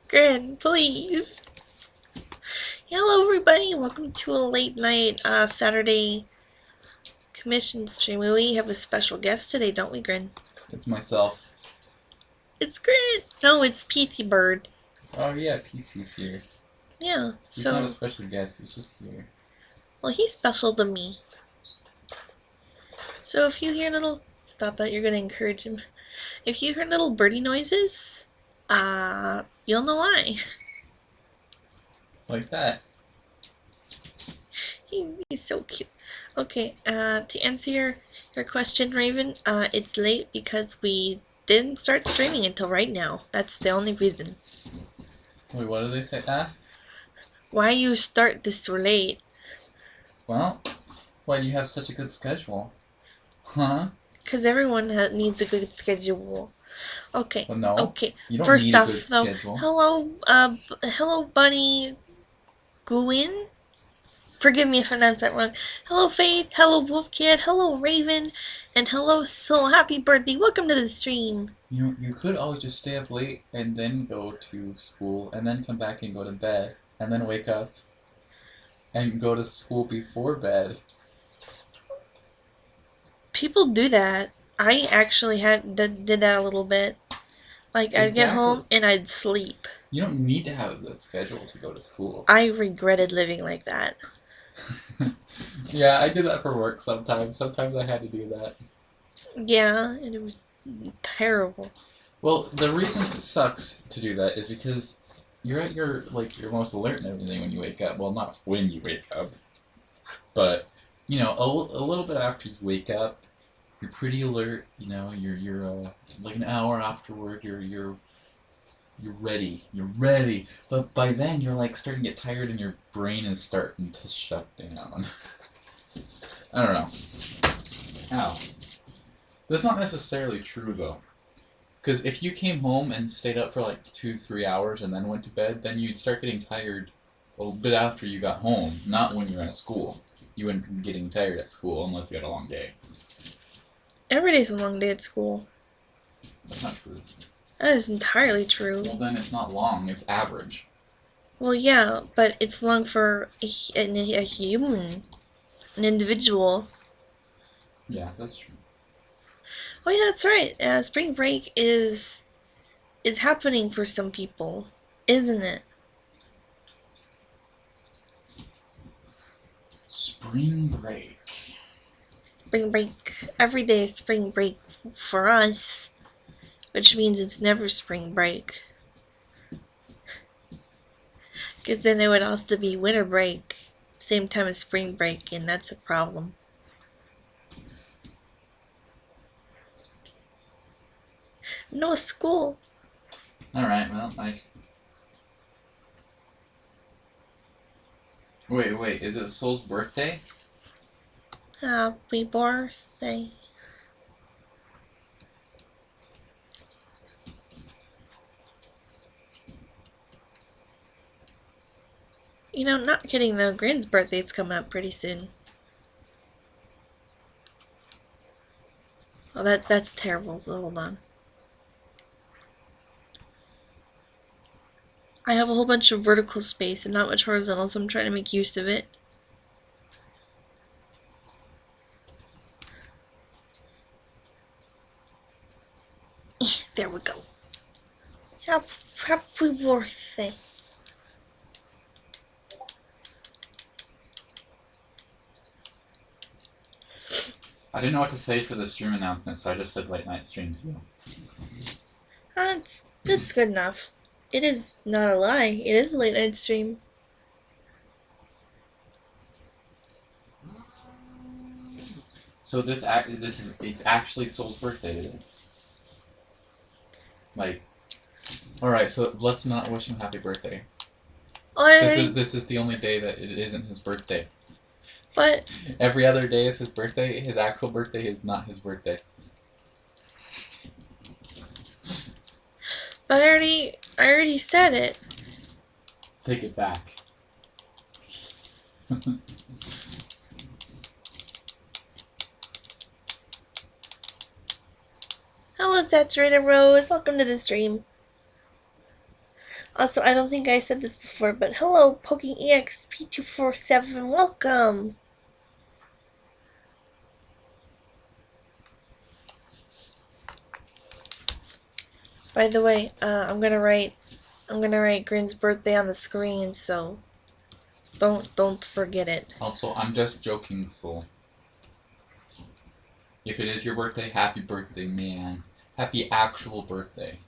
Grand, please. Hello, everybody. Welcome to a late night Saturday commission stream. We have a special guest today, don't we, Grin? It's myself. It's Grin. No, it's Peetsy Bird. Oh yeah, Peetsy's here. Yeah, He's not a special guest. He's just here. Well, he's special to me. So if you hear little... Stop that, you're going to encourage him. If you hear little birdie noises, you'll know why. Like that. He's so cute. Okay, to answer your question, Raven, it's late because we didn't start streaming until right now. That's the only reason. Wait, what did they say? Ask? Why you start this so late? Well, why do you have such a good schedule? Huh? Because everyone needs a good schedule. Okay. Well, no. Okay. You don't First need off, a good though, schedule. hello, Bunny Gwyn. Forgive me if I pronounced that wrong. Hello, Faith. Hello, Wolfcat. Hello, Raven. And hello, Soul. Happy birthday. Welcome to the stream. You could always just stay up late and then go to school and then come back and go to bed and then wake up and go to school before bed. People do that. I actually did that a little bit. Like, I'd get home and I'd sleep. You don't need to have a good schedule to go to school. I regretted living like that. Yeah, I did that for work sometimes. Sometimes I had to do that. Yeah, and it was terrible. Well, the reason it sucks to do that is because you're at your most alert and everything when you wake up. Well, not when you wake up, but you know, a little bit after you wake up, you're pretty alert. You know, you're like an hour afterward, you're ready. You're ready. But by then, you're like starting to get tired and your brain is starting to shut down. I don't know. Ow. That's not necessarily true, though. Because if you came home and stayed up for like 2-3 hours and then went to bed, then you'd start getting tired a little bit after you got home, not when you were at school. You wouldn't be getting tired at school unless you had a long day. Every day's a long day at school. That's not true. That is entirely true. Well, then it's not long, it's average. Well, yeah, but it's long for a human, an individual. Yeah, that's true. Oh yeah, that's right. Spring break is happening for some people, isn't it? Spring break. Spring break. Every day is spring break for us, which means it's never spring break. Because then it would also be winter break, same time as spring break, and that's a problem. No school. Alright, well, nice. Wait, is it Soul's birthday? Happy birthday. You know, not kidding though, Grin's birthday's coming up pretty soon. Oh, that's terrible, so hold on. I have a whole bunch of vertical space and not much horizontal, so I'm trying to make use of it. There we go. Happy birthday. I didn't know what to say for the stream announcement, so I just said late night streams. That's good enough. It is not a lie. It is a late night stream. So it's actually Soul's birthday today. Like, all right. So let's not wish him happy birthday. This is the only day that it isn't his birthday. What? Every other day is his birthday. His actual birthday is not his birthday. But I already said it. Take it back. Hello, Saturated Rose. Welcome to the stream. Also, I don't think I said this before, but hello, PokeEXP247, welcome! By the way, I'm gonna write Grin's birthday on the screen, so don't forget it. Also, I'm just joking, Soul. If it is your birthday, happy birthday, man. Happy actual birthday.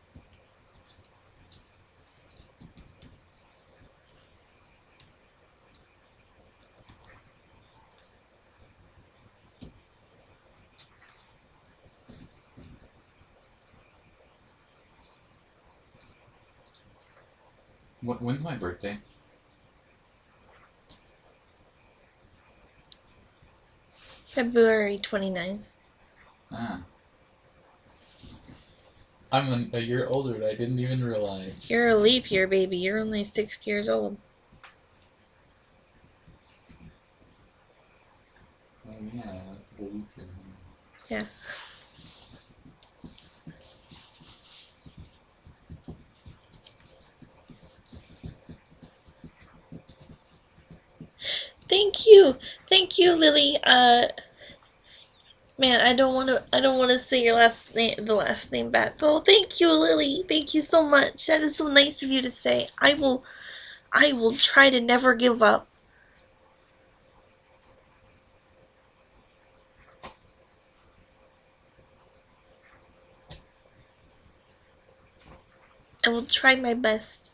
When's my birthday? February 29th. Ah. I'm a year older and I didn't even realize. You're a leap year, baby. You're only 6 years old. Oh yeah, that's a leap year. Yeah. Thank you, Lily. Man, I don't want to say your last name, the last name back. Oh, thank you, Lily. Thank you so much. That is so nice of you to say. I will try to never give up. I will try my best.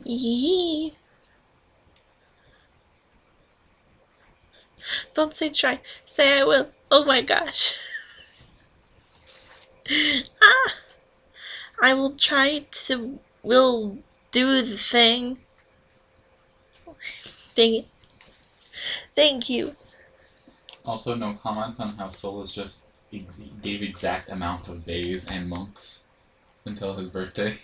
Yee. Don't say try. Say I will. Oh my gosh. Ah. I will try to will do the thing. Dang it. Thank you. Also, no comment on how Solus just gave exact amount of days and months until his birthday.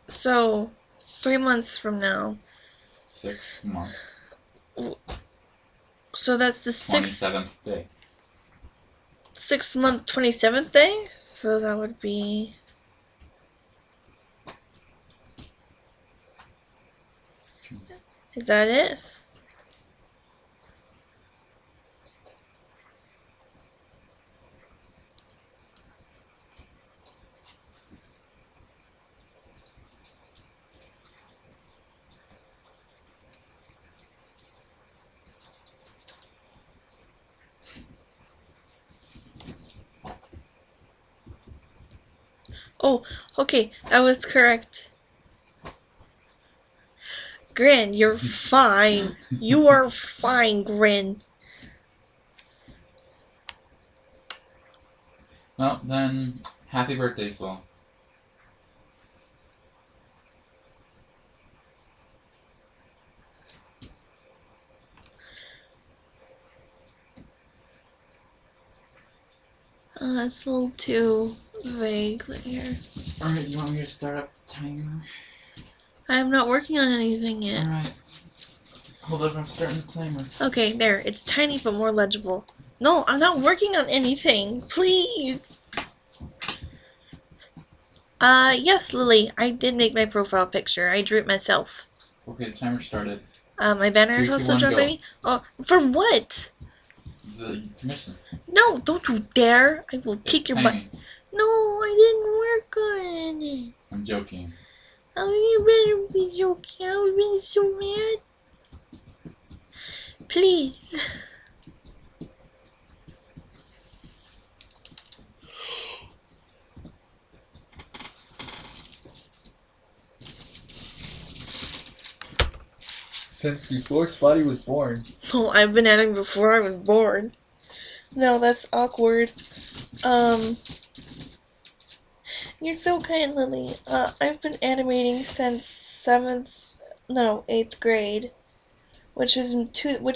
So, 3 months from now. 6th month. So that's the 27th day. 6th month, 27th day. So that would be. Is that it? Oh, okay, that was correct. Grin, you're fine. You are fine, Grin. Well, then, happy birthday, Sol. That's a little too vague here. Alright, you want me to start up the timer? I'm not working on anything yet. Alright. Hold up, I'm starting the timer. Okay, there. It's tiny but more legible. No, I'm not working on anything. Please. Yes, Lily. I did make my profile picture. I drew it myself. Okay, the timer started. My banner is 3, 2, also 1, drawn go. by me. Oh, for what? The commission. No, don't you dare. I will kick your butt. Tiny. No, I didn't work on it. I'm joking. Oh, you better be joking. I would be so mad. Please. Since before Spotty was born. Oh, I've been at it before I was born. No, that's awkward. You're so kind, Lily. I've been animating since 8th grade, which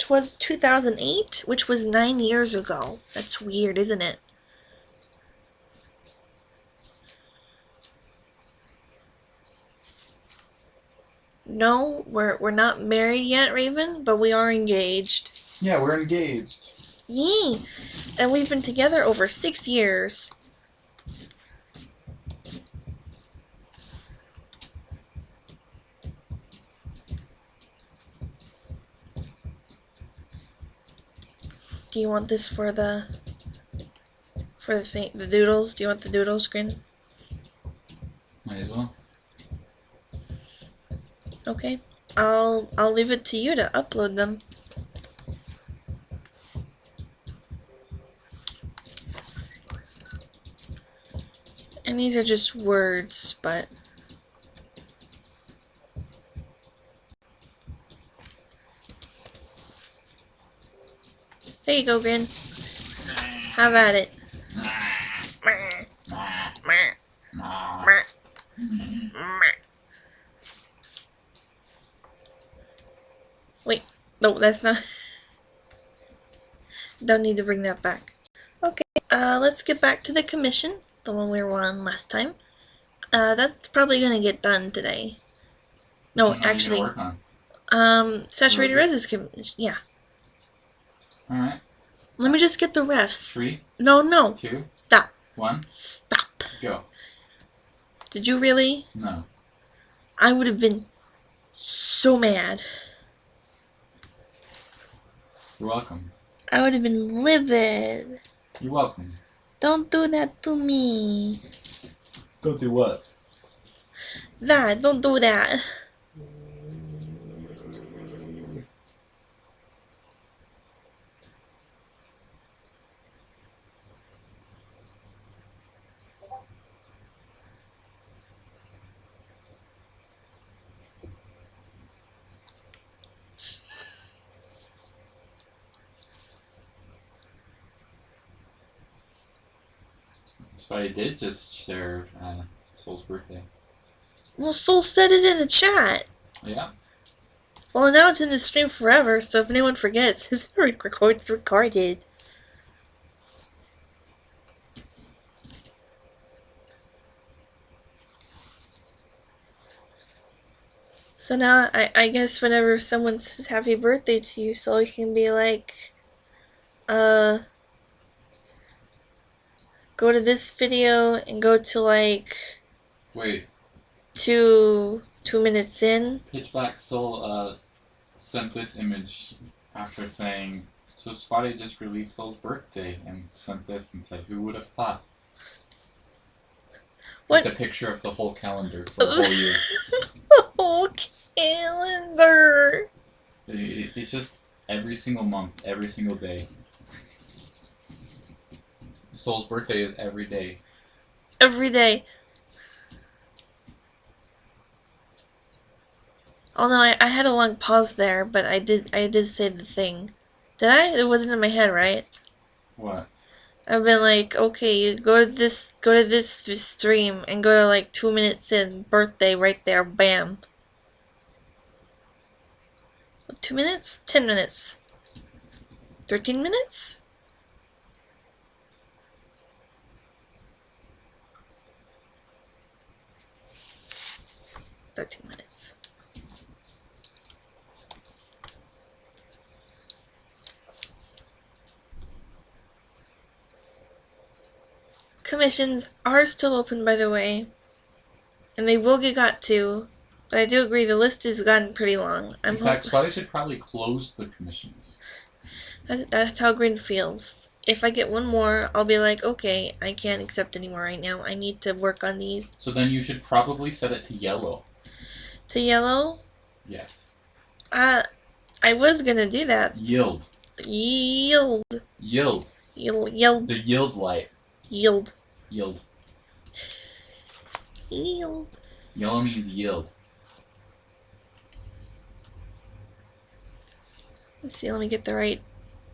was 2008, which was 9 years ago. That's weird, isn't it? know, we're not married yet, Raven, but we are engaged. Yeah, we're engaged. Yee! And we've been together over 6 years. Do you want this for the thing, the doodles? Do you want the doodle screen? Might as well. Okay. I'll leave it to you to upload them. And these are just words, but there you go, Grin. Have at it. Wait, no, that's not. Don't need to bring that back. Okay, let's get back to the commission, the one we were on last time. That's probably gonna get done today. No, actually, saturated resin commission. Yeah. All right. Let me just get the refs. 3, No. 2, Stop. 1. Stop. Go. Did you really? No. I would have been so mad. You're welcome. I would have been livid. You're welcome. Don't do that to me. Don't do what? Don't do that. So I did just share Soul's birthday. Well, Soul said it in the chat. Yeah. Well, now it's in the stream forever, so if anyone forgets, it's recorded. So now, I guess whenever someone says happy birthday to you, Soul, you can be like, go to this video and go to like... Wait. 2 minutes in. Pitch Black Soul sent this image after saying, so Spotty just released Soul's birthday, and sent this and said, who would have thought? What? It's a picture of the whole calendar for the whole year. The whole calendar. It's just every single month, every single day. Soul's birthday is every day. Every day. Oh no, I had a long pause there, but I did say the thing. Did I? It wasn't in my head, right? What? I've been like, okay, you go to this stream and go to like 2 minutes in, birthday right there, bam. 2 minutes? 10 minutes? 13 minutes? $13. Commissions are still open, by the way, and they will get got to, but I do agree the list has gotten pretty long. In fact, Spotty should probably close the commissions. That's how Green feels. If I get one more, I'll be like, okay, I can't accept anymore right now. I need to work on these. So then you should probably set it to yellow. To yellow? Yes. I was gonna do that. Yield. Yield. Yield. Yield. The yield light. Yield. Yield. Yield. Yellow means yield. Let's see, let me get the right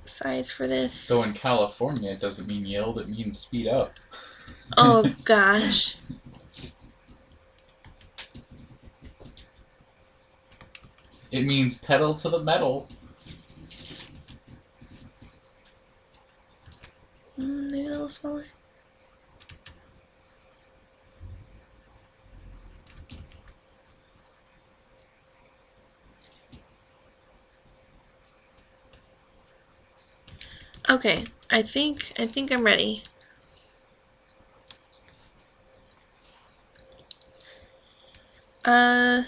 size for this. So in California, it doesn't mean yield, it means speed up. Oh gosh. It means pedal to the metal. Maybe a little smaller. Okay, I think I'm ready. Does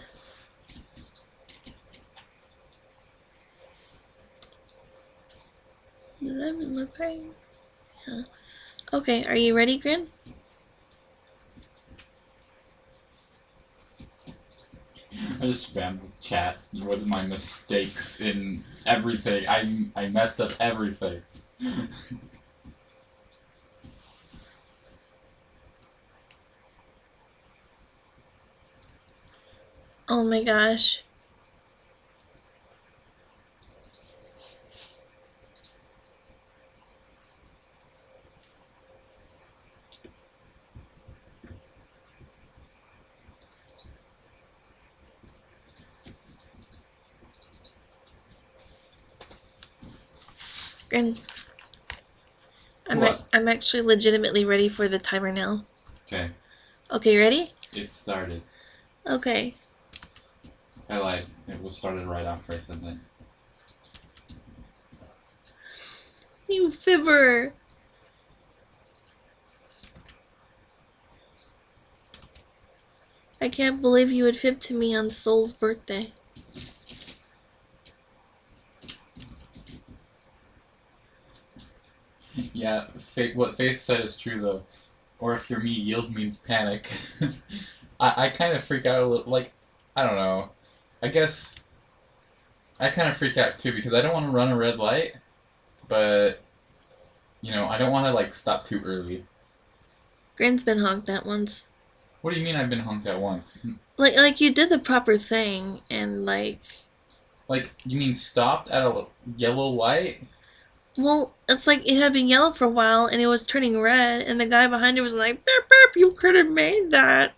that even look right? Yeah. Okay, are you ready, Grin? I just spammed the chat with my mistakes in everything. I messed up everything. Oh my gosh. Grin, What? I'm actually legitimately ready for the timer now. Okay. Okay, you ready? It started. Okay. I lied. It was started right after I said that. You fibber. I can't believe you would fib to me on Soul's birthday. Yeah, what Faith said is true though. Or if you're me, yield means panic. I kind of freak out a little. Like, I don't know. I guess I kind of freak out too because I don't want to run a red light, but you know I don't want to like stop too early. Grin's been honked at once. What do you mean I've been honked at once? Like you did the proper thing and like. Like you mean stopped at a yellow light? Well, it's like it had been yellow for a while and it was turning red, and the guy behind it was like, "Beep beep, you could have made that."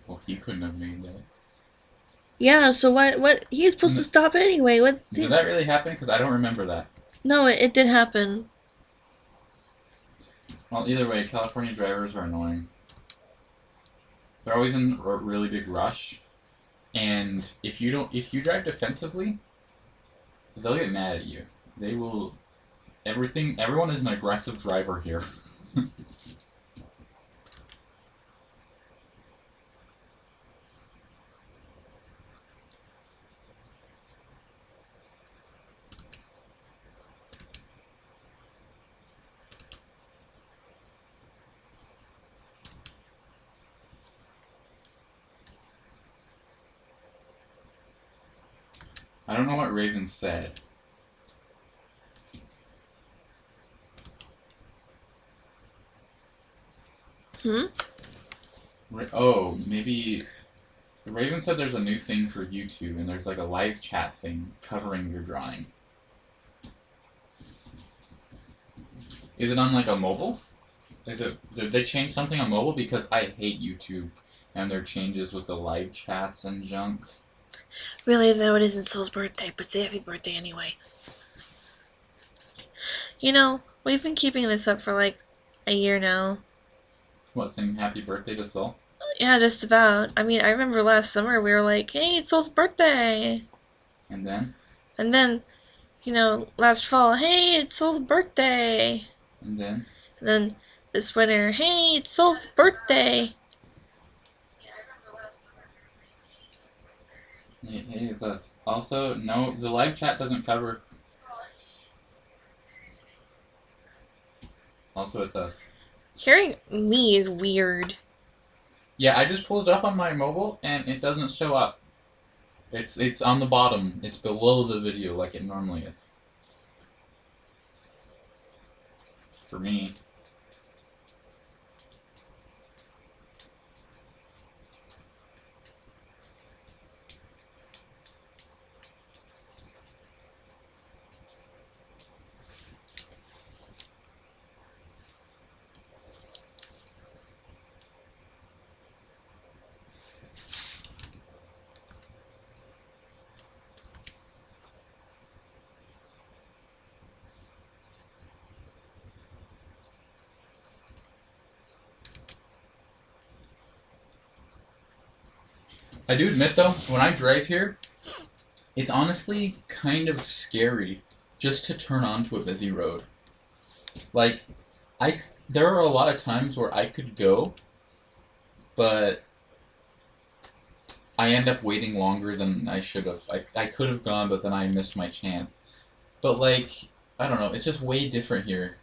Well, he couldn't have made that. Yeah, so what? He's supposed to stop anyway. What? Did that really happen? Because I don't remember that. No, it did happen. Well, either way, California drivers are annoying. They're always in a really big rush, and if you drive defensively, they'll get mad at you. They will. Everyone is an aggressive driver here. I don't know what Raven said. Oh, maybe Raven said there's a new thing for YouTube, and there's like a live chat thing covering your drawing. Is it on like a mobile? Did they change something on mobile? Because I hate YouTube and their changes with the live chats and junk. Really, though, it isn't Soul's birthday, but say happy birthday anyway. You know, we've been keeping this up for like a year now. What, saying happy birthday to Soul? Yeah, just about. I mean, I remember last summer we were like, "Hey, it's Soul's birthday," And then? and then, last fall, "Hey, it's Soul's birthday," And then? and then this winter, "Hey, it's Soul's birthday." Hey, it's us. Also, no, the live chat doesn't cover. Also, it's us. Hearing me is weird. Yeah, I just pulled it up on my mobile and it doesn't show up. It's on the bottom. It's below the video like it normally is. For me. I do admit though, when I drive here, It's honestly kind of scary just to turn onto a busy road. Like, there are a lot of times where I could go, but I end up waiting longer than I should have. I could have gone, but then I missed my chance. But, like, I don't know, it's just way different here.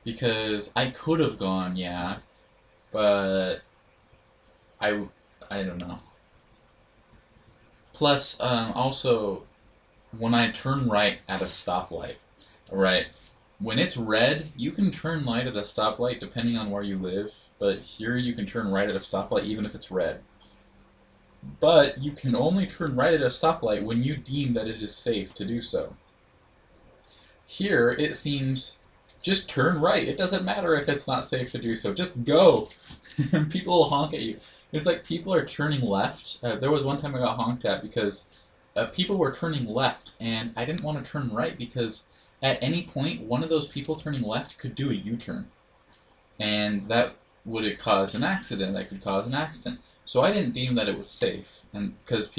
Because I could have gone, yeah, but I, I don't know. Plus, also, when I turn right at a stoplight, right, when it's red, you can turn right at a stoplight depending on where you live, but here you can turn right at a stoplight even if it's red. But you can only turn right at a stoplight when you deem that it is safe to do so. Here, it seems, just turn right. It doesn't matter if it's not safe to do so. Just go. And people will honk at you. It's like people are turning left. There was one time I got honked at because people were turning left, and I didn't want to turn right because at any point, one of those people turning left could do a U-turn. And that would cause an accident. That could cause an accident. So I didn't deem that it was safe, and because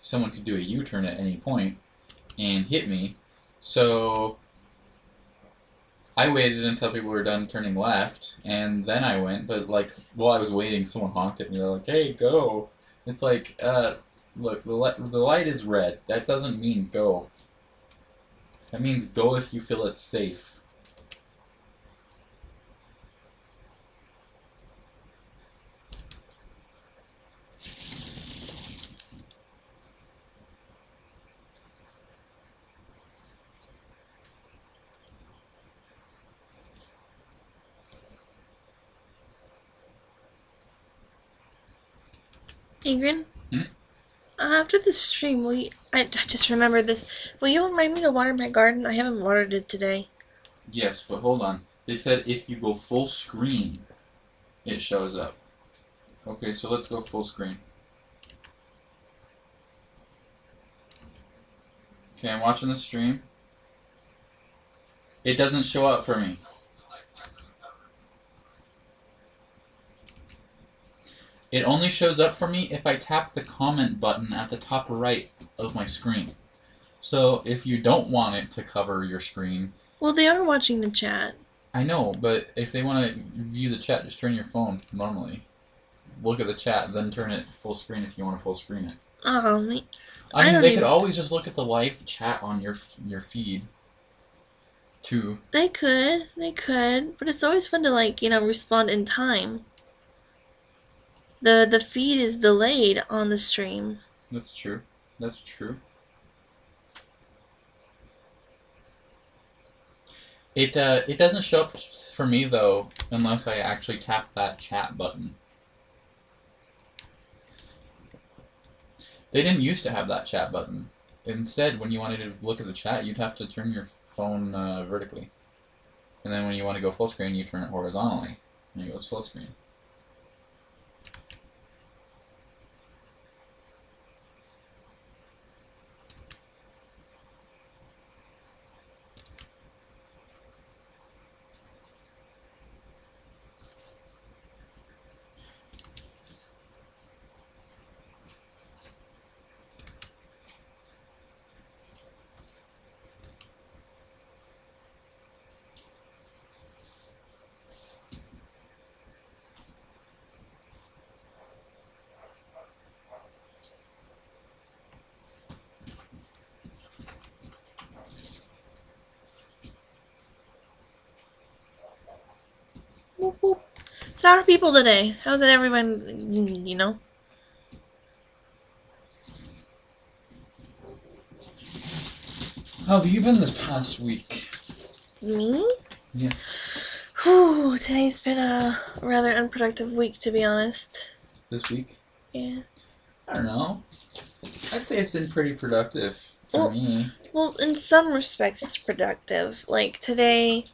someone could do a U-turn at any point and hit me. So I waited until people were done turning left, and then I went, but, like, while I was waiting, someone honked at me. They're like, hey, go. It's like, look, the light is red. That doesn't mean go. That means go if you feel it's safe. Ingrid? Hmm? After the stream, I just remembered this. Will you remind me to water my garden? I haven't watered it today. Yes, but hold on. They said if you go full screen, it shows up. Okay, so let's go full screen. Okay, I'm watching the stream. It doesn't show up for me. It only shows up for me if I tap the comment button at the top right of my screen. So if you don't want it to cover your screen... Well, they are watching the chat. I know, but if they want to view the chat, just turn your phone normally. Look at the chat, then turn it full screen if you want to full screen it. Oh, I mean, they could always just look at the live chat on your feed, too. They could, but it's always fun to, like, respond in time. The feed is delayed on the stream. That's true. That's true. It doesn't show up for me, though, unless I actually tap that chat button. They didn't used to have that chat button. Instead, when you wanted to look at the chat, you'd have to turn your phone vertically. And then when you want to go full screen, you turn it horizontally. And it goes full screen. Whoop, whoop. So how are people today? How's it, everyone, How have you been this past week? Me? Yeah. Whew, today's been a rather unproductive week, to be honest. This week? Yeah. I don't know. I'd say it's been pretty productive for me. Well, in some respects, it's productive. Like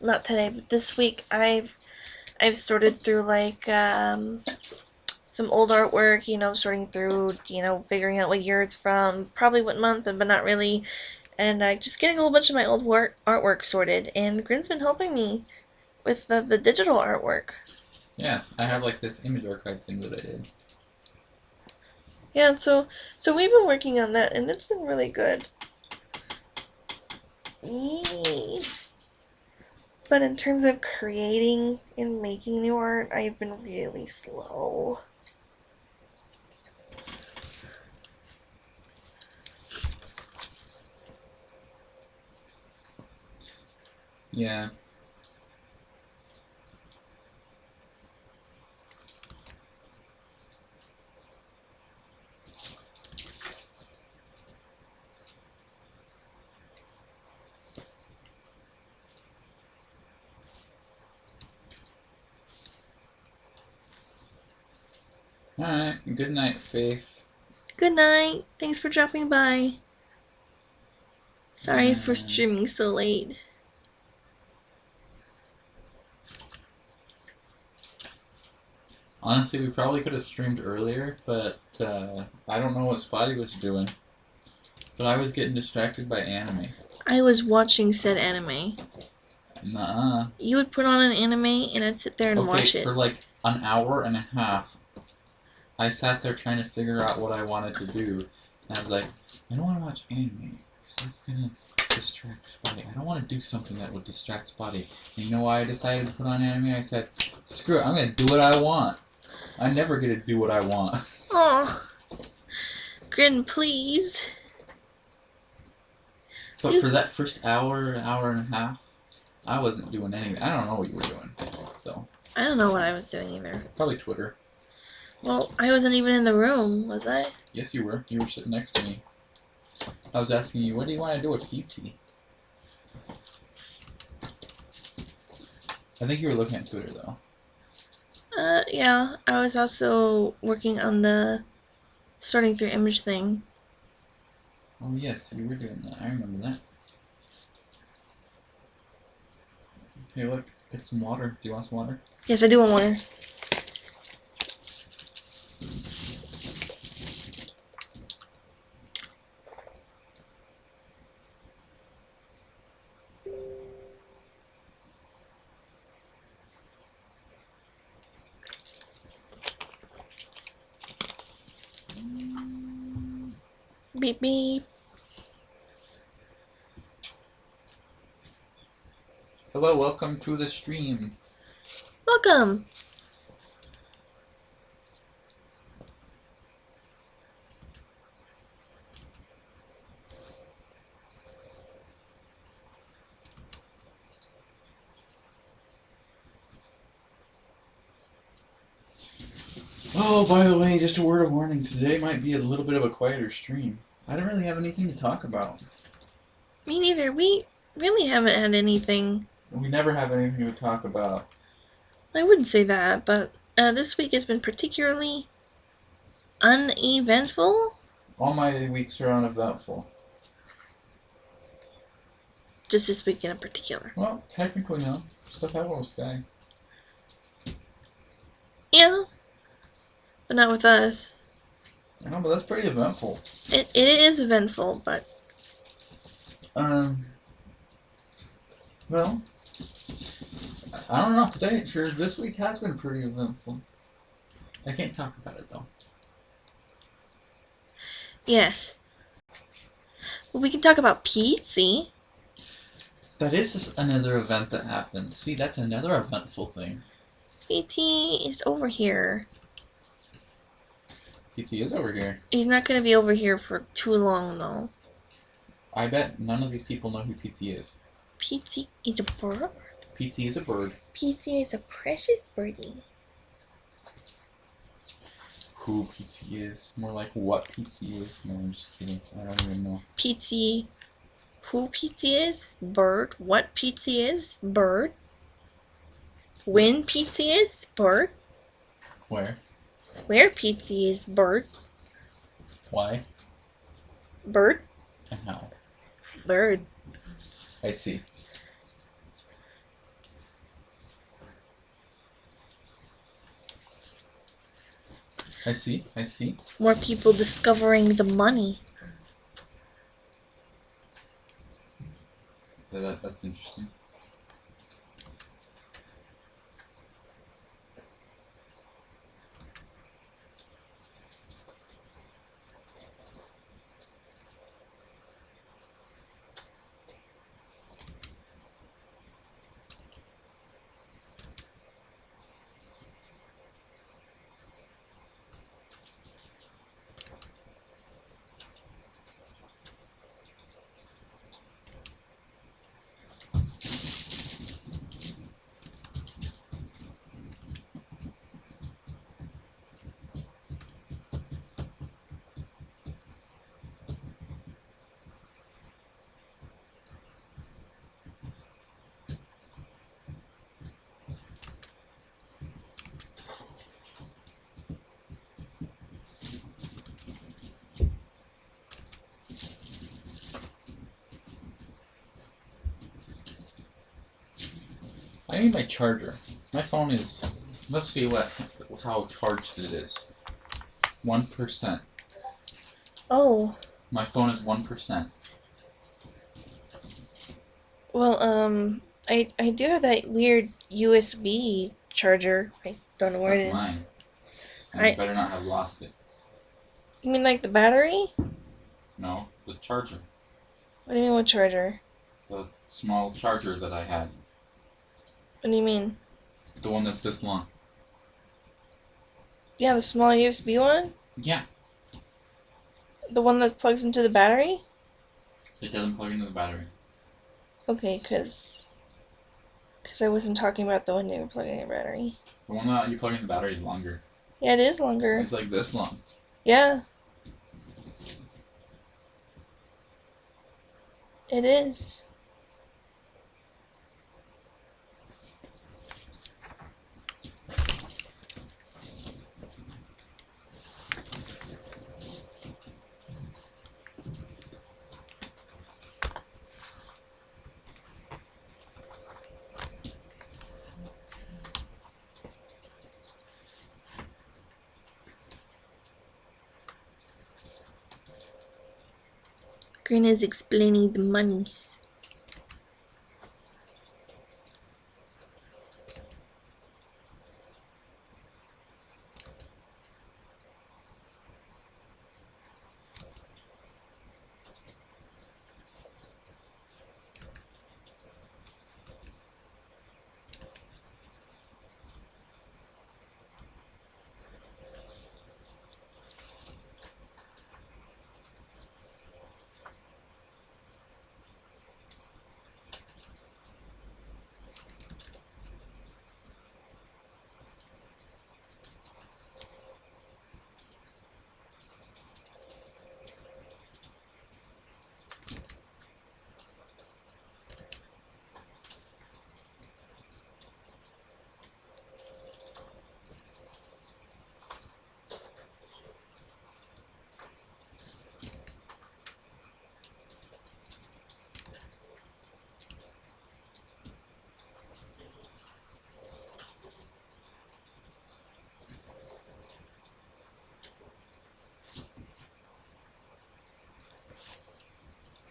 not today, but this week, I've sorted through, like, some old artwork, sorting through, figuring out what year it's from, probably what month, but not really, and just getting a whole bunch of my old artwork sorted, and Grin's been helping me with the digital artwork. Yeah, I have, like, this image archive thing that I did. Yeah, so we've been working on that, and it's been really good. Yee. But in terms of creating and making new art, I've been really slow. Yeah. Alright, good night, Faith. Good night. Thanks for dropping by. Sorry for streaming so late. Honestly, we probably could have streamed earlier, but I don't know what Spotty was doing. But I was getting distracted by anime. I was watching said anime. Nuh-uh. You would put on an anime, and I'd sit there and watch it. For like an hour and a half, I sat there trying to figure out what I wanted to do. And I was like, I don't want to watch anime, because that's going to distract Spotty. I don't want to do something that would distract Spotty. And you know why I decided to put on anime? I said, screw it, I'm going to do what I want. I never get to do what I want. Aw. Grin, please. But for that first hour and a half, I wasn't doing anything. I don't know what you were doing. So I don't know what I was doing either. probably Twitter. Well, I wasn't even in the room, was I? Yes, you were. You were sitting next to me. I was asking you, what do you want to do with PT? I think you were looking at Twitter, though. Yeah. I was also working on the sorting through image thing. Oh, yes, you were doing that. I remember that. Okay, look. It's some water. Do you want some water? Yes, I do want water. Beep beep. Hello, welcome to the stream. Welcome. Oh, by the way, just a word of warning. Today might be a little bit of a quieter stream. I don't really have anything to talk about. Me neither. We really haven't had anything. We never have anything to talk about. I wouldn't say that, but this week has been particularly uneventful. All my weeks are uneventful. Just this week in particular. Well, technically, no. Stuff happened with Sky. Yeah, but not with us. I know, but that's pretty eventful. It is eventful, but Well, I don't know. Today, sure, this week has been pretty eventful. I can't talk about it though. yes. Well, we can talk about PT. That is just another event that happened. See, that's another eventful thing. PT is over here. PT is over here. He's not going to be over here for too long, though. I bet none of these people know who PT is. PT is a bird? PT is a bird. PT is a precious birdie. Who PT is? More like what PT is? No, I'm just kidding. I don't even know. PT. Who PT is? Bird. What PT is? Bird. When PT is? Bird. Where? Where PT is? Bird. Why? Bird. And how? Bird. I see. I see. I see. More people discovering the money. That's interesting. need my charger. My phone is. Let's see how charged it is. 1%. Oh. My phone is 1%. Well, I do have that weird USB charger. I don't know where That's it is. mine. And you better not have lost it. You mean like the battery? No, the charger. What do you mean what charger? The small charger that I had. What do you mean? The one that's this long. Yeah, the small USB one? Yeah. The one that plugs into the battery? It doesn't plug into the battery. Okay, because I wasn't talking about the one you were plugging in the battery. The one that you plug in the battery is longer. Yeah, it is longer. It's like this long. Yeah. It is. Green is explaining the monies.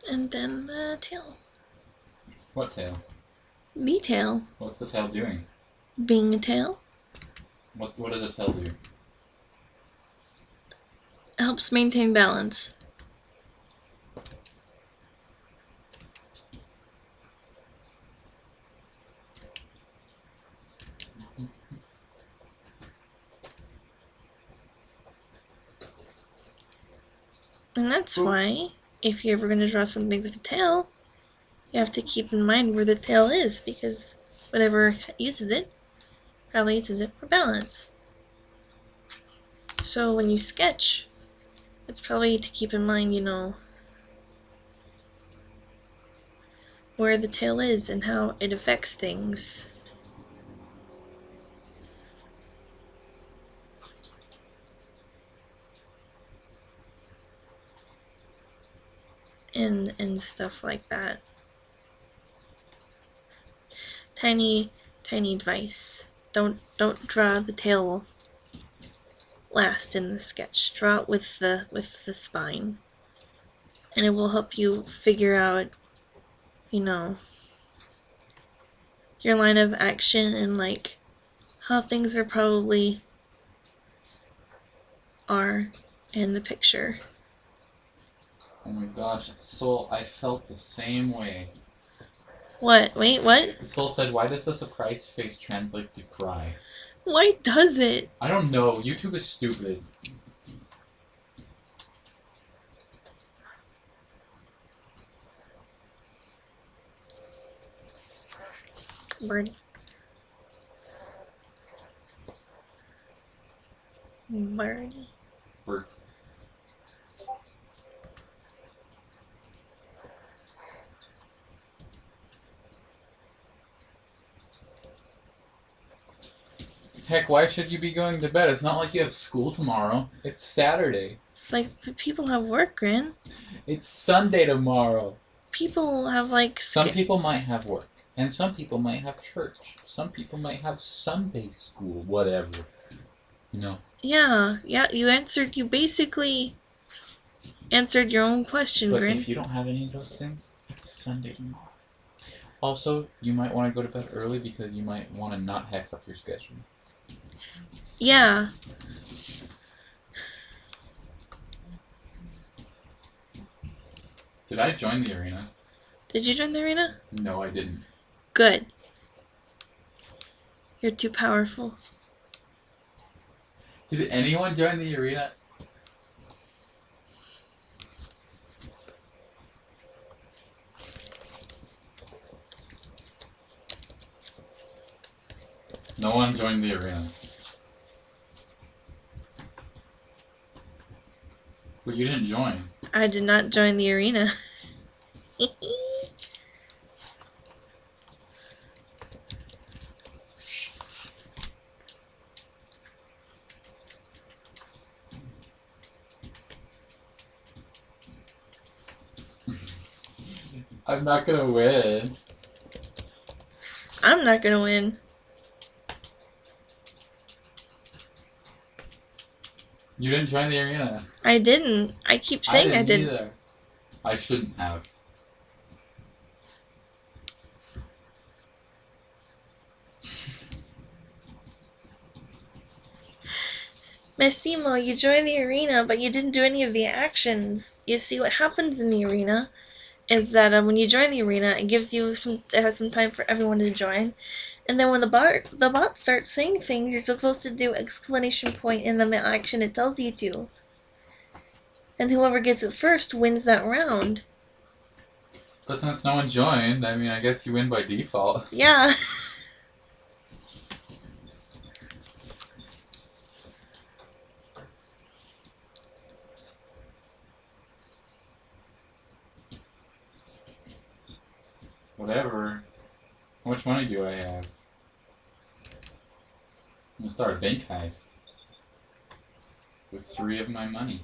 And then the tail. What tail? Bee tail. What's the tail doing? Being a tail. What does a tail do? Helps maintain balance. And that's why, if you're ever going to draw something with a tail, you have to keep in mind where the tail is, because whatever uses it probably uses it for balance. So when you sketch, it's probably to keep in mind, where the tail is and how it affects things. And stuff like that. Tiny advice. Don't draw the tail last in the sketch. Draw it with the spine. And it will help you figure out, your line of action and like how things are probably are in the picture. Oh my gosh, Soul, I felt the same way. What? Wait, what? Soul said, why does the surprise face translate to cry? Why does it? I don't know. YouTube is stupid. Birdie. Birdie. Bird. Heck, why should you be going to bed? It's not like you have school tomorrow. It's Saturday. It's like people have work, Grin. It's Sunday tomorrow. People have like... Some people might have work. And some people might have church. Some people might have Sunday school, whatever. You know? Yeah, you basically answered your own question, But Grin. if you don't have any of those things, it's Sunday tomorrow. Also, you might want to go to bed early because you might want to not heck up your schedule. Yeah. Did I join the arena? Did you join the arena? No, I didn't. Good. You're too powerful. Did anyone join the arena? No one joined the arena. But you didn't join. I did not join the arena. I'm not gonna win. I'm not gonna win. You didn't join the arena. I didn't. I keep saying I didn't. Either. I shouldn't have. Massimo, you joined the arena, but you didn't do any of the actions. You see, what happens in the arena is that when you join the arena, it gives you some time for everyone to join. And then when the bot starts saying things, you're supposed to do exclamation point in the action it tells you to. And whoever gets it first wins that round. But since no one joined, I mean, I guess you win by default. Yeah. Whatever. How much money do I have? I'm gonna start a bank heist. With 3 of my money.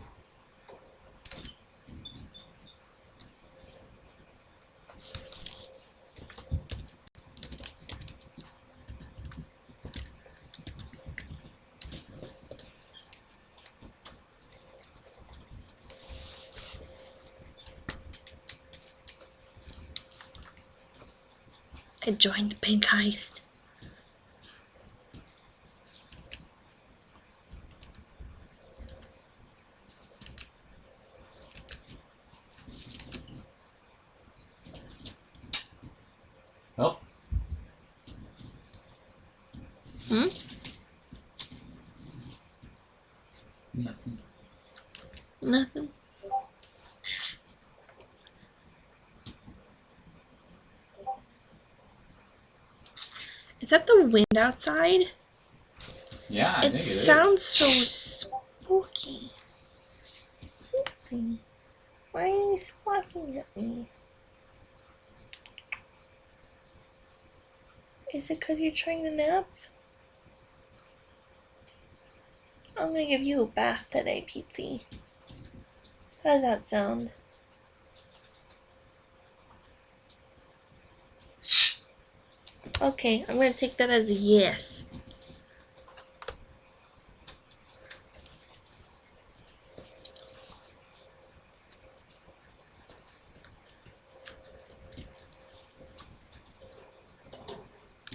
I joined the bank heist. Well. Nothing. Nothing. Is that the wind outside? Yeah, I think it is. Sounds so spooky. Why are you squawking at me? Is it because you're trying to nap? I'm gonna give you a bath today, Pizzy. How does that sound? Okay, I'm gonna take that as a yes.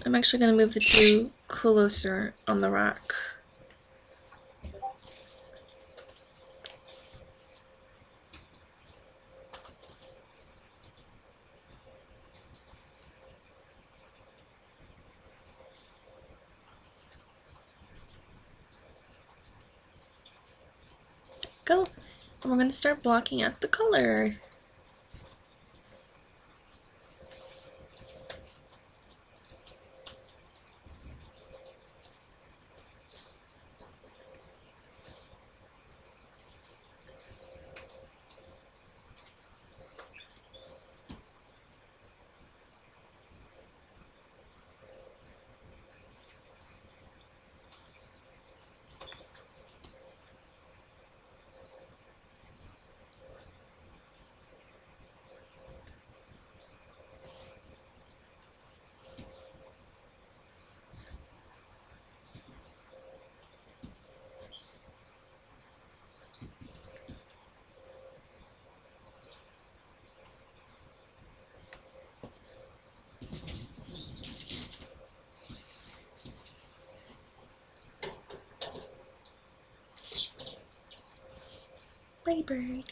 I'm actually gonna move the 2 closer on the rock. Go. And we're gonna start blocking out the color. Bye, birdie.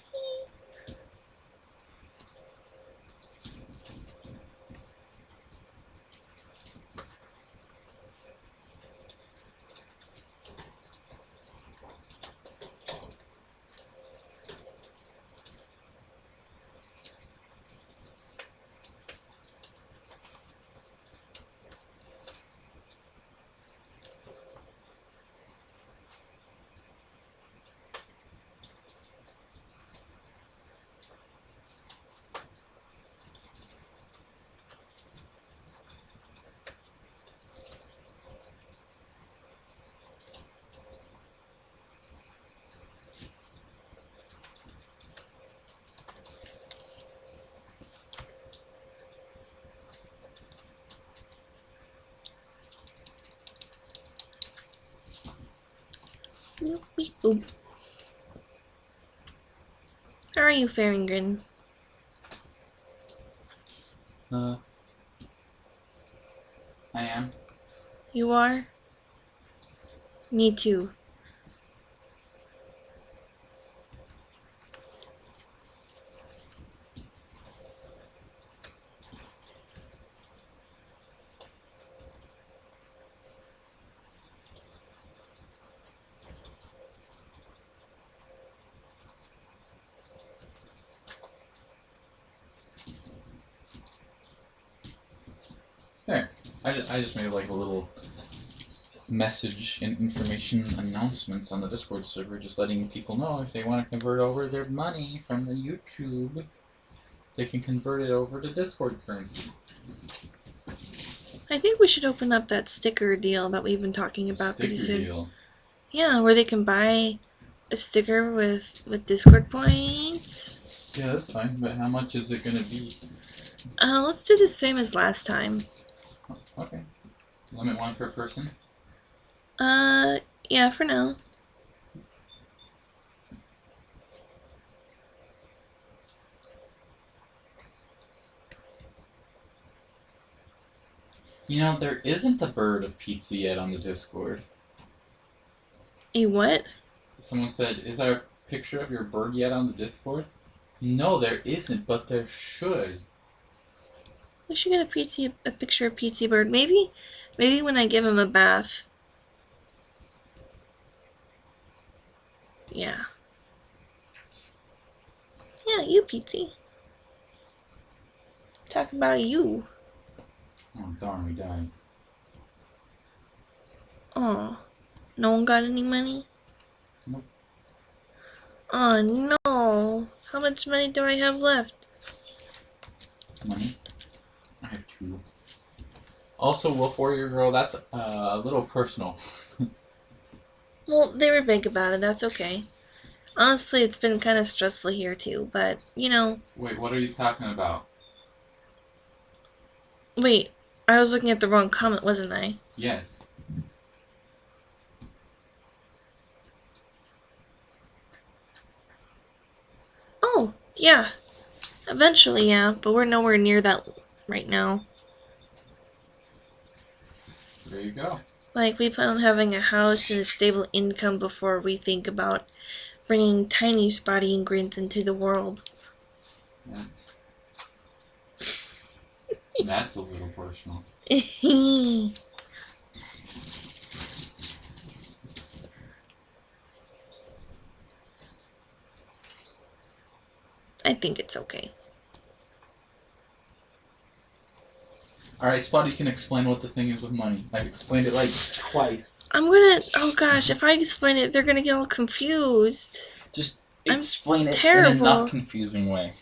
How are you faring, Grin? I am. You are? Me too. There. I just made like a little message and information announcements on the Discord server, just letting people know if they want to convert over their money from the YouTube, they can convert it over to Discord currency. I think we should open up that sticker deal that we've been talking about pretty soon. Deal. Yeah, where they can buy a sticker with Discord points. Yeah, that's fine, but how much is it gonna be? Let's do the same as last time. Okay. Limit one per person? Yeah, for now. You know, there isn't a bird of pizza yet on the Discord. A what? Someone said, is there a picture of your bird yet on the Discord? No, there isn't, but there should. We should get a picture of Pizza Bird. Maybe when I give him a bath. Yeah. Yeah, you, Pizza. Talk about you. Oh, darn, we died. Oh, no one got any money? Nope. Oh, no. How much money do I have left? Money? I have 2. Also, Wolf Warrior Girl, that's a little personal. Well, they were vague about it. That's okay. Honestly, it's been kind of stressful here, too. But, you know... Wait, what are you talking about? Wait, I was looking at the wrong comment, wasn't I? Yes. Oh, yeah. Eventually, yeah. But we're nowhere near that right now. There you go. Like, we plan on having a house and a stable income before we think about bringing tiny spotty ingredients into the world. Yeah. That's a little personal. I think it's okay. Alright, Spotty can explain what the thing is with money. I've explained it like twice. Oh gosh, if I explain it, they're gonna get all confused. Just explain it terrible. in a not confusing way.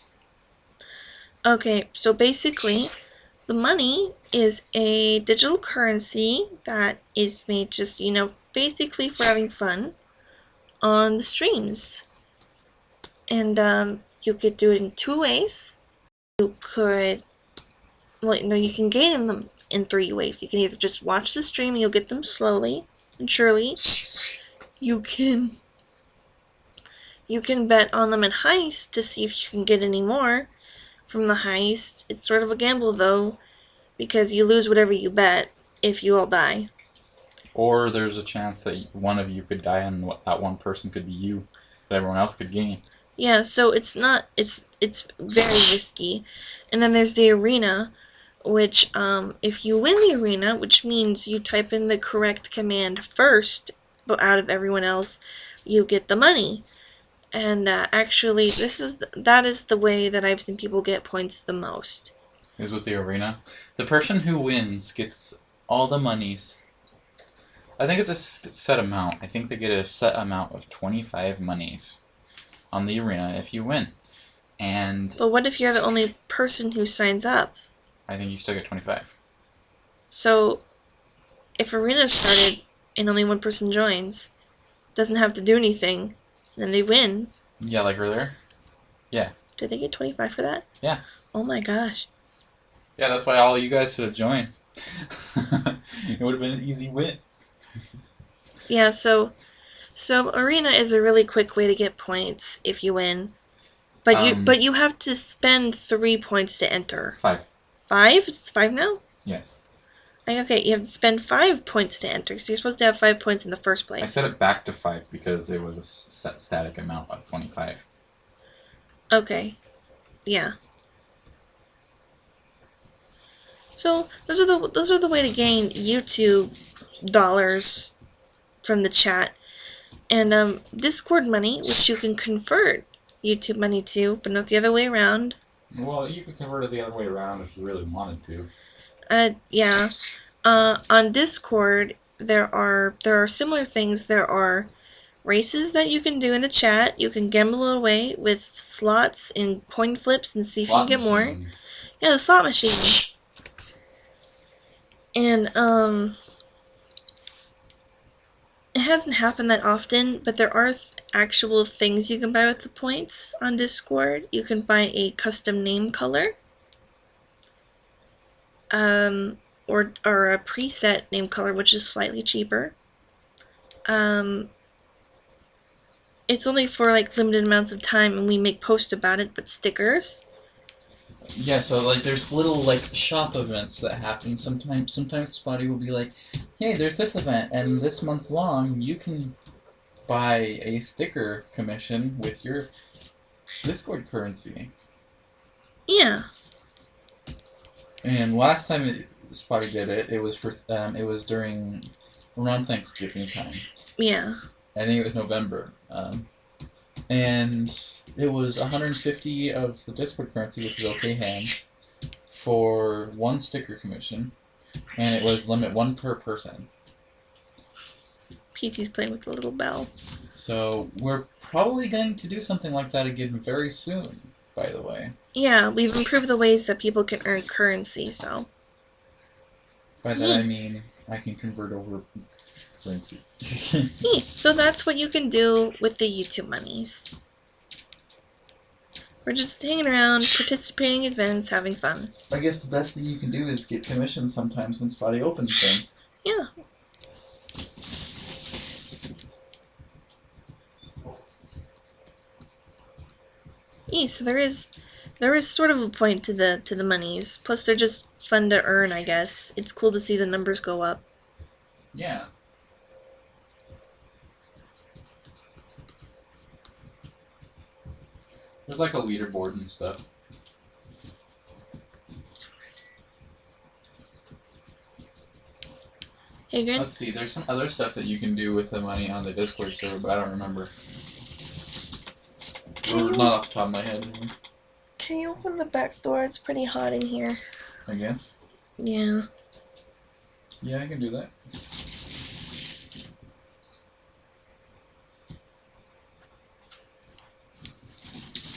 Okay, so basically, the money is a digital currency that is made just, you know, basically for having fun on the streams. And you could do it in 2 ways. You could, well, no, you can gain them in 3 ways. You can either just watch the stream and you'll get them slowly and surely. You can bet on them in heist to see if you can get any more from the heist. It's sort of a gamble though, because you lose whatever you bet if you all die. Or there's a chance that one of you could die and that one person could be you, that everyone else could gain. Yeah, so it's not, it's very risky. And then there's the arena, which, if you win the arena, which means you type in the correct command first, but out of everyone else, you get the money. And actually, that is the way that I've seen people get points the most. Is with the arena. The person who wins gets all the monies. I think it's a set amount. I think they get a set amount of 25 monies on the arena if you win. And But what if you're the only person who signs up? I think you still get 25. So, if arena started and only one person joins, doesn't have to do anything, then they win. Yeah, like earlier? Yeah. Did they get 25 for that? Yeah. Oh my gosh. Yeah, that's why all you guys should have joined. It would have been an easy win. Yeah, so arena is a really quick way to get points if you win. But you have to spend 3 points to enter. 5. 5? It's 5 now? Yes. Okay, you have to spend 5 points to enter, so you're supposed to have 5 points in the first place. I set it back to 5 because it was a set static amount of 25. Okay. Yeah. So those are the way to gain YouTube dollars from the chat. And Discord money, which you can convert YouTube money to, but not the other way around. Well, you could convert it the other way around if you really wanted to. Yeah. On Discord, there are similar things. There are races that you can do in the chat. You can gamble away with slots and coin flips and see if you can get more. Yeah, the slot machine. And it hasn't happened that often, but there are actual things you can buy with the points on Discord. You can buy a custom name color. Or a preset name color, which is slightly cheaper. It's only for like limited amounts of time, and we make posts about it, but stickers. Yeah, so like there's little like shop events that happen. Sometimes Spotty will be like, hey, there's this event, and this month long you can buy a sticker commission with your Discord currency. Yeah. And last time Spotty did it, it was for it was around Thanksgiving time. Yeah. I think it was November. And it was 150 of the Discord currency, which is okay hands, for 1 sticker commission, and it was limit 1 per person. PT's playing with the little bell. So we're probably going to do something like that again very soon, by the way. Yeah, we've improved the ways that people can earn currency, so. By that I mean I can convert over currency. So that's what you can do with the YouTube monies. We're just hanging around, participating in events, having fun. I guess the best thing you can do is get commissions sometimes when Spotty opens them. Yeah. So there is sort of a point to the monies. Plus they're just fun to earn, I guess. It's cool to see the numbers go up. Yeah. There's like a leaderboard and stuff. Hey, Grin? Let's see, there's some other stuff that you can do with the money on the Discord server, but I don't remember. Not off the top of my head. Can you open the back door? It's pretty hot in here. Again? Yeah. Yeah, I can do that.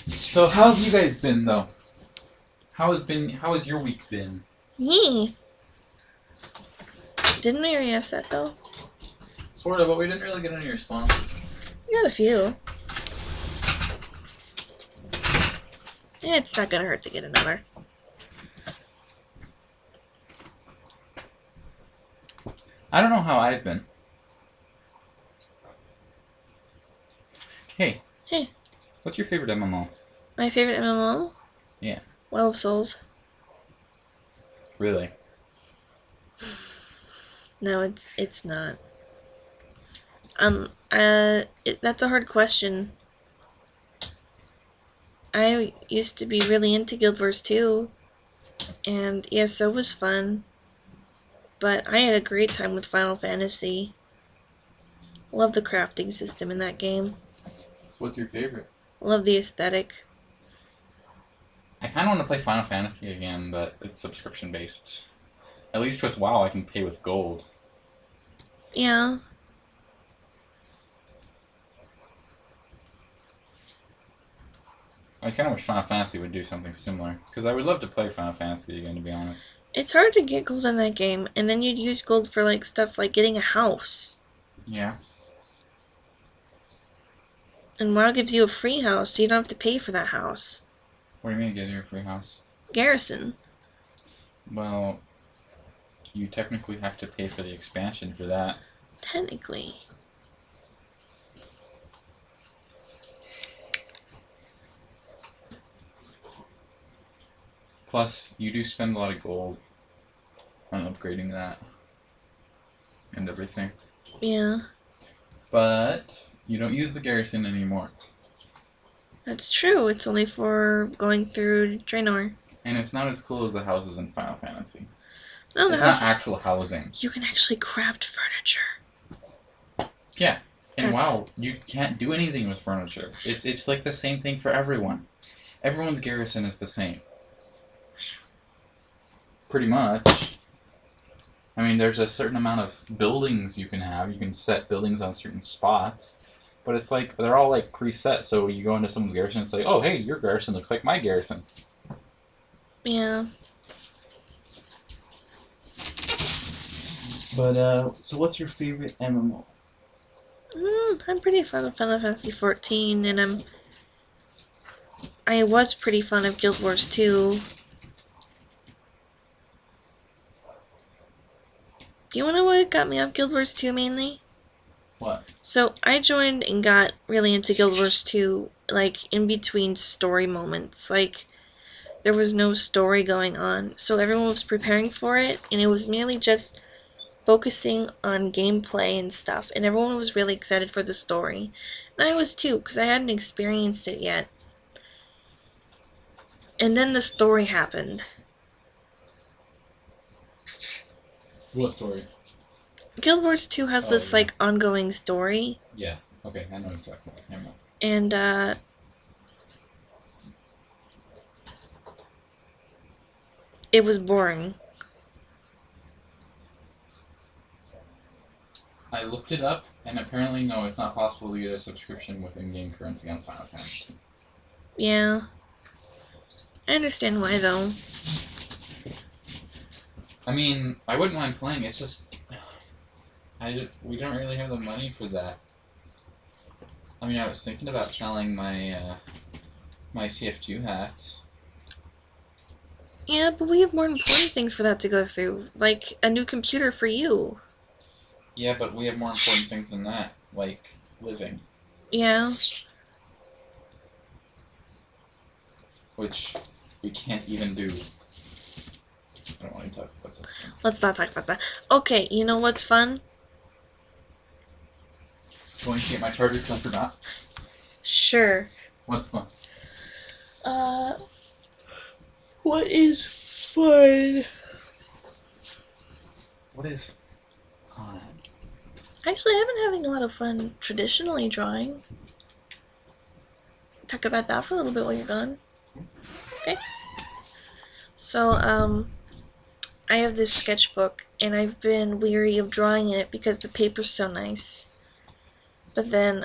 So how have you guys been though? How has your week been? Yee. Didn't we already ask that though? Sort of, but we didn't really get any responses. We got a few. Yeah, it's not gonna hurt to get another. I don't know how I've been. Hey. Hey. What's your favorite MMO? My favorite MMO? Yeah. Well of Souls. Really? No, it's not. That's a hard question. I used to be really into Guild Wars 2, and ESO was fun, but I had a great time with Final Fantasy. Love the crafting system in that game. What's your favorite? Love the aesthetic. I kind of want to play Final Fantasy again, but it's subscription based. At least with WoW, I can pay with gold. Yeah. I kind of wish Final Fantasy would do something similar, because I would love to play Final Fantasy again, to be honest. It's hard to get gold in that game, and then you'd use gold for like stuff like getting a house. Yeah. And WoW gives you a free house, so you don't have to pay for that house. What do you mean, get your free house? Garrison. Well, you technically have to pay for the expansion for that. Technically. Plus, you do spend a lot of gold on upgrading that and everything. Yeah. But you don't use the garrison anymore. That's true. It's only for going through Draenor. And it's not as cool as the houses in Final Fantasy. No, the It's house. not actual housing. You can actually craft furniture. Yeah. And That's- wow, you can't do anything with furniture. It's like the same thing for everyone. Everyone's garrison is the same. Pretty much. I mean, there's a certain amount of buildings you can have. You can set buildings on certain spots. But it's like, they're all like preset, so you go into someone's garrison and say, oh, hey, your garrison looks like my garrison. Yeah. But, so what's your favorite MMO? I'm pretty fond of Final Fantasy 14, and I was pretty fond of Guild Wars 2. Do you want to know what got me off Guild Wars 2 mainly? What? So, I joined and got really into Guild Wars 2, like, in between story moments. Like, there was no story going on, so everyone was preparing for it, and it was merely just focusing on gameplay and stuff, and everyone was really excited for the story. And I was too, because I hadn't experienced it yet. And then the story happened. What story? Guild Wars 2 has Oh, this, yeah. like, ongoing story, Yeah. Okay, I know what you're talking about. Never mind. and, it was boring. I looked it up, and apparently, no, it's not possible to get a subscription with in-game currency on Final Fantasy. Yeah. I understand why, though. I mean, I wouldn't mind playing, it's just... we don't really have the money for that. I mean, I was thinking about selling my, my TF2 hats. Yeah, but we have more important things for that to go through, like a new computer for you. Yeah, but we have more important things than that, like living, Yeah. which we can't even do. I don't want to talk about that. Let's not talk about that. Okay, you know what's fun? Going to get my charger clip or not? Sure. What's fun? What is fun? What is fun? Actually, I've been having a lot of fun traditionally drawing. Talk about that for a little bit while you're gone. Okay. So, I have this sketchbook, and I've been weary of drawing in it because the paper's so nice. But then,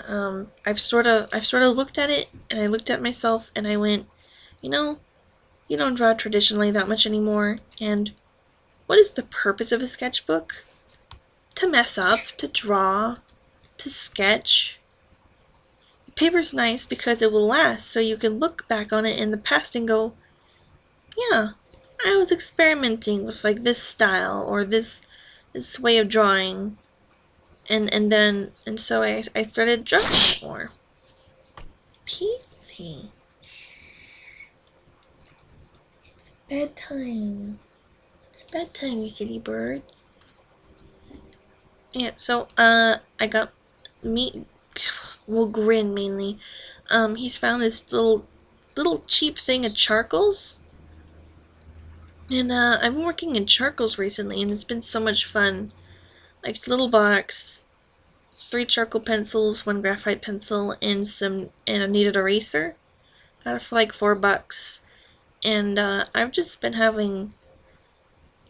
I've sort of looked at it, and I looked at myself, and I went, you know, you don't draw traditionally that much anymore, and what is the purpose of a sketchbook? To mess up, to draw, to sketch. The paper's nice because it will last, so you can look back on it in the past and go, yeah, I was experimenting with like this style or this way of drawing, and so I started drawing more. Peepsy. It's bedtime. It's bedtime, you silly bird. Yeah, so, I got Grin mainly. He's found this little little cheap thing of charcoals. And I've been working in charcoals recently, and it's been so much fun. Like, little box, 3 charcoal pencils, 1 graphite pencil, and a kneaded eraser. Got it for like $4. And I've just been having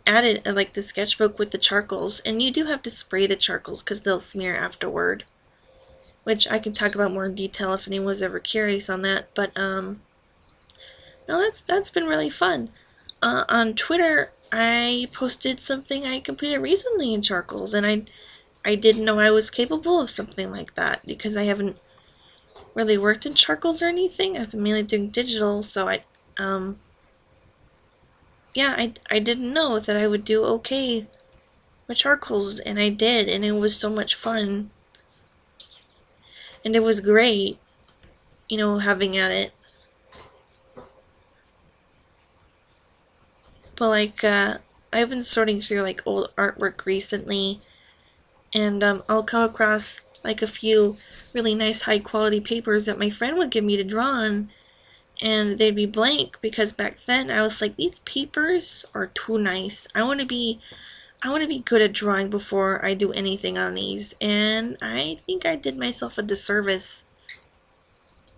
added like the sketchbook with the charcoals, and you do have to spray the charcoals because they'll smear afterward, which I can talk about more in detail if anyone was ever curious on that. But no, that's been really fun. On Twitter, I posted something I completed recently in charcoals, and I didn't know I was capable of something like that because I haven't really worked in charcoals or anything. I've been mainly doing digital, so I didn't know that I would do okay with charcoals, and I did, and it was so much fun. And it was great, having at it. But like, I've been sorting through like old artwork recently, and I'll come across like a few really nice high quality papers that my friend would give me to draw on, and they'd be blank because back then I was like, these papers are too nice. I want to be good at drawing before I do anything on these, and I think I did myself a disservice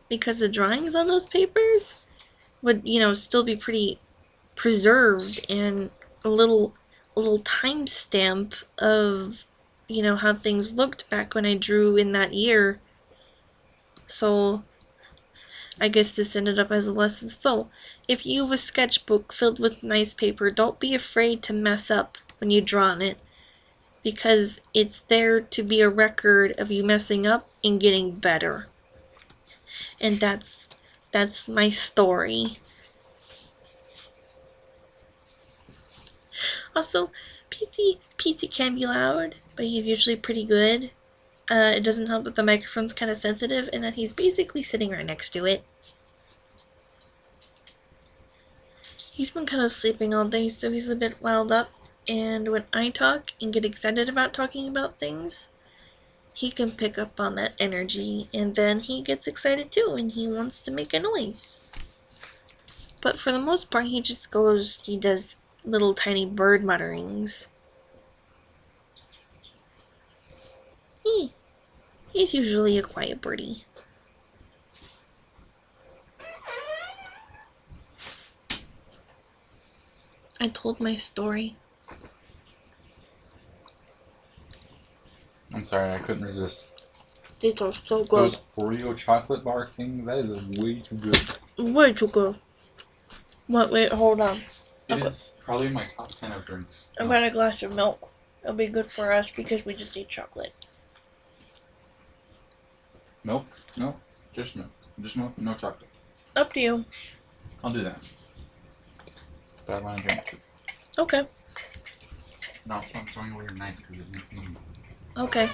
because the drawings on those papers would, still be pretty preserved and a little timestamp of, how things looked back when I drew in that year. So I guess this ended up as a lesson. So if you have a sketchbook filled with nice paper, don't be afraid to mess up when you draw on it, because it's there to be a record of you messing up and getting better. And that's my story. Also, PT can be loud, but he's usually pretty good. It doesn't help that the microphone's kind of sensitive and that he's basically sitting right next to it. He's been kind of sleeping all day, so he's a bit wound up. And when I talk and get excited about talking about things, he can pick up on that energy, and then he gets excited too, and he wants to make a noise. But for the most part, he does little tiny bird mutterings. He's usually a quiet birdie. I told my story. I'm sorry, I couldn't resist. These are so good. Those Oreo chocolate bar things, that is way too good. Way too good. Wait, hold on. It is probably my top 10 of drinks. I got a glass of milk. It'll be good for us because we just ate chocolate. Milk? No, just milk. Just milk, no chocolate. Up to you. I'll do that. But I want to drink too. Okay. No, I'm throwing away your knife because it makes me. Okay.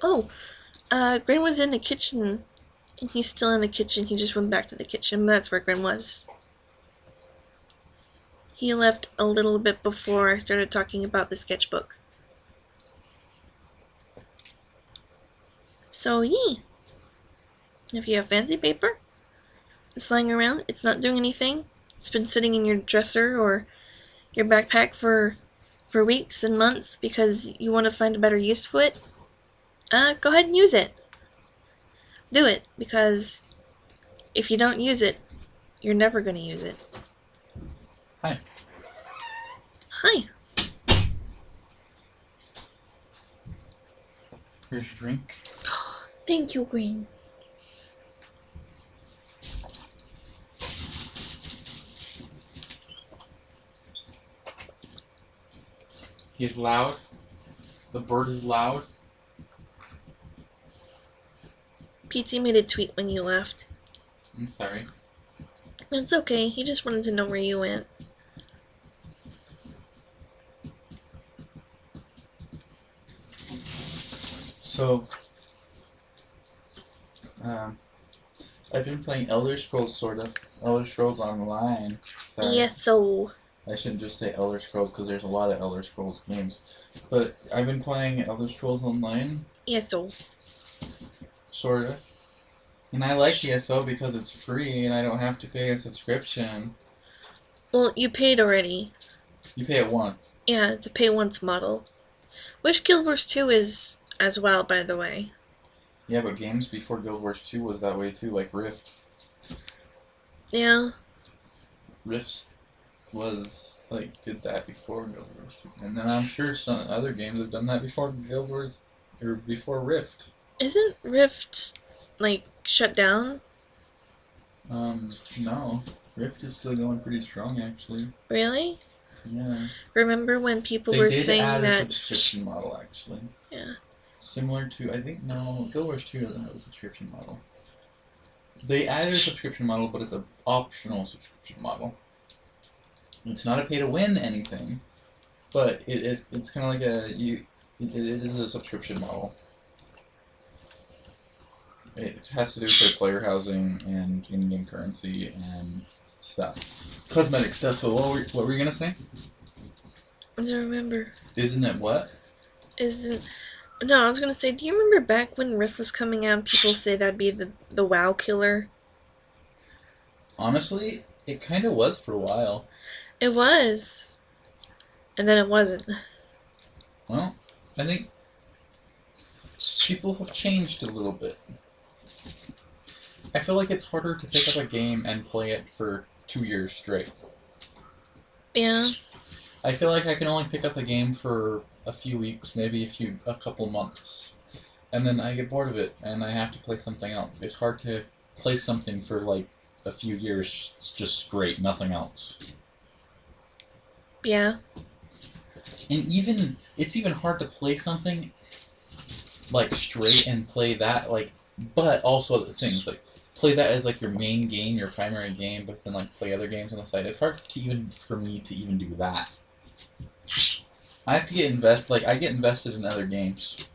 Oh, Grin was in the kitchen, and he's still in the kitchen. He just went back to the kitchen. That's where Grin was. He left a little bit before I started talking about the sketchbook. So, if you have fancy paper, it's lying around, it's not doing anything, it's been sitting in your dresser or your backpack for weeks and months because you want to find a better use for it, go ahead and use it. Do it, because if you don't use it, you're never going to use it. Hi. Hi. Here's your drink. Thank you, Green. He's loud. The bird is loud. PT made a tweet when you left. I'm sorry. It's okay, he just wanted to know where you went. So, I've been playing Elder Scrolls, sort of. Elder Scrolls Online. Sorry. Yes, so. I shouldn't just say Elder Scrolls because there's a lot of Elder Scrolls games. But I've been playing Elder Scrolls Online, Yes, so. sort of. And I like ESO because it's free and I don't have to pay a subscription. Well, you paid already. You pay it once. Yeah, it's a pay once model. Which Guild Wars 2 is as well, by the way. Yeah, but games before Guild Wars 2 was that way too, like Rift. Yeah. Rift was, like, did that before Guild Wars 2. And then I'm sure some other games have done that before Guild Wars, or before Rift. Isn't Rift, like, shut down? No. Rift is still going pretty strong, actually. Really? Yeah. Remember when people They were did saying add that... a subscription model, actually. Yeah. Similar to, I think, no, Guild Wars 2 doesn't have a subscription model. They added a subscription model, but it's an optional subscription model. It's not a pay-to-win anything, but it's kind of like it is a subscription model. It has to do with player housing and in-game currency and stuff. Cosmetic stuff, so what were you going to say? I don't remember. Isn't it what? No, I was gonna say, do you remember back when Rift was coming out, people say that'd be the WoW killer? Honestly, it kind of was for a while. It was. And then it wasn't. Well, I think people have changed a little bit. I feel like it's harder to pick up a game and play it for 2 years straight. Yeah. I feel like I can only pick up a game for a few weeks, maybe a couple months, and then I get bored of it and I have to play something else. It's hard to play something for like a few years just straight, nothing else. Yeah. And it's even hard to play something like straight and play that like, but also other things like play that as like your main game, your primary game, but then like play other games on the side. It's hard for me to even do that. I have to I get invested in other games.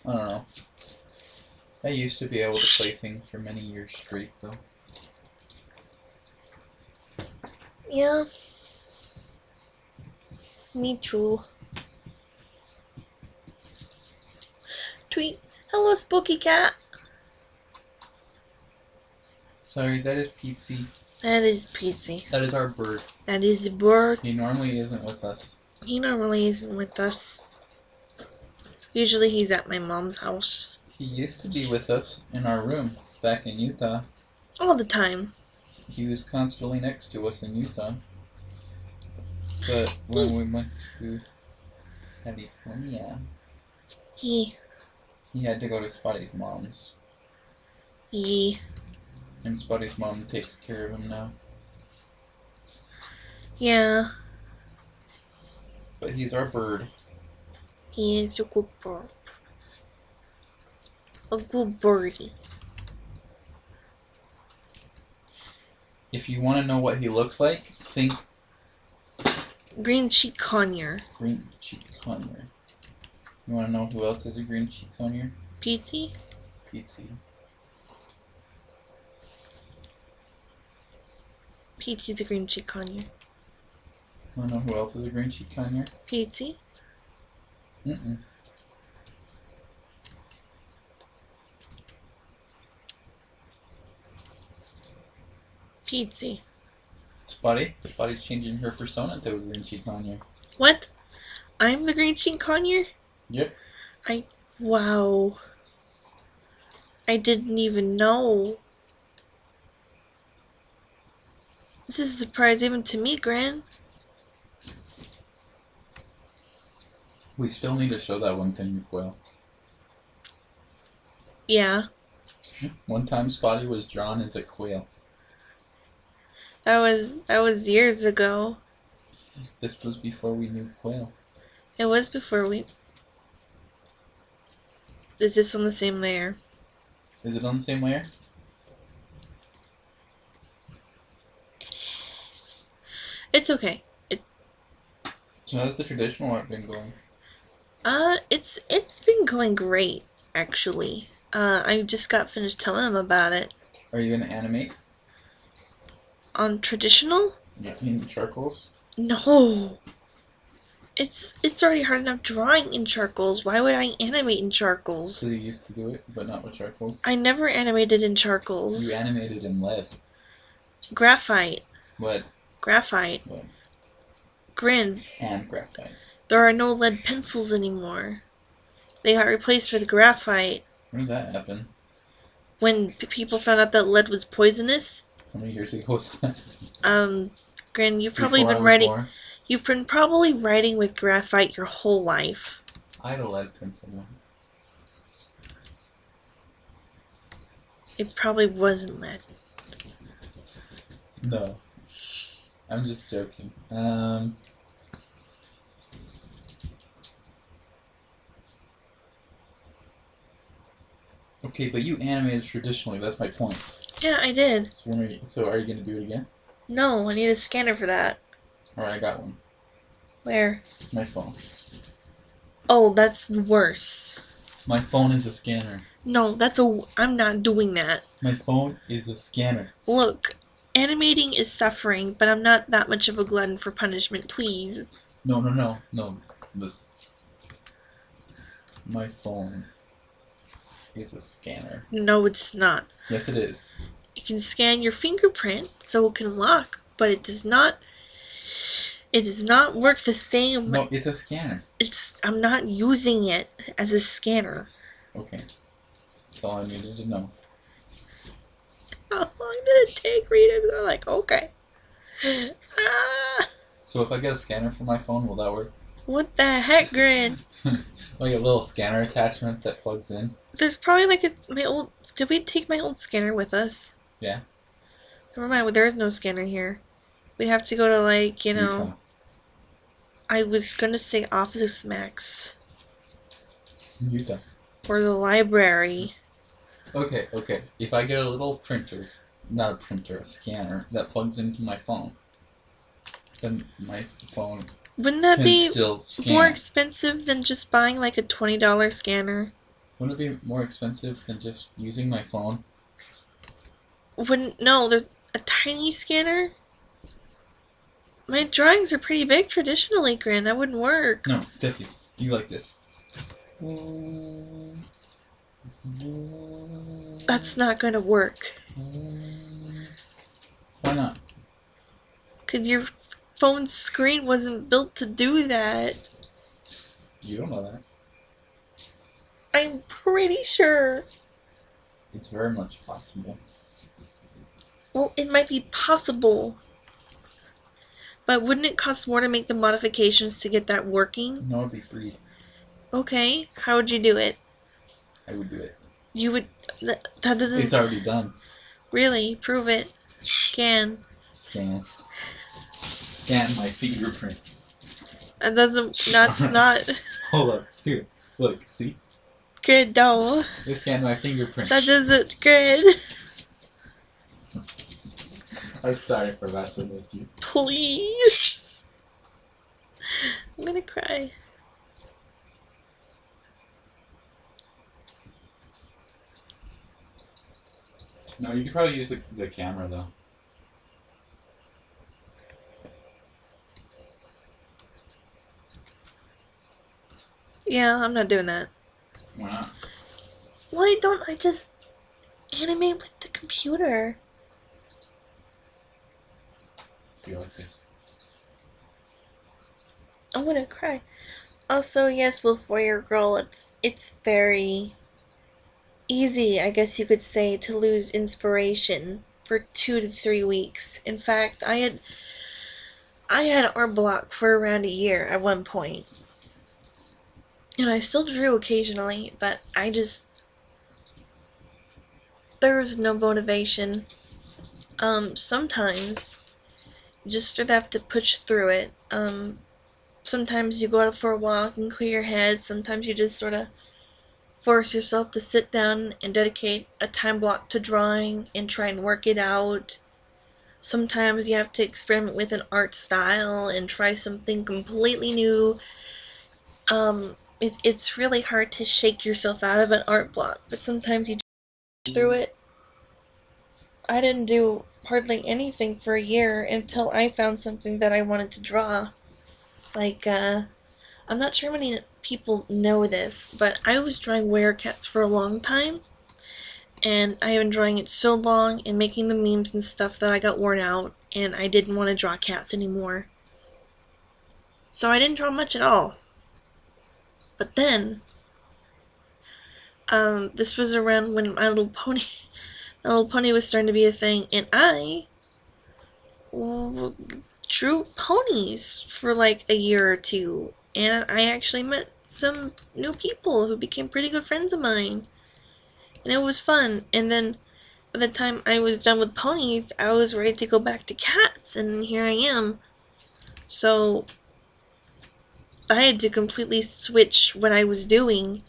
I don't know. I used to be able to play things for many years straight though. Yeah. Me too. Tweet. Hello, Spooky Cat. Sorry, that is Peepsy. That is Peetsy. That is our bird. That is a bird. He normally isn't with us. He normally isn't with us. Usually he's at my mom's house. He used to be with us in our room back in Utah. All the time. He was constantly next to us in Utah. But when we went to California, He. he had to go to Spotty's mom's. And Spotty's mom takes care of him now. Yeah. But he's our bird. He is a good bird. A good birdie. If you want to know what he looks like, think Green cheek conure. green cheek conure. You want to know who else is a green cheek conure? Peetsy? Peetsy. Peetsy's a green cheek conure. Want to know who else is a green cheek conure? Peetsy? Mm-mm. Peetsy. Spotty. Spotty's changing her persona to a green cheek conure. What? I'm the green cheek conure? Yep. Wow. I didn't even know. This is a surprise even to me, Gran. We still need to show that one thing to Quill. Yeah. One time Spotty was drawn as a quail. That was years ago. This was before we knew quail. It was before we... Is this on the same layer? Is it on the same layer? It's okay. So how's the traditional art been going? It's been going great, actually. I just got finished telling him about it. Are you gonna animate? On traditional? Yeah. In charcoals? No. It's already hard enough drawing in charcoals. Why would I animate in charcoals? So you used to do it, but not with charcoals? I never animated in charcoals. You animated in lead. Graphite. Lead. Graphite. Lead. Grin. And graphite. There are no lead pencils anymore. They got replaced with graphite. When did that happen? When people found out that lead was poisonous. How many years ago was that? Grin, you've probably been writing. You've been probably writing with graphite your whole life. I had a lead pencil. It probably wasn't lead. No. I'm just joking. Okay, but you animated traditionally, that's my point. Yeah, I did. So are you gonna do it again? No, I need a scanner for that. Alright, I got one. Where? My phone. Oh, that's worse. My phone is a scanner. No, I'm not doing that. My phone is a scanner. Look, animating is suffering, but I'm not that much of a glutton for punishment, please. No. My phone is a scanner. No, it's not. Yes, it is. It can scan your fingerprint, so it can lock, but it does not. It does not work the same. No, it's a scanner. I'm not using it as a scanner. Okay. That's all I needed to know. How long did it take for you to go like, okay? So if I get a scanner for my phone, will that work? What the heck, Grin? Like a little scanner attachment that plugs in? There's probably like my old... Did we take my old scanner with us? Yeah. Never mind, there is no scanner here. We'd have to go to like, Utah. I was gonna say Office Max. Utah. Or the library. Okay. If I get a little printer, not a printer, a scanner, that plugs into my phone, then my phone Wouldn't that can be still scan. more expensive than just buying like a $20 scanner? Wouldn't it be more expensive than just using my phone? No, there's a tiny scanner? My drawings are pretty big traditionally, Grin. That wouldn't work. No, Steffi, you like this. That's not gonna work. Why not? Because your phone screen wasn't built to do that. You don't know that. I'm pretty sure. It's very much possible. Well, it might be possible. But wouldn't it cost more to make the modifications to get that working? No, it'd be free. Okay, how would you do it? I would do it. You would... That doesn't... It's already done. Really? Prove it. Scan. Scan my fingerprint. That doesn't... That's not... Hold up. Here. Look. See? Good, no. They scanned my fingerprint. That isn't good. I'm sorry for messing with you. Please. I'm gonna cry. No, you could probably use the camera though. Yeah, I'm not doing that. Why not? Why don't I just animate with the computer? Feel like this. I'm gonna cry. Also, yes, before your girl, it's very easy, I guess you could say, to lose inspiration for 2 to 3 weeks. In fact, I had art block for around a year at one point. And I still drew occasionally, but there was no motivation. Sometimes you just sort of have to push through it. Sometimes you go out for a walk and clear your head. Sometimes you just sort of force yourself to sit down and dedicate a time block to drawing and try and work it out. Sometimes you have to experiment with an art style and try something completely new. it's really hard to shake yourself out of an art block, but sometimes you just through it. I didn't do hardly anything for a year until I found something that I wanted to draw. Like, I'm not sure many people know this, but I was drawing werecats for a long time, and I have been drawing it so long and making the memes and stuff that I got worn out, and I didn't want to draw cats anymore. So I didn't draw much at all. But then, this was around when My Little Pony was starting to be a thing, and I drew ponies for like a year or two, and I actually met some new people who became pretty good friends of mine, and it was fun. And then by the time I was done with ponies, I was ready to go back to cats, and here I am. So I had to completely switch what I was doing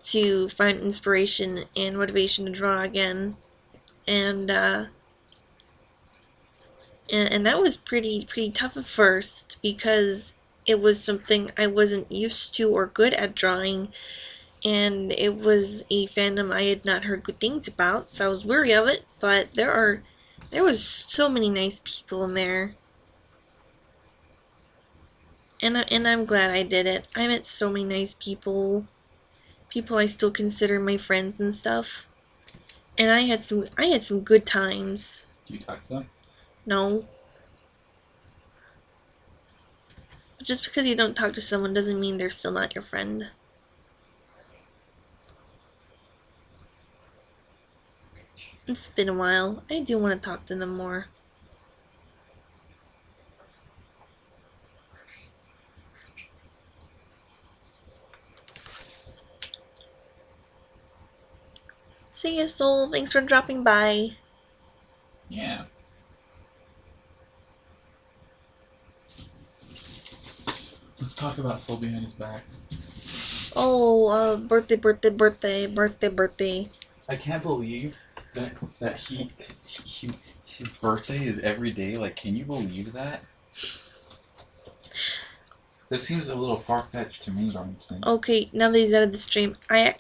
to find inspiration and motivation to draw again, and and that was pretty tough at first because it was something I wasn't used to or good at drawing, and it was a fandom I had not heard good things about, so I was wary of it. But there was so many nice people in there, and I'm glad I did it. I met so many nice people I still consider my friends and stuff, and I had some good times. Do you talk to them? No. Just because you don't talk to someone doesn't mean they're still not your friend. It's been a while. I do want to talk to them more. See ya, Soul. Thanks for dropping by. Yeah. Let's talk about Soul Behind His Back. Oh, birthday. I can't believe that his birthday is every day. Like, can you believe that? That seems a little far-fetched to me, honestly. Okay, now that he's out of the stream, I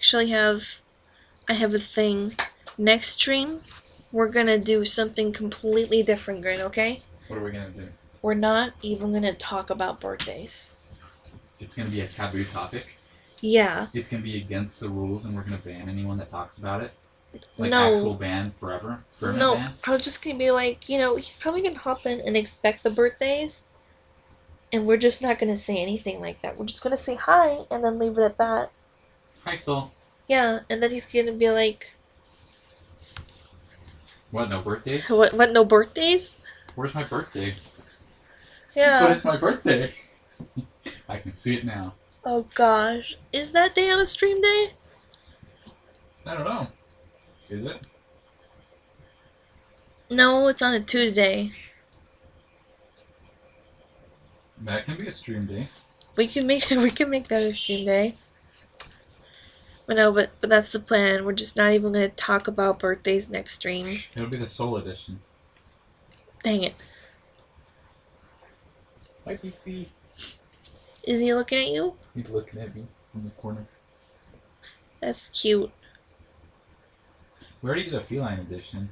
have a thing. Next stream, we're gonna do something completely different, Grin, okay? What are we gonna do? We're not even gonna talk about birthdays. It's gonna be a taboo topic. Yeah. It's gonna be against the rules, and we're gonna ban anyone that talks about it. Like, no. actual ban forever? Permanent No, ban? I was just gonna be like, he's probably gonna hop in and expect the birthdays, and we're just not gonna say anything like that. We're just gonna say hi and then leave it at that. Hi, Soul. Yeah, and then he's gonna be like, What, no birthdays? What, no birthdays? Where's my birthday? Yeah. But it's my birthday! I can see it now. Oh gosh. Is that day on a stream day? I don't know. Is it? No, it's on a Tuesday. That can be a stream day. We can make that a stream day. But no, but that's the plan. We're just not even gonna talk about birthdays next stream. It'll be the Soul edition. Dang it. Hi, PC. Is he looking at you? He's looking at me from the corner. That's cute. We already did a feline edition.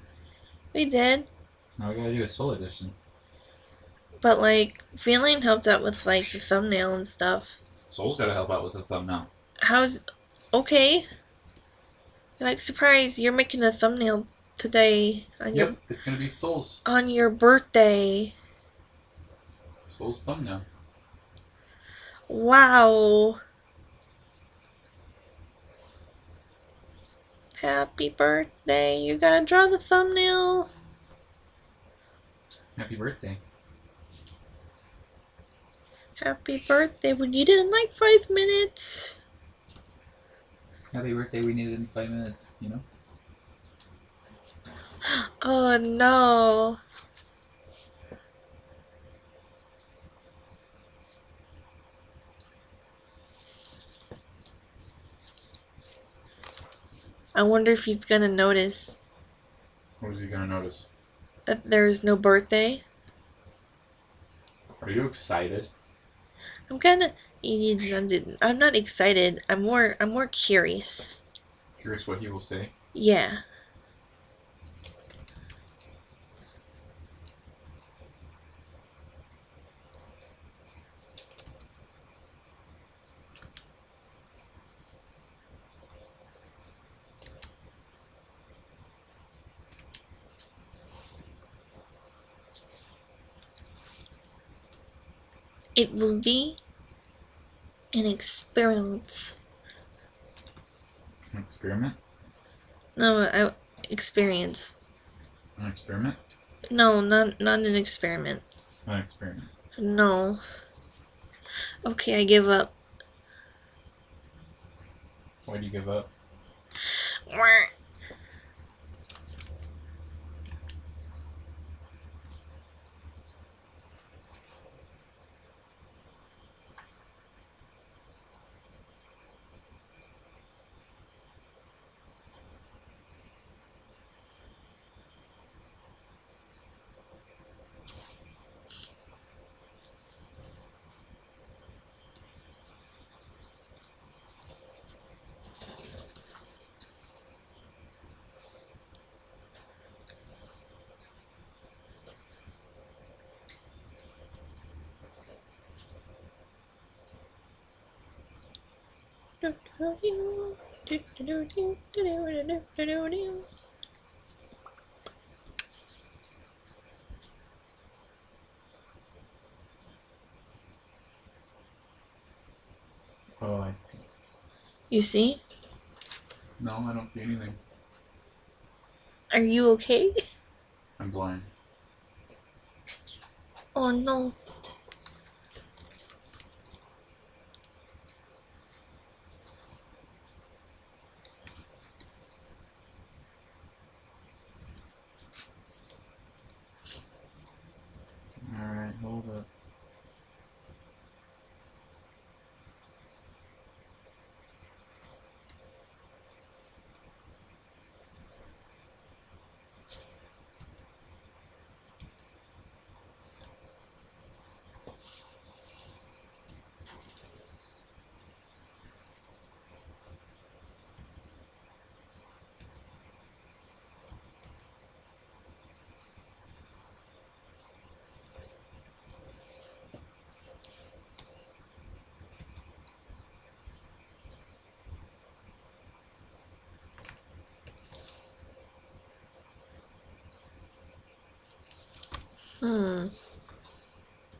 We did. Now we gotta do a Soul edition. But like, feeling helped out with like the thumbnail and stuff. Soul's gotta help out with the thumbnail. How's okay? Like, surprise! You're making a thumbnail today on Yep, it's gonna be Soul's. on your birthday. Soul's thumbnail. Wow! Happy birthday! You gotta draw the thumbnail. Happy birthday. Happy birthday! We need it in like 5 minutes. Happy birthday, we need it in 5 minutes, you know? Oh no! I wonder if he's gonna notice What is he gonna notice? that there is no birthday. Are you excited? I'm kind of. I'm not excited. I'm more curious. Curious what he will say. Yeah. It will be an experience. An experiment? No, experience. An experiment? No, not an experiment. An experiment. No. Okay, I give up. Why do you give up? Oh, I see. You see? No, I don't see anything. Are you okay? I'm blind. Oh no. Alright, hold up.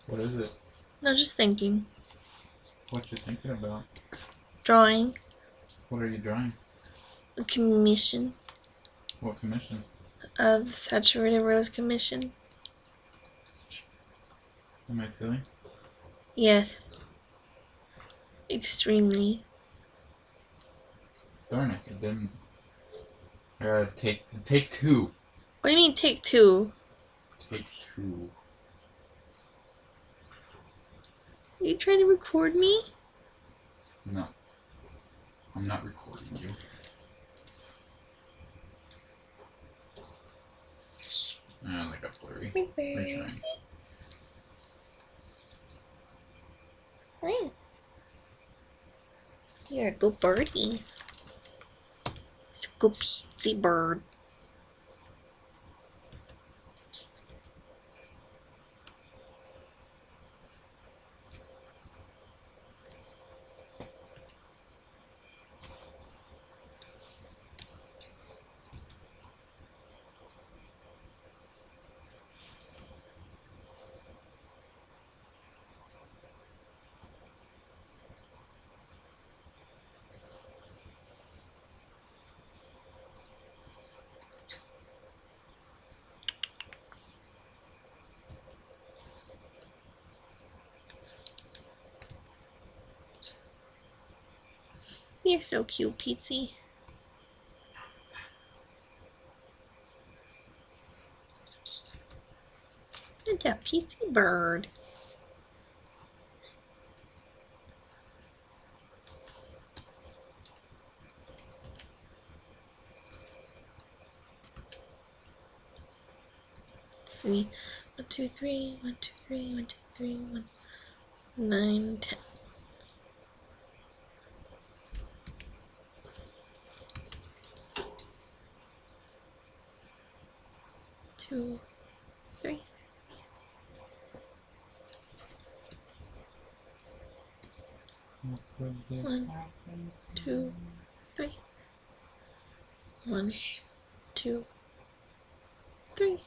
What is it? No, just thinking. What you thinking about? Drawing. What are you drawing? The commission. What commission? The Saturated Rose Commission. Am I silly? Yes. Extremely. Darn it, it didn't. Take two. What do you mean take two? Take two. Are you trying to record me? No. I'm not recording you. I like a blurry. Retrying. You're a good birdie. It's a good peatsy bird. You're so cute, Peetsy. You're that Peetsy bird. Let's see. 1, 2, 3, 1, 2, 3, 1, 2, 3, 1. 9, 10. Two, 3. 1, 2, 3. 1, 2, 3.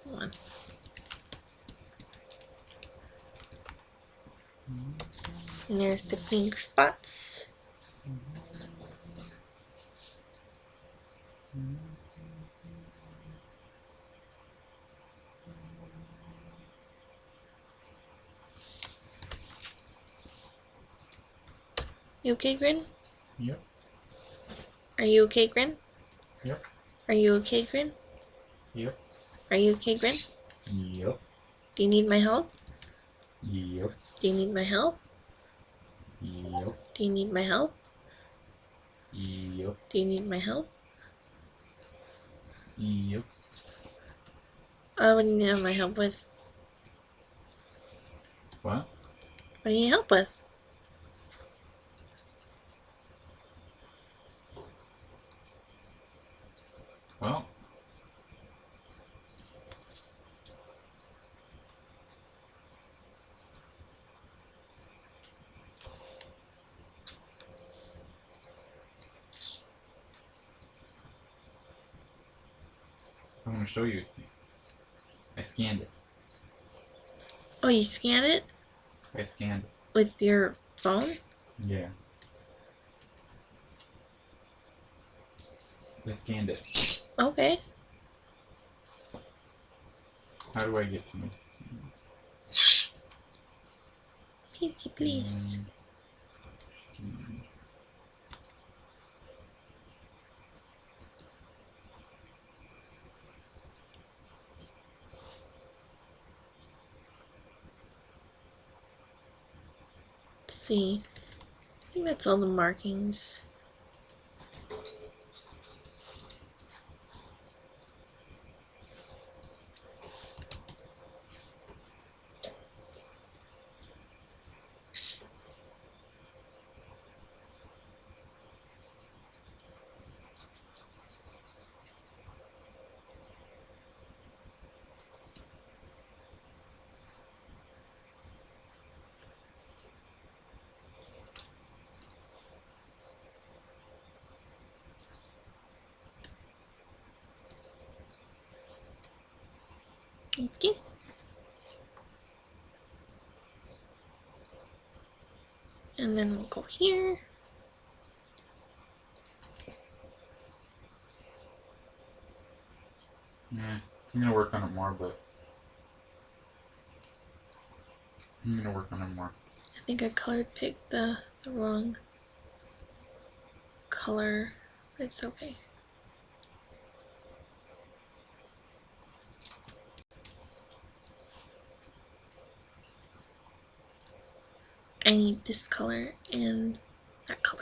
1. And there's the pink spots. You okay, Grin? Yep. Are you okay, Grin? Yep. Are you okay, Grin? Yep. Are you okay, Grin? Yep. Do you need my help? Yep. Do you need my help? Yep. Do you need my help? Yep. Do you need my help? Yep. What do you need my help with? What? What do you need help with? Well, I'm gonna show you. I scanned it. Oh, you scan it I scanned it. with your phone? Yeah. I scanned it. Okay. How do I get to my scan? Peachy, please. Let's see. I think that's all the markings. Okay. And then we'll go here. Yeah, I'm gonna work on it more, but I'm gonna work on it more. I think I colored picked the wrong color, but it's okay. I need this color and that color.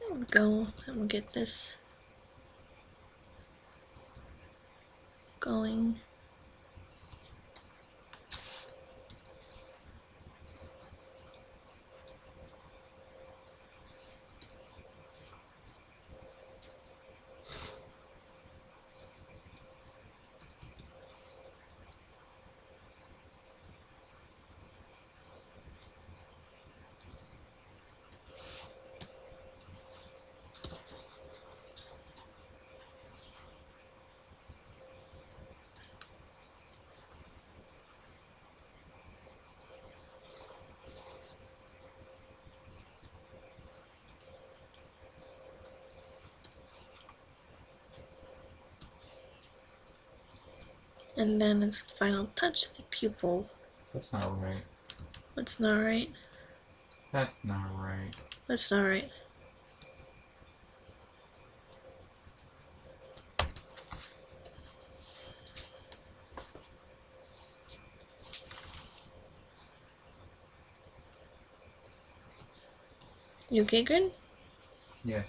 There we go. And we'll get this going. And then as a final touch, the pupil. That's not right. What's not right? That's not right. What's not right? You okay, Grin? Yes.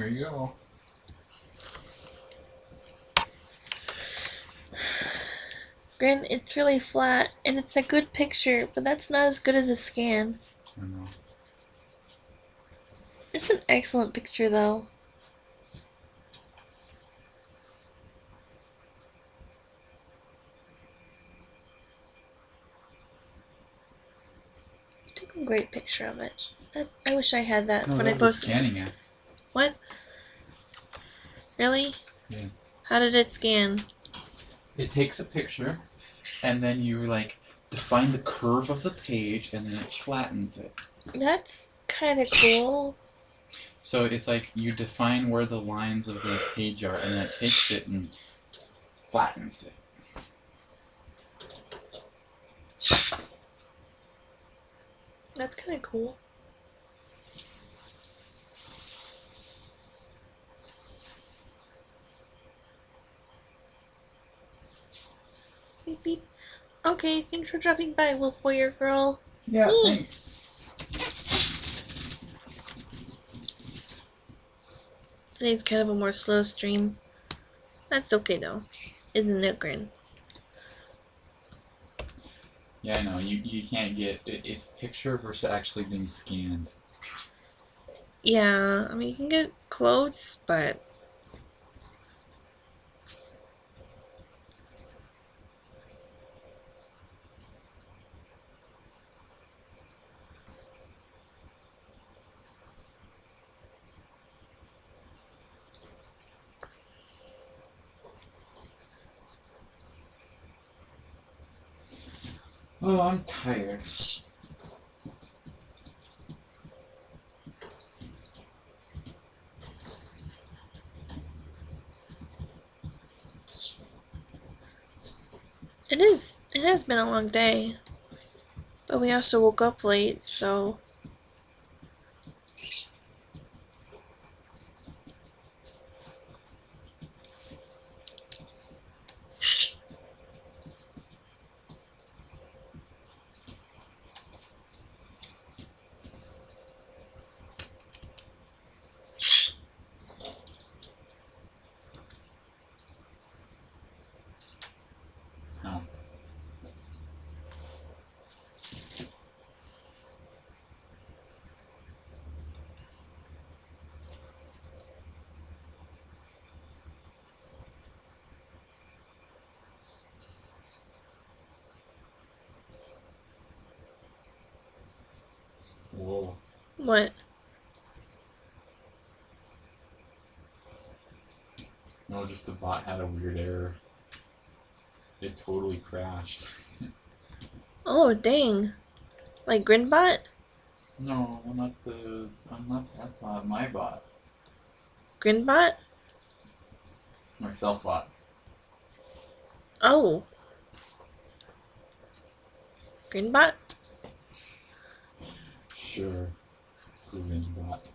Here you go. Grin, it's really flat, and it's a good picture, but that's not as good as a scan. I know. It's an excellent picture, though. You took a great picture of it. I wish I had that No, when I that was posted. scanning it. What? Really? Yeah. How did it scan? It takes a picture, and then you like define the curve of the page, and then it flattens it. That's kind of cool. So it's like you define where the lines of the page are, and then it takes it and flattens it. That's kind of cool. Beep beep. Okay, thanks for dropping by, Wolf Warrior Girl. Yeah, Hmm. thanks. Today's kind of a more slow stream. That's okay though. Isn't it, Grin? Yeah, I know. You can't get it's picture versus actually being scanned. Yeah, I mean, you can get close, but... Oh, I'm tired. It is. It has been a long day. But we also woke up late, so... No. Whoa. What? No, just the bot had a weird error. It totally crashed. Oh, dang. Like Grinbot? No, not that bot. My bot. Grinbot? My self bot. Oh. Grinbot? Sure. Proven bot.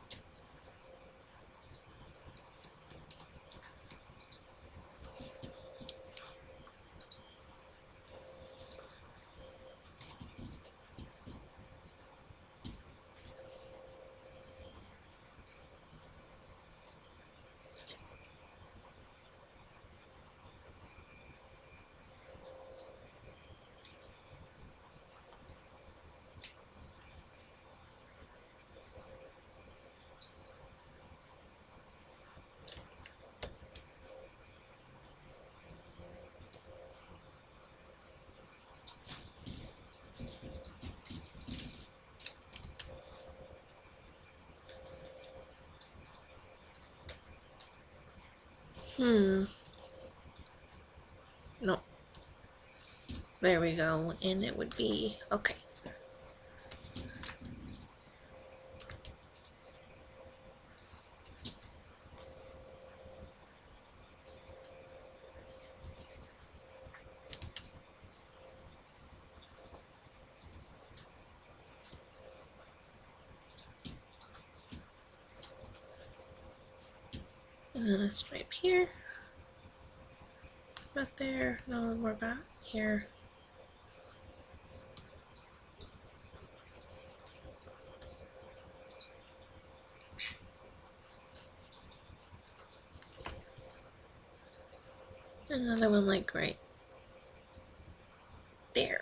No. There we go. And it would be okay. And then a stripe here. About there. No, more about here. Another one like right there.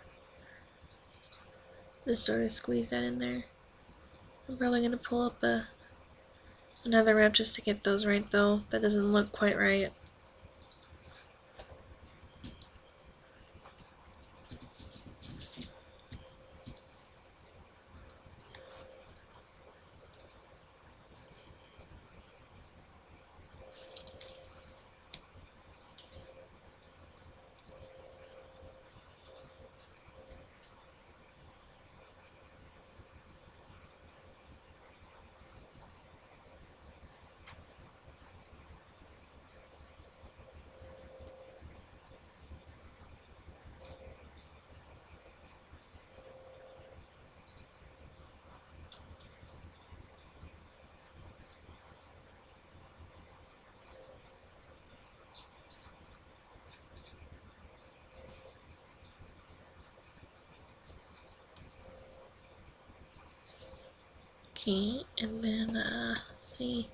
Just sort of squeeze that in there. I'm probably going to pull up another wrap just to get those right though. That doesn't look quite right. Okay, and then let's see.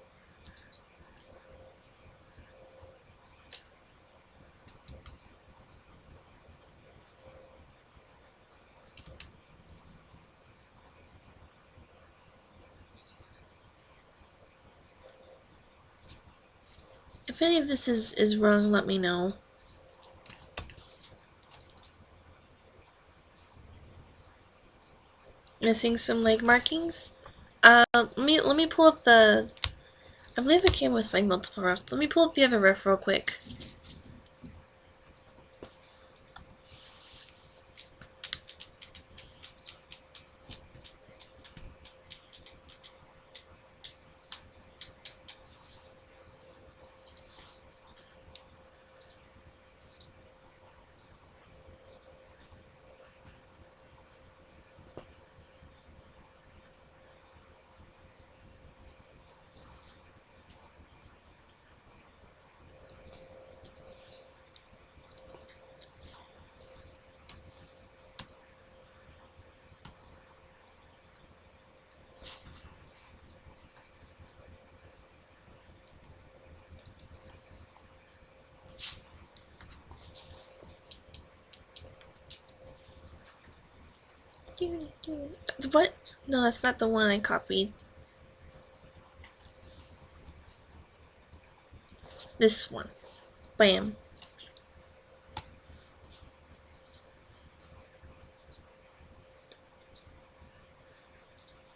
If any of this is wrong, let me know. Missing some leg markings. Let me pull up the. I believe it came with like multiple refs. Let me pull up the other ref real quick. What? No, that's not the one I copied. This one. Bam.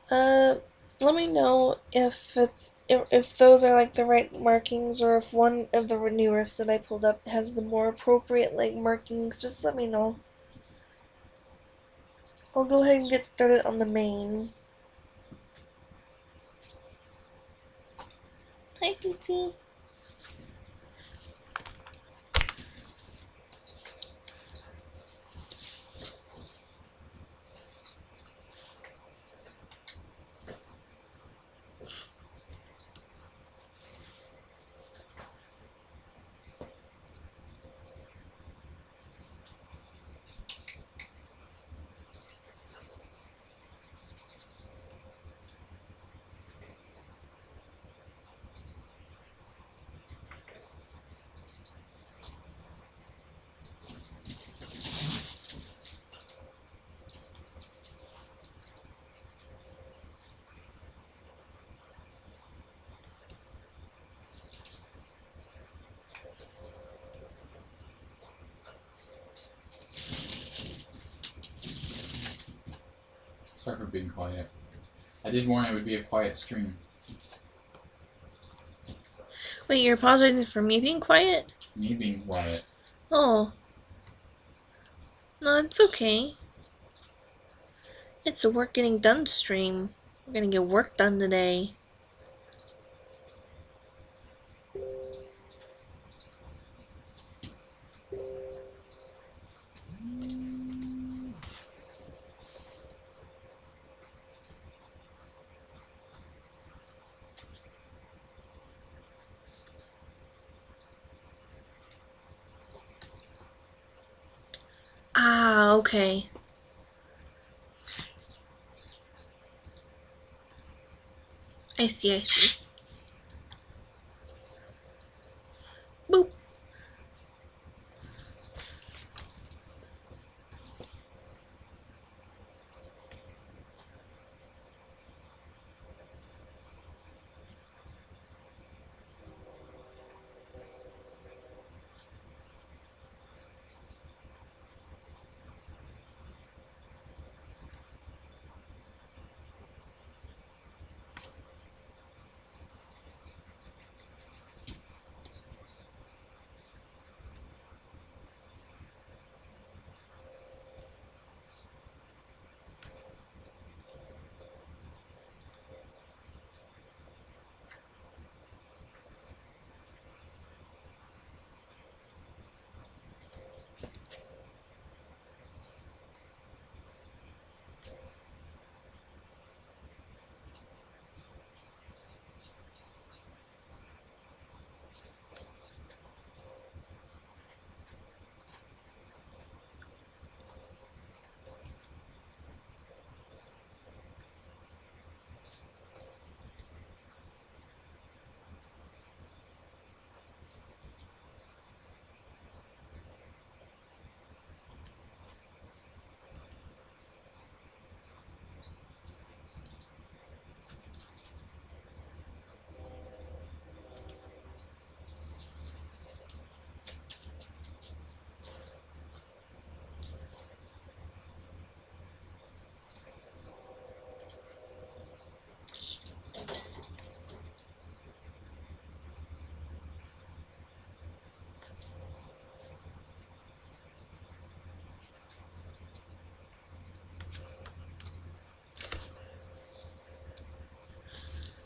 Let me know if those are like the right markings, or if one of the new riffs that I pulled up has the more appropriate like markings. Just let me know. I'll go ahead and get started on the main. Hi, PC. Sorry for being quiet. I did warn it would be a quiet stream. Wait, you're apologizing for me being quiet? Me being quiet. Oh. No, it's okay. It's a work getting done stream. We're gonna get work done today. Ah, okay. I see, I see. Boop.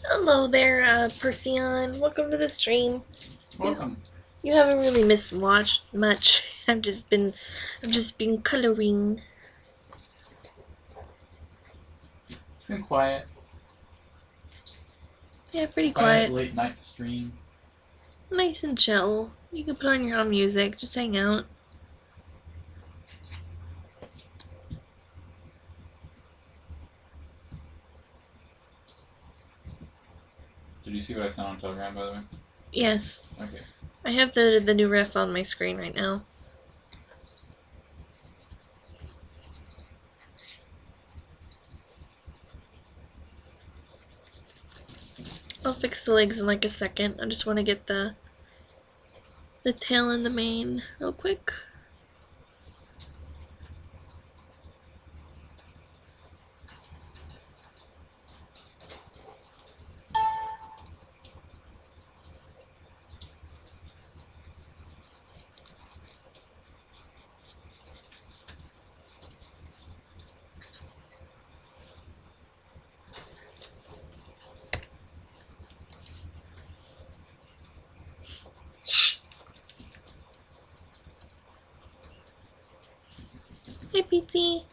Hello there, Perseon. Welcome to the stream. Welcome. You haven't really watched much. I've just been coloring. It's been quiet. Yeah, pretty quiet. Late night stream. Nice and chill. You can put on your own music, just hang out. Did you see what I sent on Telegram, by the way? Yes. Okay. I have the new riff on my screen right now. I'll fix the legs in like a second. I just want to get the tail and the mane real quick. Hi, PT.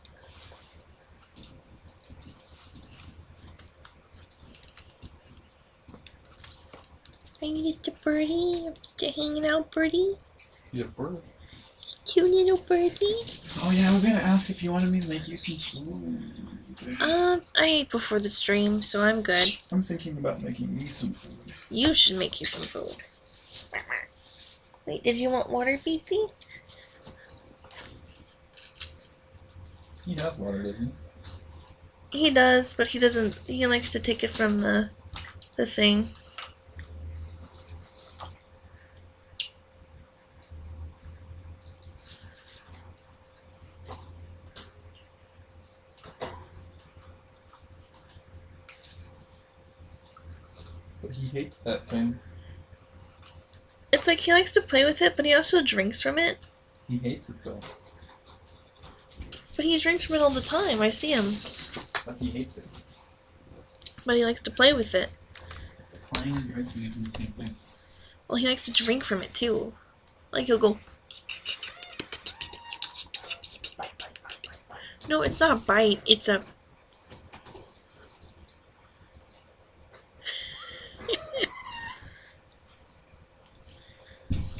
Are you just a birdie? Just a hanging out birdie? He's a bird. Cute little birdie. Oh yeah, I was gonna ask if you wanted me to make you some food. I ate before the stream, so I'm good. I'm thinking about making me some food. You should make you some food. Wait, did you want water, PT? He has water, doesn't he? He does, but he doesn't. He likes to take it from the thing. But he hates that thing. It's like he likes to play with it, but he also drinks from it. He hates it though. But he drinks from it all the time. I see him. But he hates it. But he likes to play with it. Playing and drinking isn't the same thing. Well, he likes to drink from it too. Like he'll go. No, it's not a bite. It's a.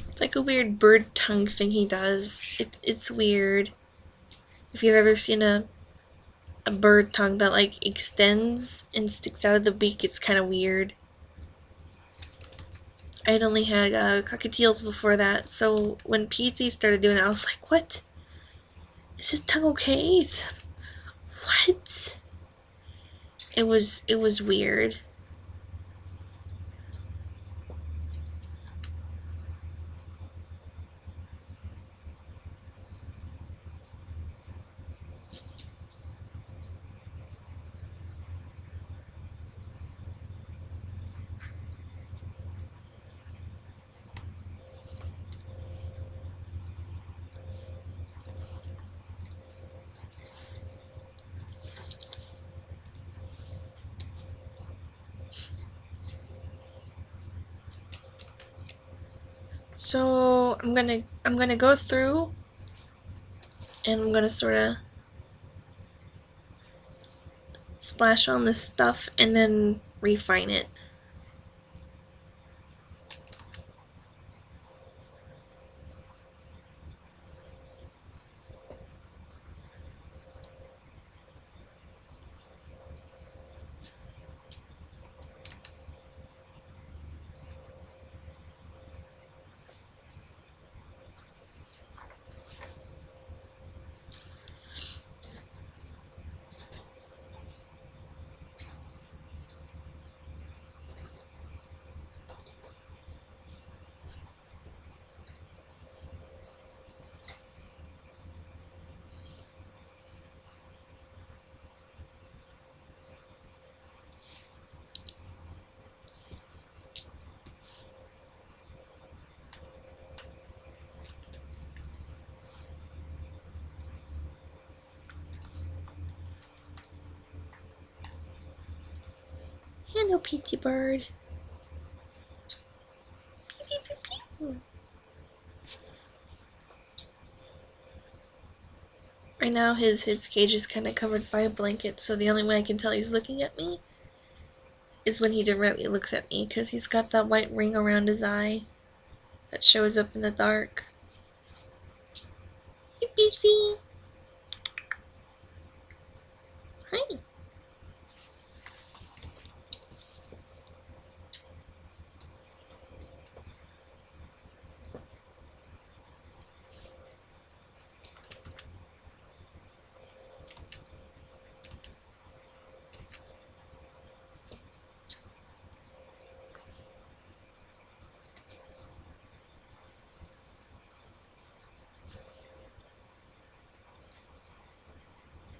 It's like a weird bird tongue thing he does. It's weird. If you've ever seen a bird tongue that like extends and sticks out of the beak, it's kind of weird. I had only had cockatiels before that, so when Pete started doing that, I was like, what? Is his tongue okay? What? It was weird. So I'm gonna go through and I'm gonna sort of splash on this stuff and then refine it. Hello, Petey bird. Pew, pew, pew, pew. Right now his cage is kind of covered by a blanket, so the only way I can tell he's looking at me is when he directly looks at me, because he's got that white ring around his eye that shows up in the dark. Hey, Petey. Hi.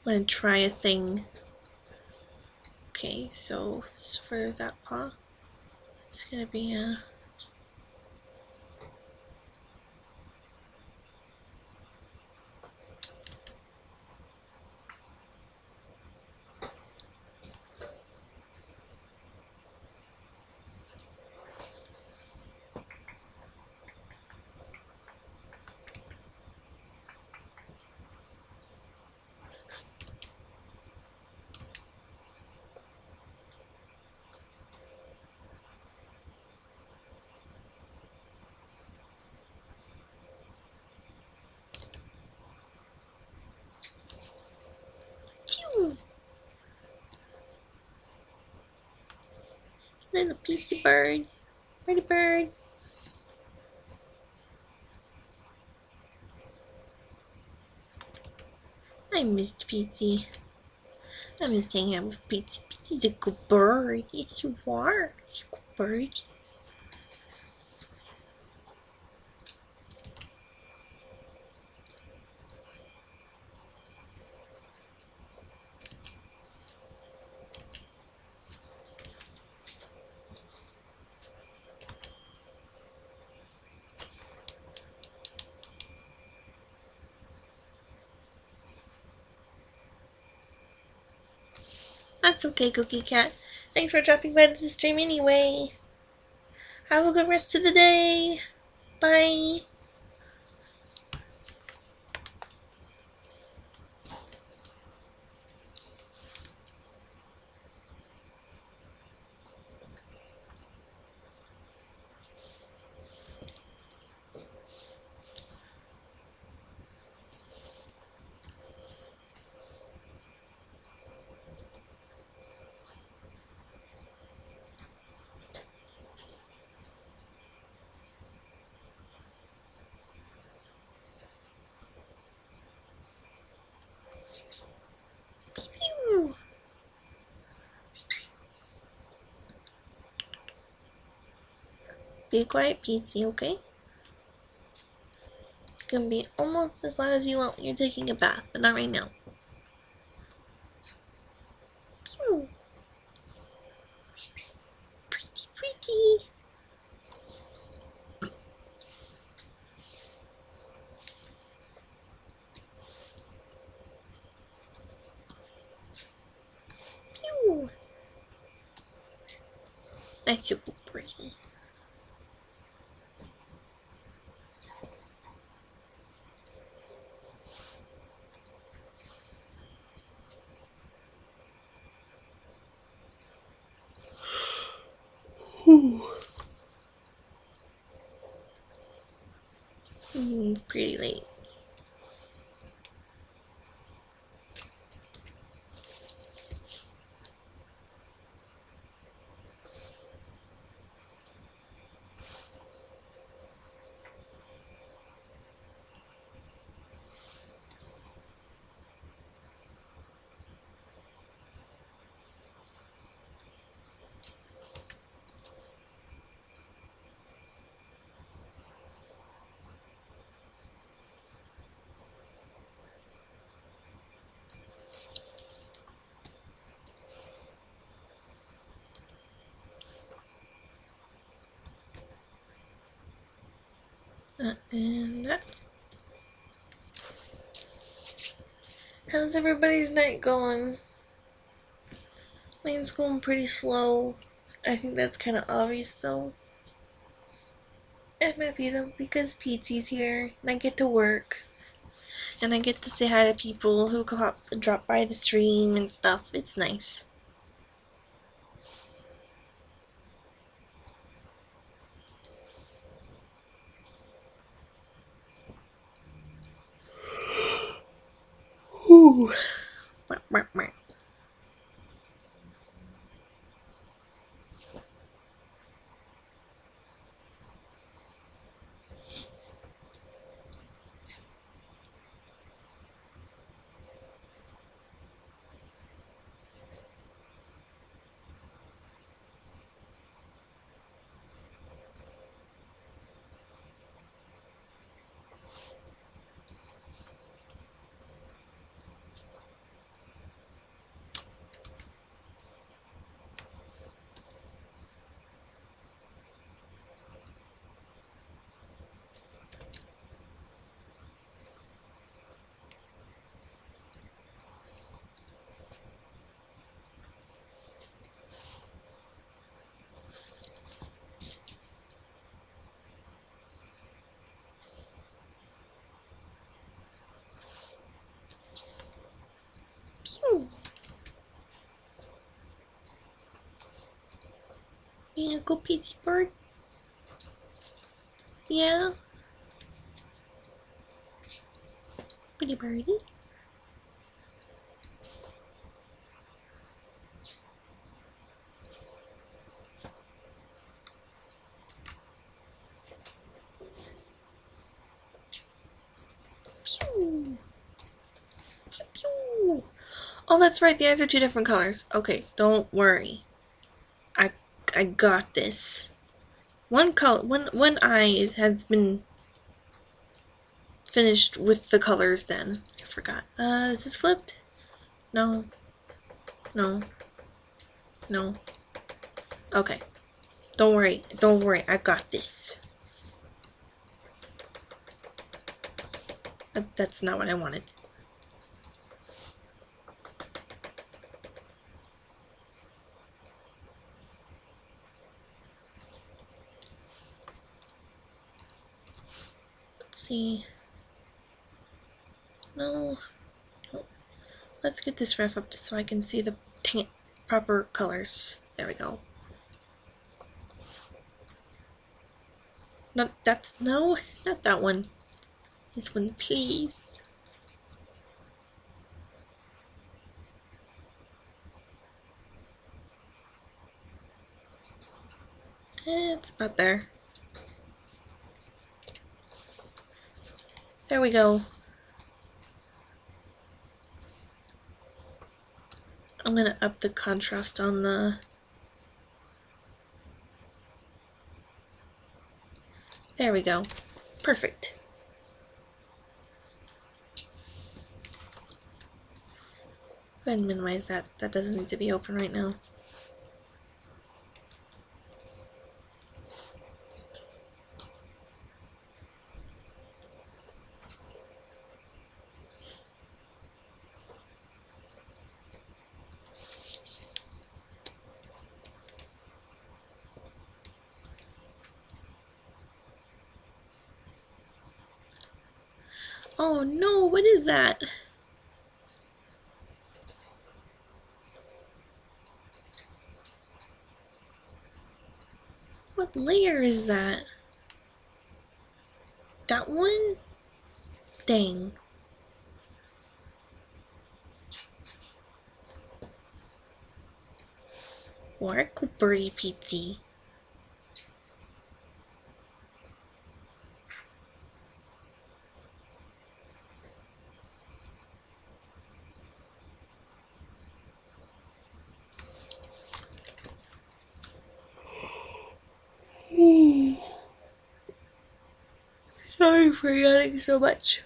I'm gonna try a thing. Okay, so for that paw, it's gonna be a. Pew! Little Petey bird. Pretty bird. I missed Petey. I miss hanging out with Petey. Petey's a good bird. Yes, you are. He's a good bird. That's okay, Cookie Cat. Thanks for dropping by to the stream anyway. Have a good rest of the day. Bye. Pew. Be quiet, Peetsy, okay? You can be almost as loud as you want when you're taking a bath, but not right now. Pew. Pretty, pretty. Pew. Nice, you go pretty. Pretty late. And that. How's everybody's night going? Mine's going pretty slow. I think that's kind of obvious though. It might be though because Peetsy's here and I get to work. And I get to say hi to people who drop by the stream and stuff. It's nice. Ooh. Pew. Yeah, go Peetsy bird. Yeah. Pretty birdie. Pew. Pew pew. Oh, that's right. The eyes are two different colors. Okay, don't worry. I got this. One eye has been finished with the colors then. I forgot. Is this flipped? No. No. No. Okay. Don't worry. Don't worry. I got this. That's not what I wanted. see. No. Let's get this ref up so I can see the proper colors. There we go. No, not that one. This one, please. It's about there. There we go. I'm gonna up the contrast on the... There we go. Perfect. Go ahead and minimize that. That doesn't need to be open right now. Oh no, what is that? What layer is that? That one? Dang. Work, birdie PT. Sorry for yawning so much.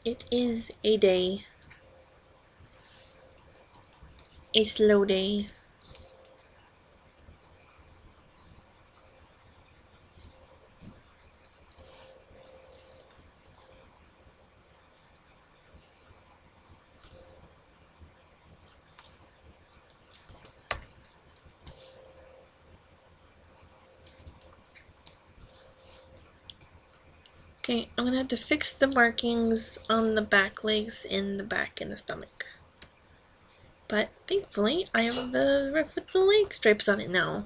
It is a day. A slow day. Okay, I'm gonna have to fix the markings on the back legs in the back and the stomach. But thankfully, I have the ref with the leg stripes on it now.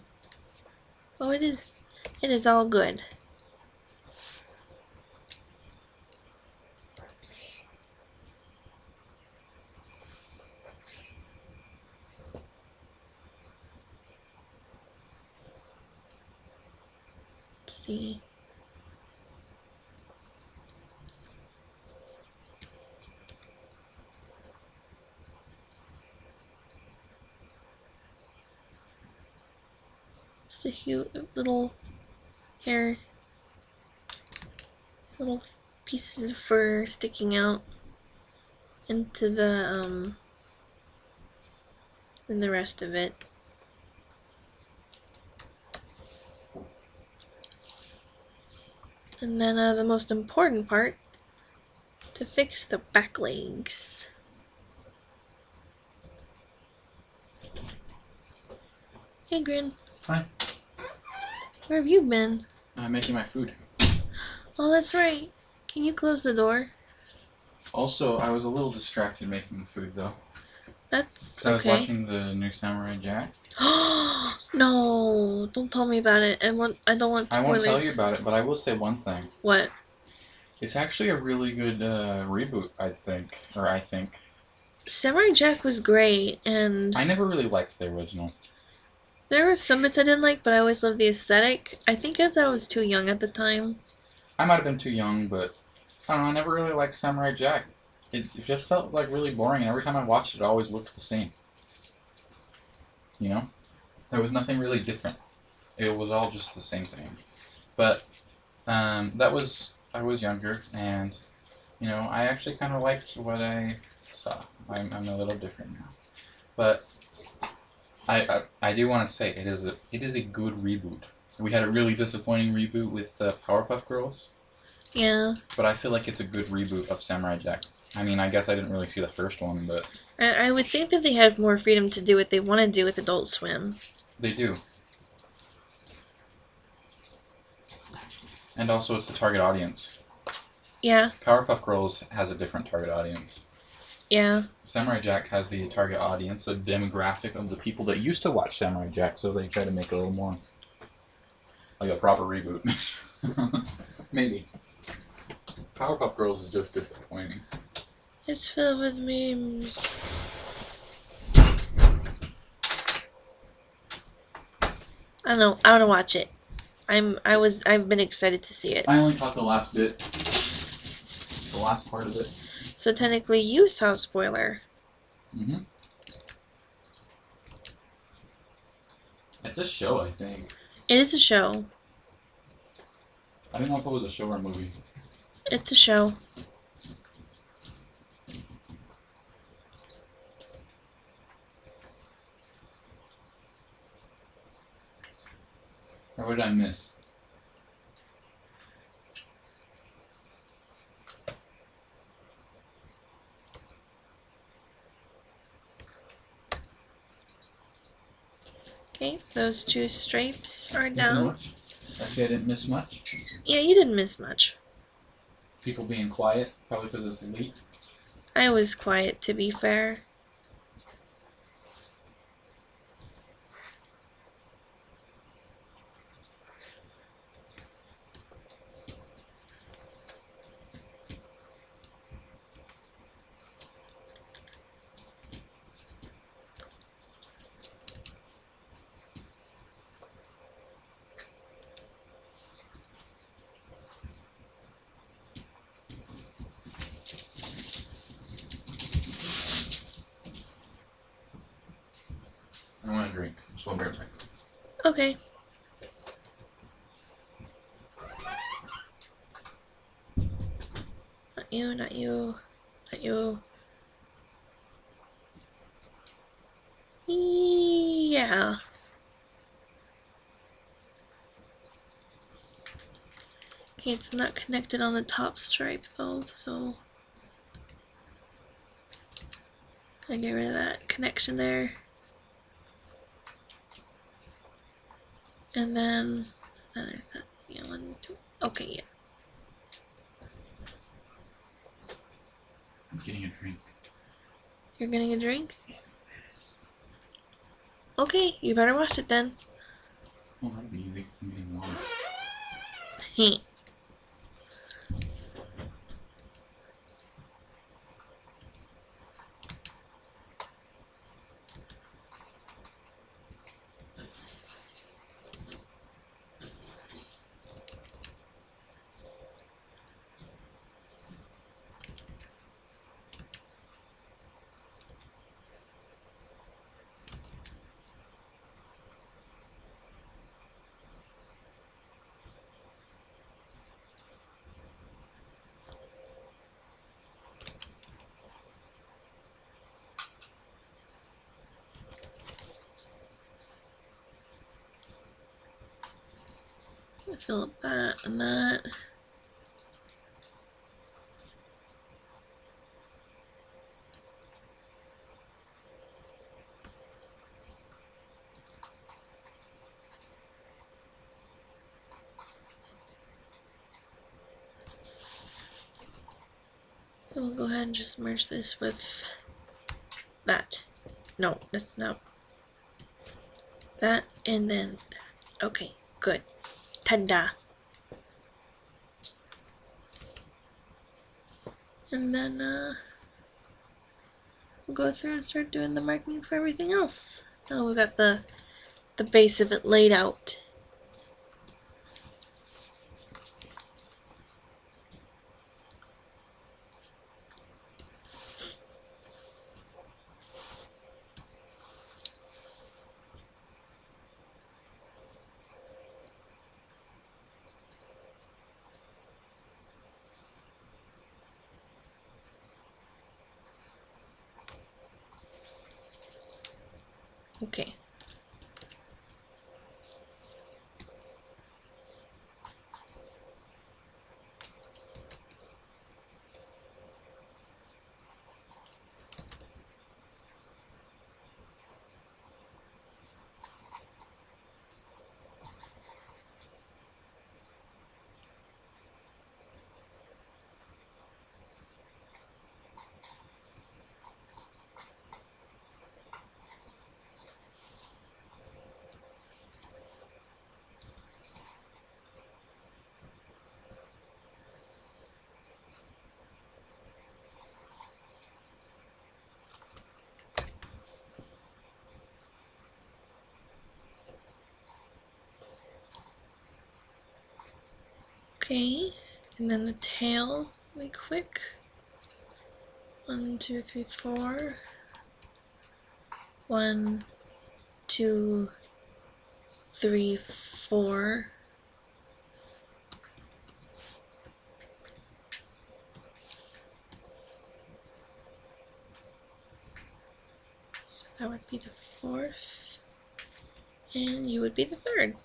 Oh, it is all good. Let's see. Just a few little hair, little pieces of fur sticking out into the and the rest of it. And then the most important part, to fix the back legs. Hey, Grin. Hi. Where have you been? I'm making my food. Oh, that's right. Can you close the door? Also, I was a little distracted making the food, though. That's So okay. I was watching the new Samurai Jack. No, don't tell me about it. I don't want spoilers. I won't tell you about it, but I will say one thing. What? It's actually a really good reboot, I think. Samurai Jack was great, and I never really liked the original. there were some bits I didn't like, but I always loved the aesthetic. I think as I was too young at the time. I might have been too young, but I don't know, I never really liked Samurai Jack. It just felt like really boring, and every time I watched it, it always looked the same. You know? There was nothing really different. It was all just the same thing. But I was younger, and you know, I actually kind of liked what I saw. I'm a little different now, but I do want to say it is a good reboot. We had a really disappointing reboot with Powerpuff Girls. Yeah. But I feel like it's a good reboot of Samurai Jack. I mean, I guess I didn't really see the first one, but I would think that they have more freedom to do what they want to do with Adult Swim. they do. And also, it's the target audience. Yeah, Powerpuff Girls has a different target audience. yeah. Samurai Jack has the target audience, the demographic of the people that used to watch Samurai Jack, so they try to make it a little more like a proper reboot. Maybe. Powerpuff Girls is just disappointing. It's filled with memes. I don't know. I want to watch it. I've been excited to see it. I only caught the last bit. The last part of it. So technically, you saw a spoiler. Mm-hmm. It's a show, I think. It is a show. I didn't know if it was a show or a movie. It's a show. Or what did I miss? Okay, those two stripes are Not down. much. Actually, I didn't miss much. Yeah, you didn't miss much. People being quiet, probably because it's late. I was quiet, to be fair. I want a drink, so I'll be right back. Okay. Not you, not you, not you. Yeah. Okay, it's not connected on the top stripe though, so I get rid of that connection there. And then there's that. Yeah, 1, 2. Okay, yeah. I'm getting a drink. You're getting a drink? Okay, you better watch it then. Well, that'll be easy because I'm getting water. Heh. Fill up that and that. So we'll go ahead and just merge this with that. No, that's not. That and then that. Okay, good. Tanda. And then we'll go through and start doing the markings for everything else. Now we've got the base of it laid out. Okay. Okay, and then the tail, really quick. 1, 2, 3, 4. 1, 2, 3, 4. So that would be the 4th, and you would be the 3rd.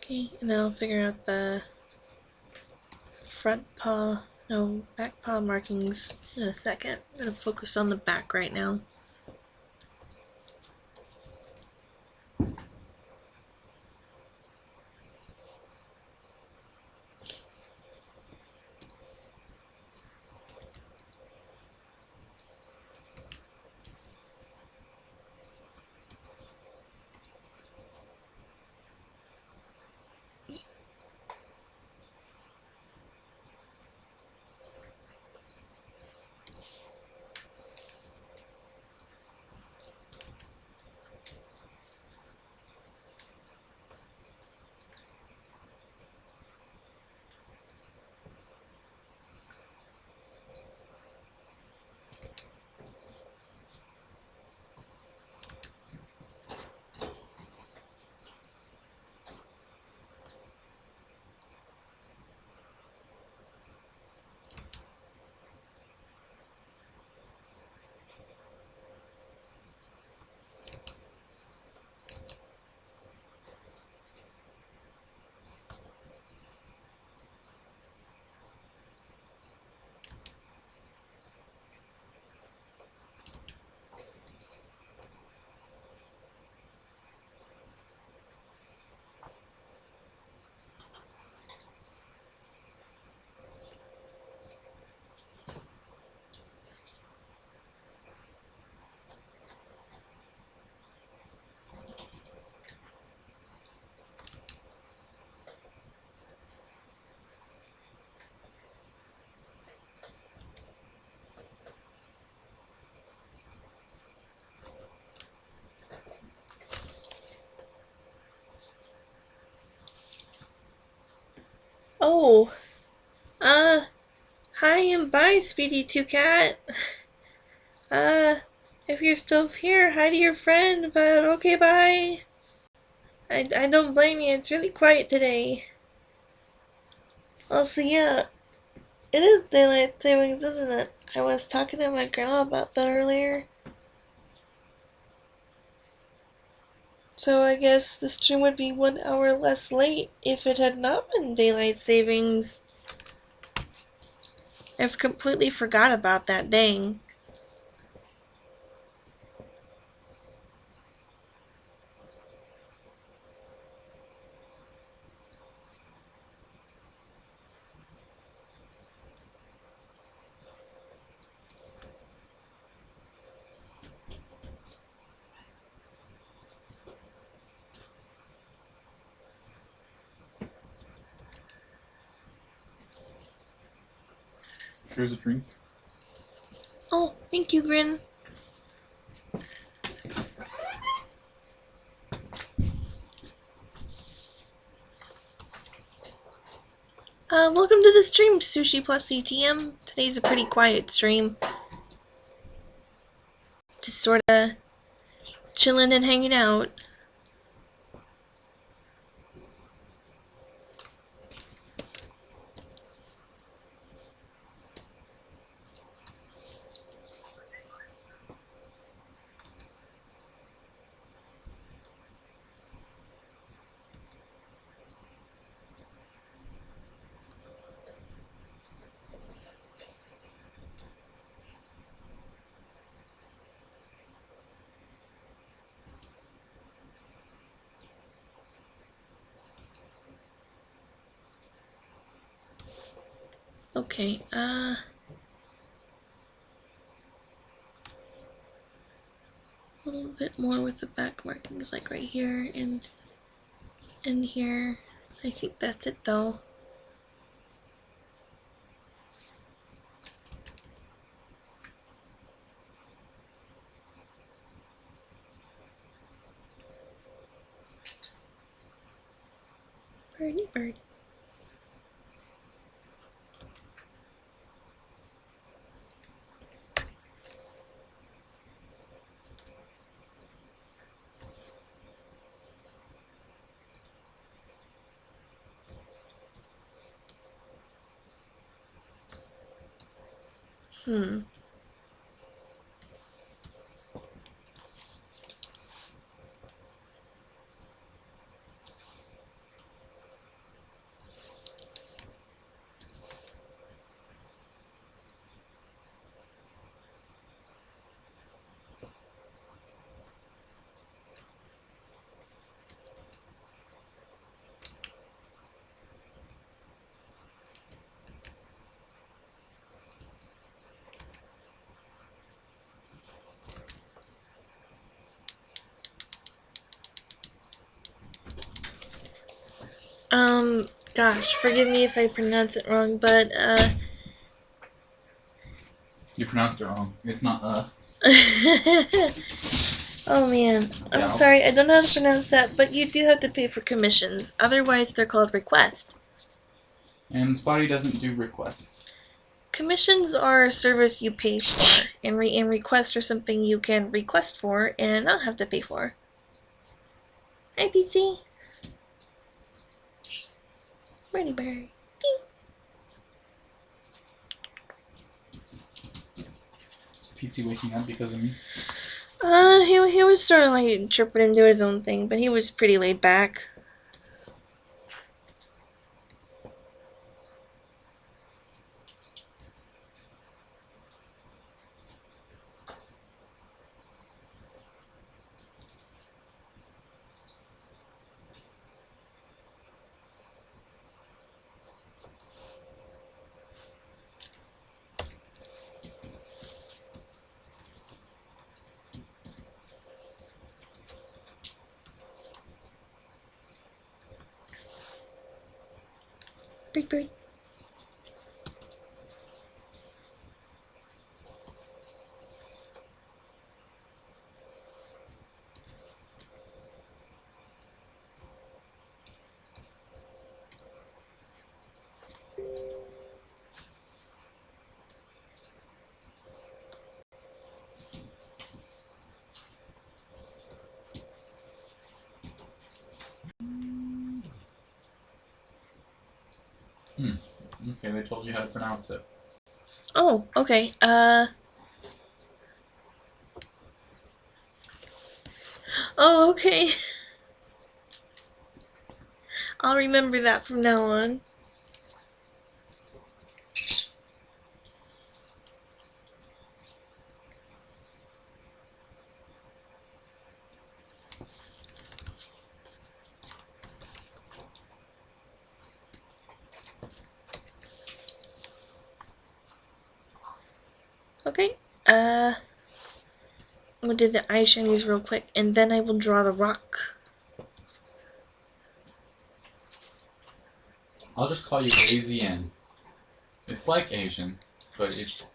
Okay, and then I'll figure out the front paw, no, back paw markings in a second. I'm going to focus on the back right now. Oh, hi and bye, Speedy2Cat. If you're still here, hi to your friend, but okay, bye. I don't blame you, it's really quiet today. Also, yeah, it is daylight savings, isn't it? I was talking to my grandma about that earlier. So I guess the stream would be 1 hour less late if it had not been daylight savings. I've completely forgot about that, dang. Here's a drink. Oh, thank you, Grin. Welcome to the stream, Sushi plus CTM. Today's a pretty quiet stream. Just sorta chilling and hanging out. Okay, a little bit more with the back markings, like right here and here. I think that's it though. Birdie bird. Gosh, forgive me if I pronounce it wrong, but, You pronounced it wrong. It's not oh man, I'm Yeah. sorry, I don't know how to pronounce that, but you do have to pay for commissions. Otherwise, they're called request. And Spotty doesn't do requests. Commissions are a service you pay for, and request are something you can request for and not have to pay for. Hi, PT. Birdie bird. PT waking up because of me. He was sort of like chirping and doing his own thing, but he was pretty laid back. Bird bird. Okay, they told you how to pronounce it. Oh, okay. Oh, okay. I'll remember that from now on. Okay. I'm gonna do the eye shinies real quick, and then I will draw the rock. I'll just call you AZN. It's like Asian, but it's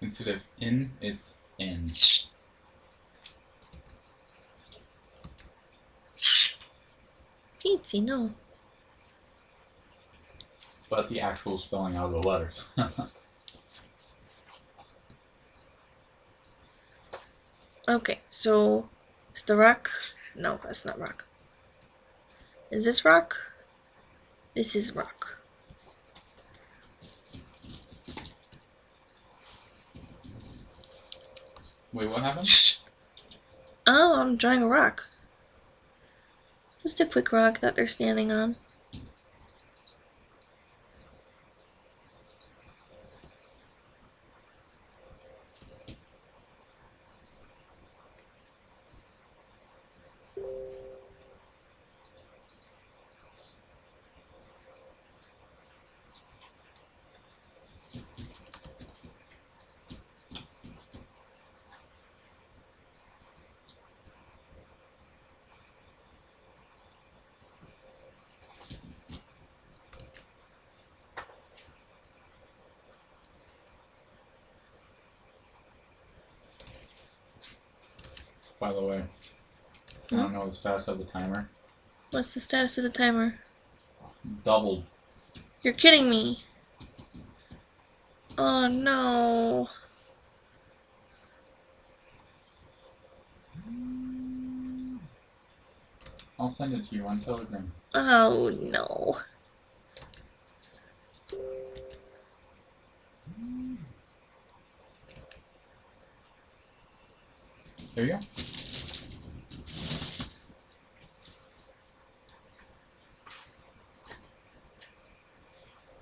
instead of in, it's in. Peepsy, no. But the actual spelling out of the letters. Okay, so is the rock? No, that's not rock. Is this rock? This is rock. Wait, what happened? Oh, I'm drawing a rock. Just a quick rock that they're standing on. By the way, I don't know the status of the timer. What's the status of the timer? Doubled. You're kidding me. Oh no. I'll send it to you on Telegram. Oh no. There you go.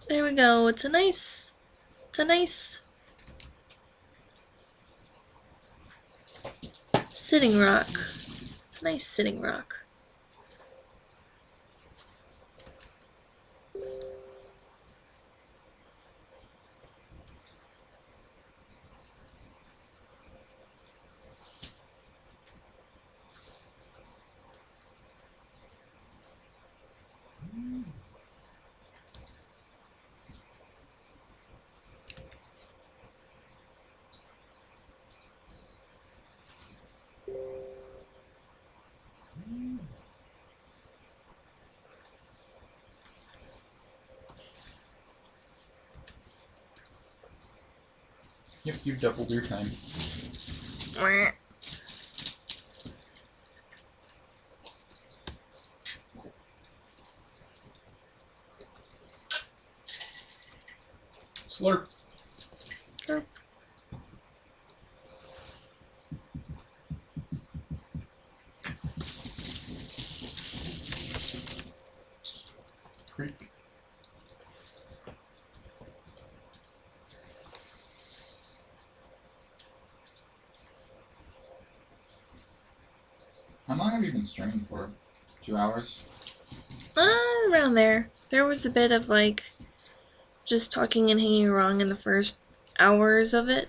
There we go. It's a nice sitting rock. It's a nice sitting rock. Yep, you doubled your time. Slurp. Sure. Creek. How long have you been streaming for? 2 hours? Around there. There was a bit of like just talking and hanging around in the first hours of it.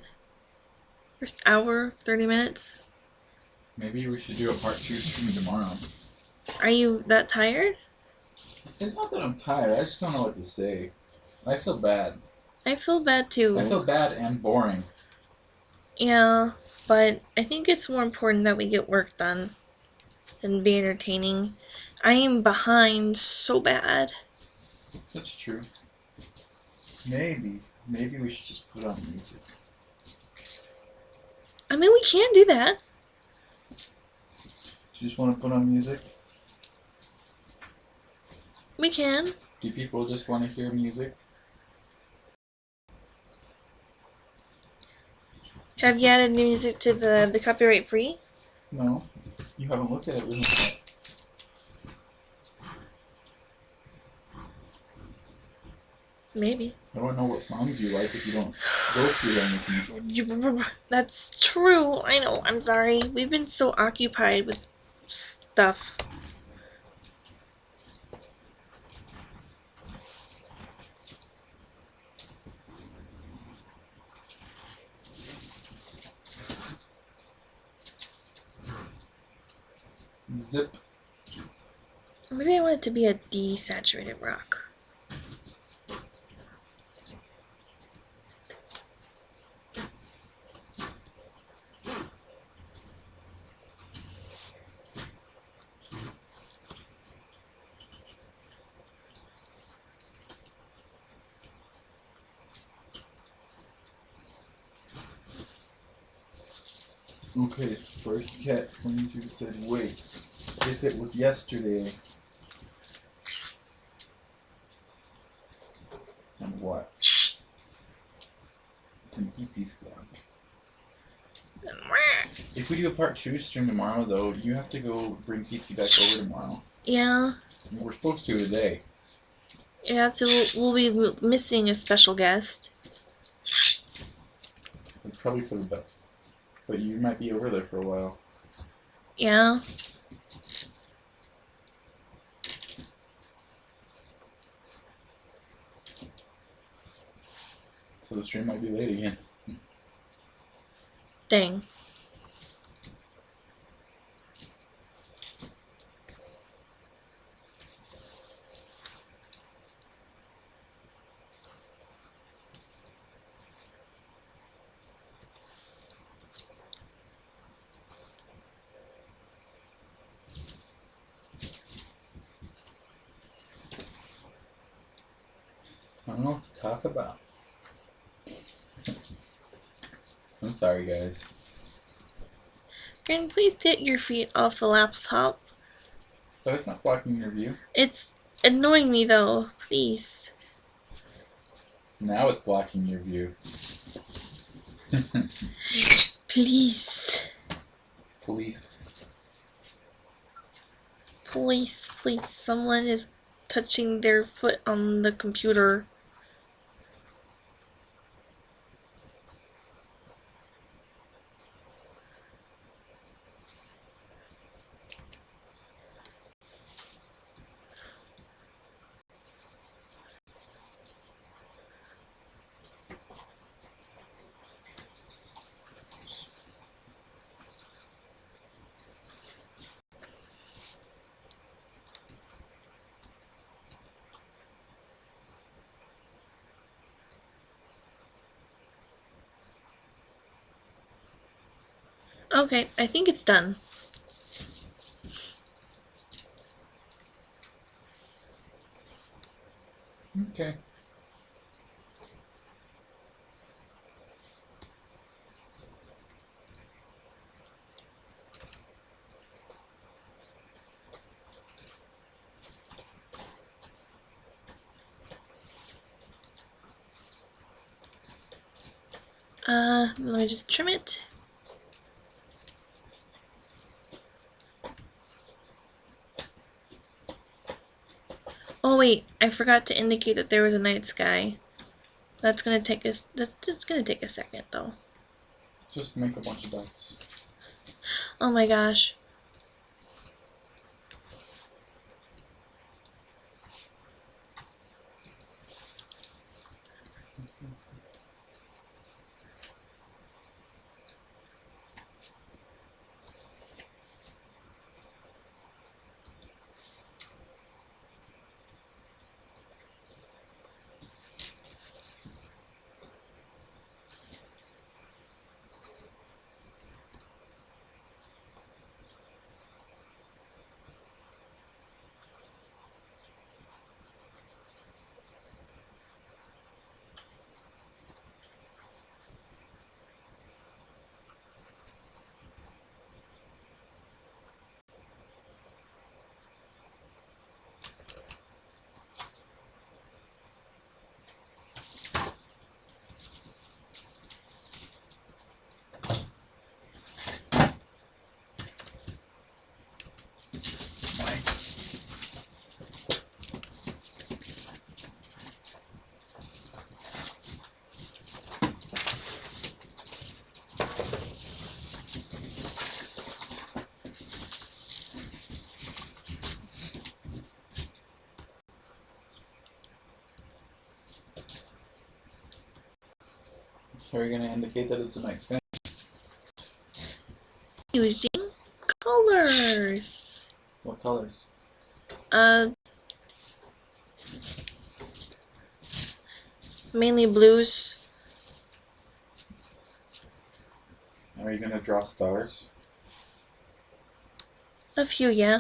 First hour, 30 minutes. Maybe we should do a part 2 stream tomorrow. Are you that tired? It's not that I'm tired, I just don't know what to say. I feel bad. I feel bad too. I feel bad and boring. Yeah, but I think it's more important that we get work done than be entertaining. I am behind so bad. That's true. Maybe we should just put on music. I mean, we can do that. Do you just want to put on music? We can. Do people just want to hear music? Have you added music to the copyright free? No. You haven't looked at it with me. Maybe. I don't know what songs you like if you don't go through them with me. That's true. I know. I'm sorry. We've been so occupied with stuff. Zip. Maybe I want it to be a desaturated rock. Okay, Sparky-Cat22 said, wait, if it was yesterday. And what? Then Geetsy's gone. If we do a part 2 stream tomorrow, though, you have to go bring Geetsy back over tomorrow. Yeah. We're supposed to today. Yeah, so we'll be missing a special guest. It's probably for the best. But you might be over there for a while. Yeah. So the stream might be late again. Dang. I don't know what to talk about. I'm sorry, guys. Can please get your feet off the laptop? But it's not blocking your view. It's annoying me though. Please. Now it's blocking your view. Please. Police. Please, please. Someone is touching their foot on the computer. Okay, I think it's done. Okay. Let me just trim it. Oh wait, I forgot to indicate that there was a night sky. That's gonna take us. That's just gonna take a second though. Just make a bunch of dots. Oh my gosh. So you're gonna indicate that it's a night sky? Using colors. What colors? Mainly blues. Are you gonna draw stars? A few, yeah.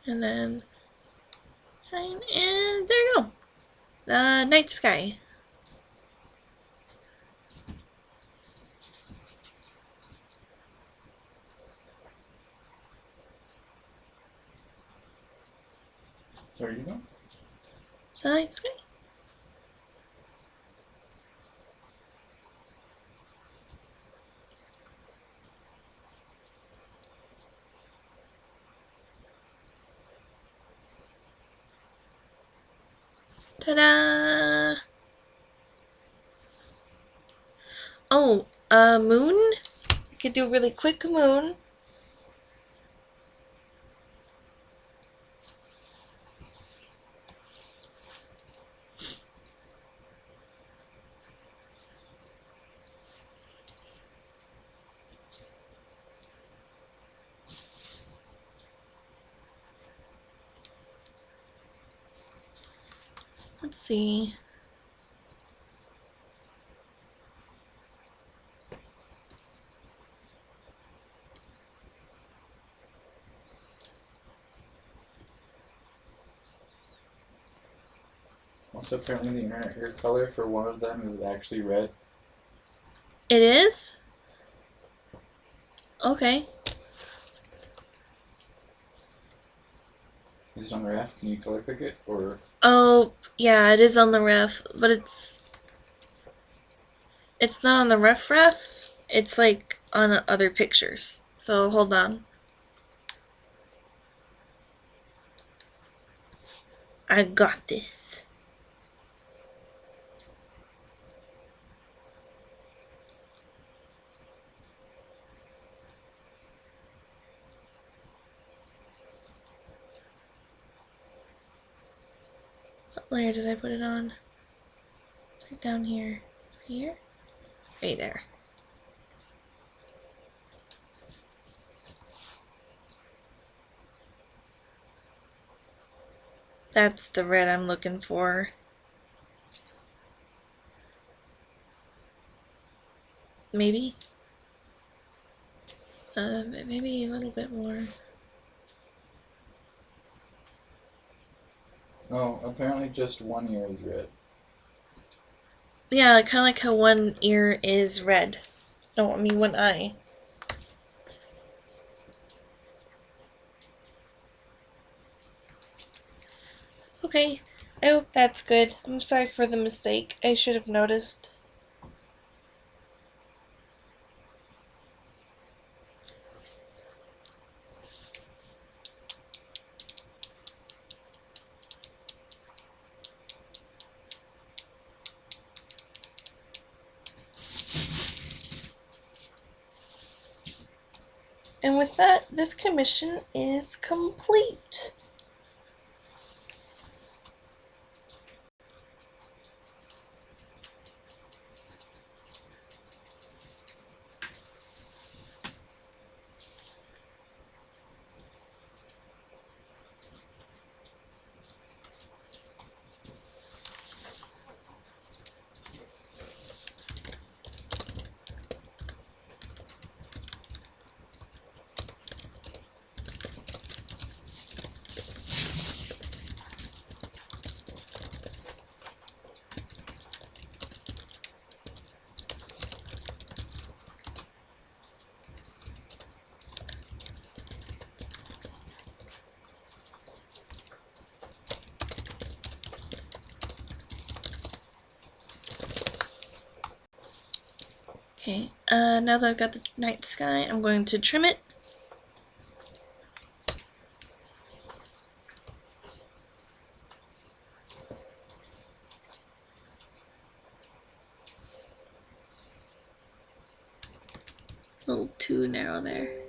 And then shine, and there you go. The night sky. There you go. It's the night sky. Ta-da! Oh, moon? We could do a really quick moon. Let's see. Also, apparently the internet hair color for one of them is actually red. It is? Okay. Is it on the ref? Can you color pick it? Or Oh, yeah, it is on the ref, but it's not on the ref. It's like on other pictures. So hold on. I got this. What layer did I put it on? It's like down here. Here? Right there. That's the red I'm looking for. Maybe? Maybe a little bit more. oh, apparently just one ear is red. Yeah, kind of like how one ear is red. No, I mean one eye. Okay, I hope that's good. I'm sorry for the mistake. I should have noticed. And with that, this commission is complete. Okay, now that I've got the night sky, I'm going to trim it. A little too narrow there.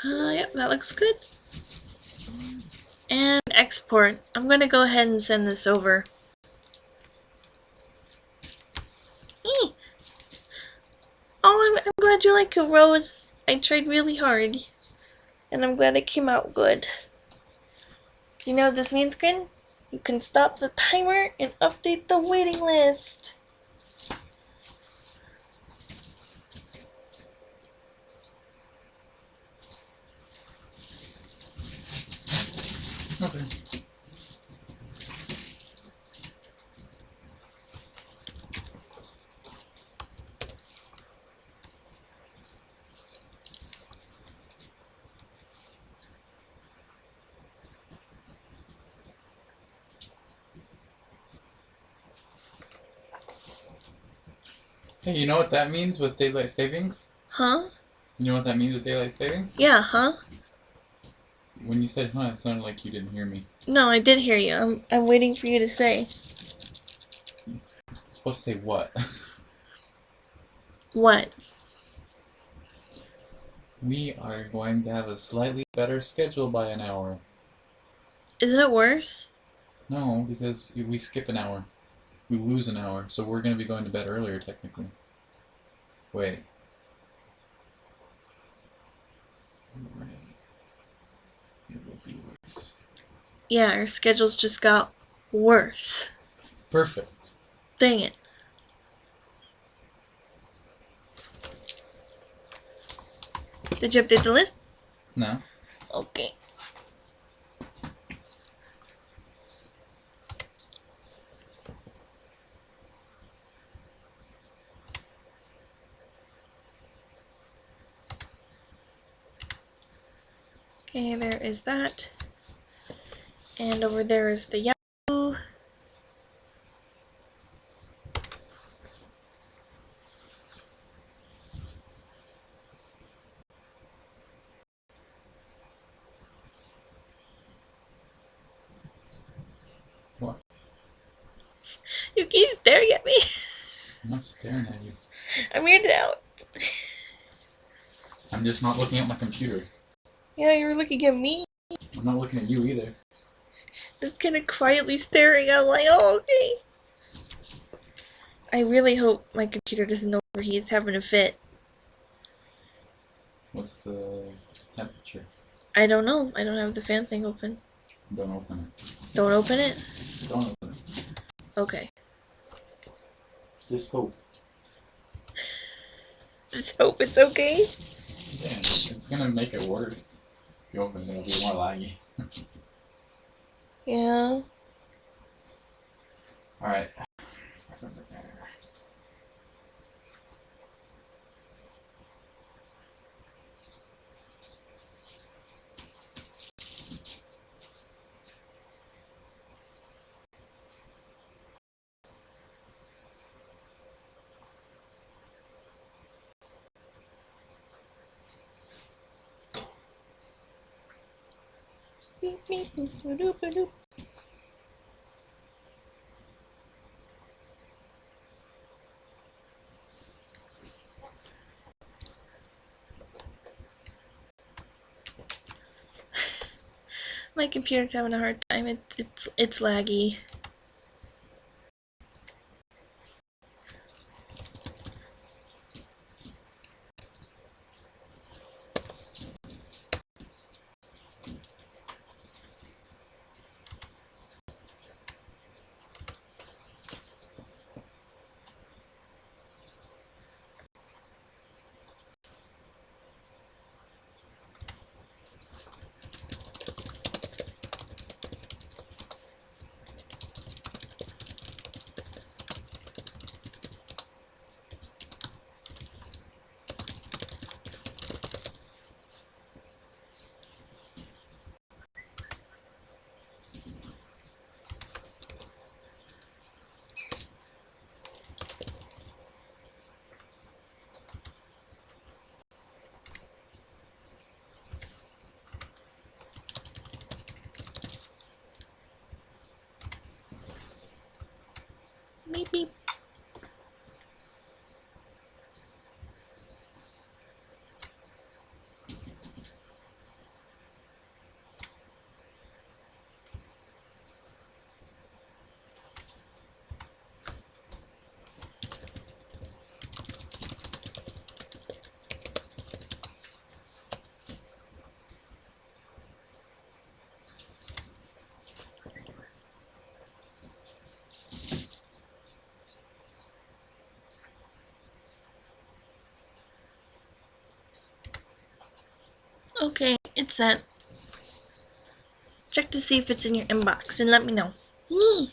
Yep, that looks good. And export. I'm gonna go ahead and send this over. Eee. Oh, I'm glad you like it, Rose. I tried really hard. And I'm glad it came out good. You know what this means, Grin? You can stop the timer and update the waiting list. Okay. Hey, you know what that means with daylight savings? Huh? You know what that means with daylight savings? Yeah, huh? When you said huh, it sounded like you didn't hear me. No, I did hear you. I'm waiting for you to say. It's supposed to say what? What? We are going to have a slightly better schedule by an hour. Isn't it worse? No, because if we skip an hour, we lose an hour, so we're going to be going to bed earlier, technically. Wait. Right. It will be worse. Yeah, our schedules just got worse. Perfect. Dang it. Did you update the list? No. Okay. Okay, there is that. And over there is the Yahoo. What? You keep staring at me. I'm not staring at you. I'm weirded out. I'm just not looking at my computer. Yeah, you're looking at me. I'm not looking at you either. Just kind of quietly staring. I'm like, oh, okay. I really hope my computer doesn't overheat. It's having a fit. What's the temperature? I don't know. I don't have the fan thing open. Don't open it. Don't open it? Don't open it. Okay. Just hope. Just hope it's okay. Yeah, it's gonna make it worse. If you open it, it'll be more laggy. Yeah. Alright. My computer's having a hard time. It's laggy. get sent. Check to see if it's in your inbox and let me know. Yee.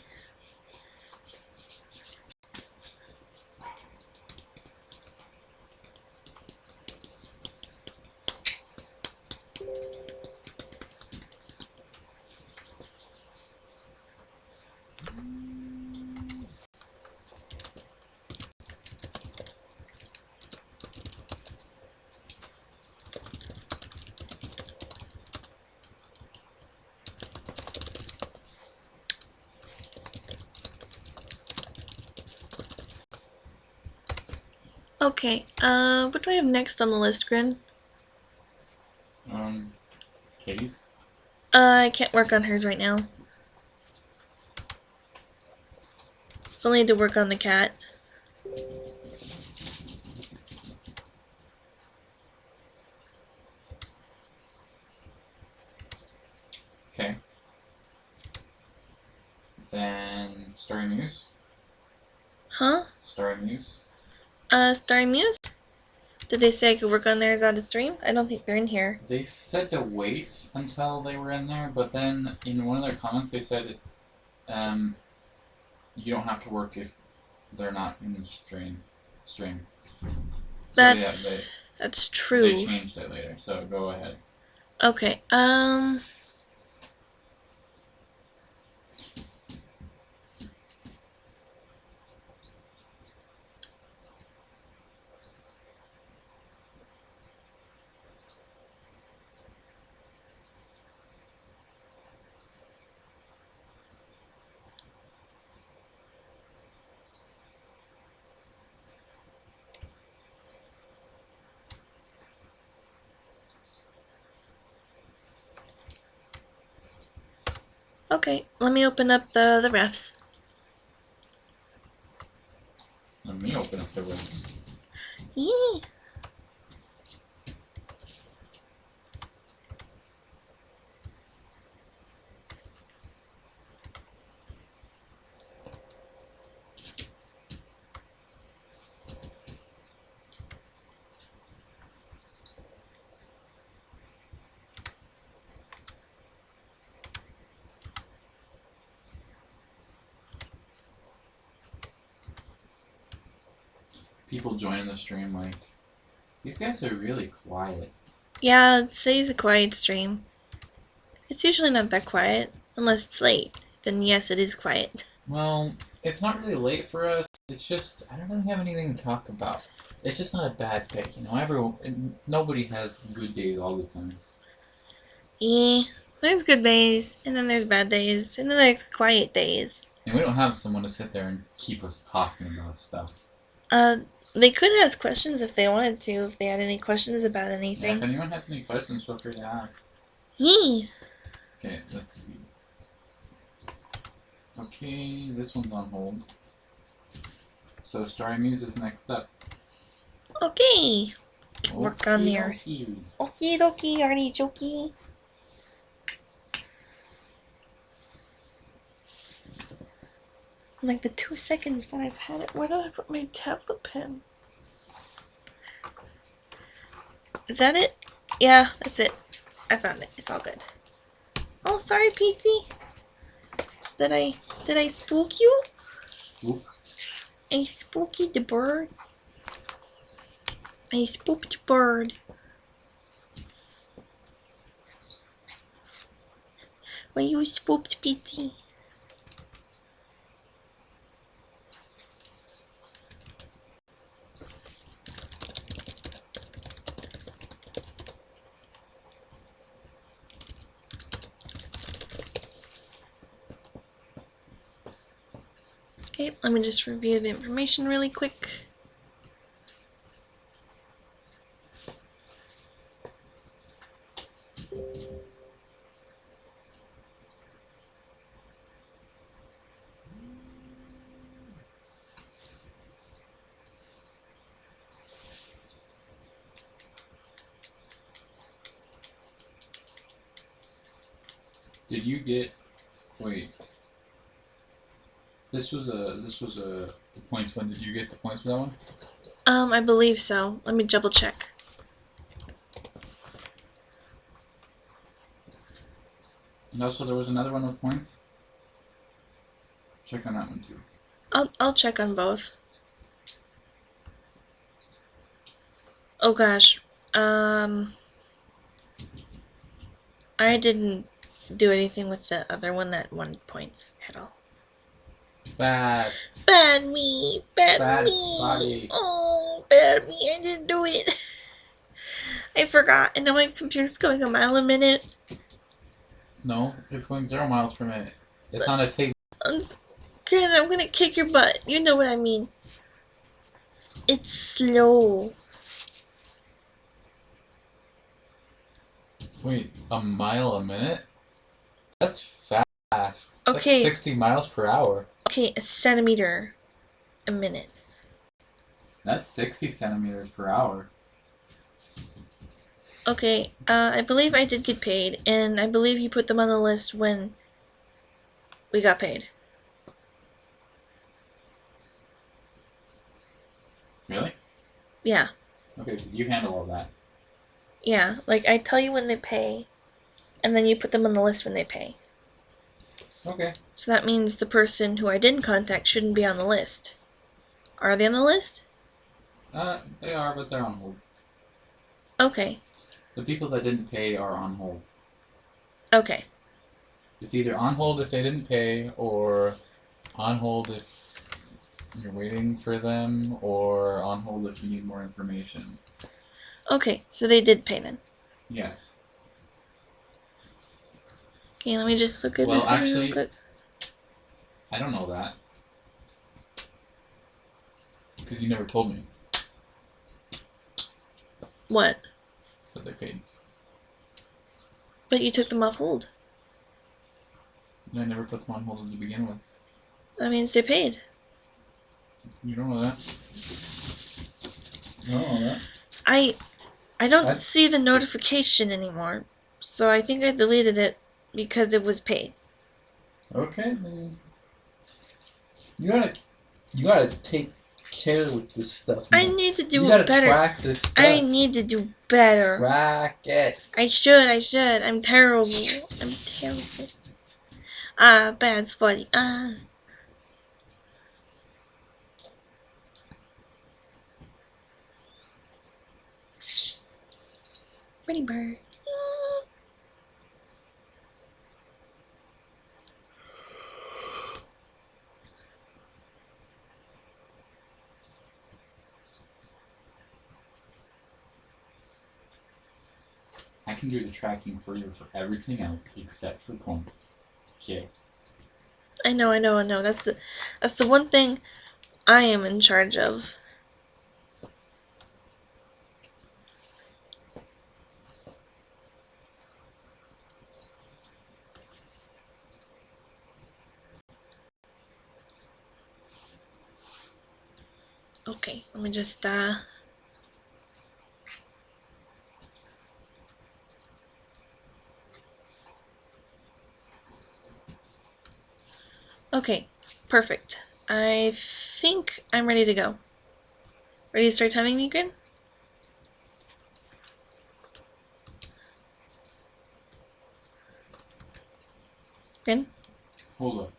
Okay, what do I have next on the list, Grin? Katie's? I can't work on hers right now. Still need to work on the cat. Okay. Then Starry Muse? Huh? Starry Muse? Starry Muse? Did they say I could work on theirs out of stream? I don't think they're in here. They said to wait until they were in there, but then in one of their comments they said you don't have to work if they're not in the stream. That's They true. changed it later, so go ahead. Okay, okay, let me open up the refs. Let me open up the room. Yee. People joining the stream like, these guys are really quiet. Yeah, today's a quiet stream. It's usually not that quiet, unless it's late. Then yes, it is quiet. Well, it's not really late for us. It's just I don't really have anything to talk about. It's just not a bad day, you know. Nobody has good days all the time. Yeah, there's good days, and then there's bad days, and then there's quiet days. And we don't have someone to sit there and keep us talking about stuff. They could ask questions if they wanted to, if they had any questions about Yeah, anything. if anyone has any questions, feel free to ask. Yeah. Okay, let's see. Okay, this one's on hold. So Starry Muse is next up. Okay. Work on theirs. Okey-dokey. Okie dokie, artichoke. Like the 2 seconds that I've had it. Where did I put my tablet pen? Is that it? Yeah, that's it. I found it. It's all good. Oh, sorry, Petey. Did I spook you? Spook? I spooked the bird. I spooked the bird. Well, you spooked Petey. Okay, let me just review the information really quick. Did you get? Wait. This was a points one. Did you get the points for that one? I believe so. Let me double check. And also, there was another one with points. Check on that one too. I'll check on both. Oh gosh. I didn't do anything with the other one that won points at all. Bad. Bad me. Bad me. Spotty. Oh, bad me. I didn't do it. I forgot, and now my computer's going a mile a minute. No, it's going 0 miles per minute. It's on a table. Granted, I'm gonna kick your butt. You know what I mean. It's slow. Wait, a mile a minute? That's fast. Okay. That's 60 miles per hour. Okay, a centimeter a minute. That's 60 centimeters per hour. Okay, I believe I did get paid, and I believe you put them on the list when we got paid. Really? Yeah. Okay, did you handle all that? Yeah, like I tell you when they pay, and then you put them on the list when they pay. Okay. So that means the person who I didn't contact shouldn't be on the list. Are they on the list? They are, but they're on hold. Okay. The people that didn't pay are on hold. Okay. It's either on hold if they didn't pay, or on hold if you're waiting for them, or on hold if you need more information. Okay, so they did pay then. Yes. Okay, let me just look at Well, this real actually, quick. I don't know that. Because you never told me What? that they paid. But you took them off hold. And I never put them on hold to begin with. That means they paid. You don't know that. You don't know that. I don't see the notification anymore, so I think I deleted it because it was paid. Okay, then. You gotta take care with this stuff. I need to do you gotta better. track this stuff. I need to do better. Track it. I should. I'm terrible. I'm terrible. Ah, bad Spotty. Ah. Pretty bird. Ah. I can do the tracking for you for everything else except for points. Okay. I know. That's the one thing I am in charge of. Okay, let me just Okay, perfect. I think I'm ready to go. Ready to start timing me, Grin? Grin? Hold up.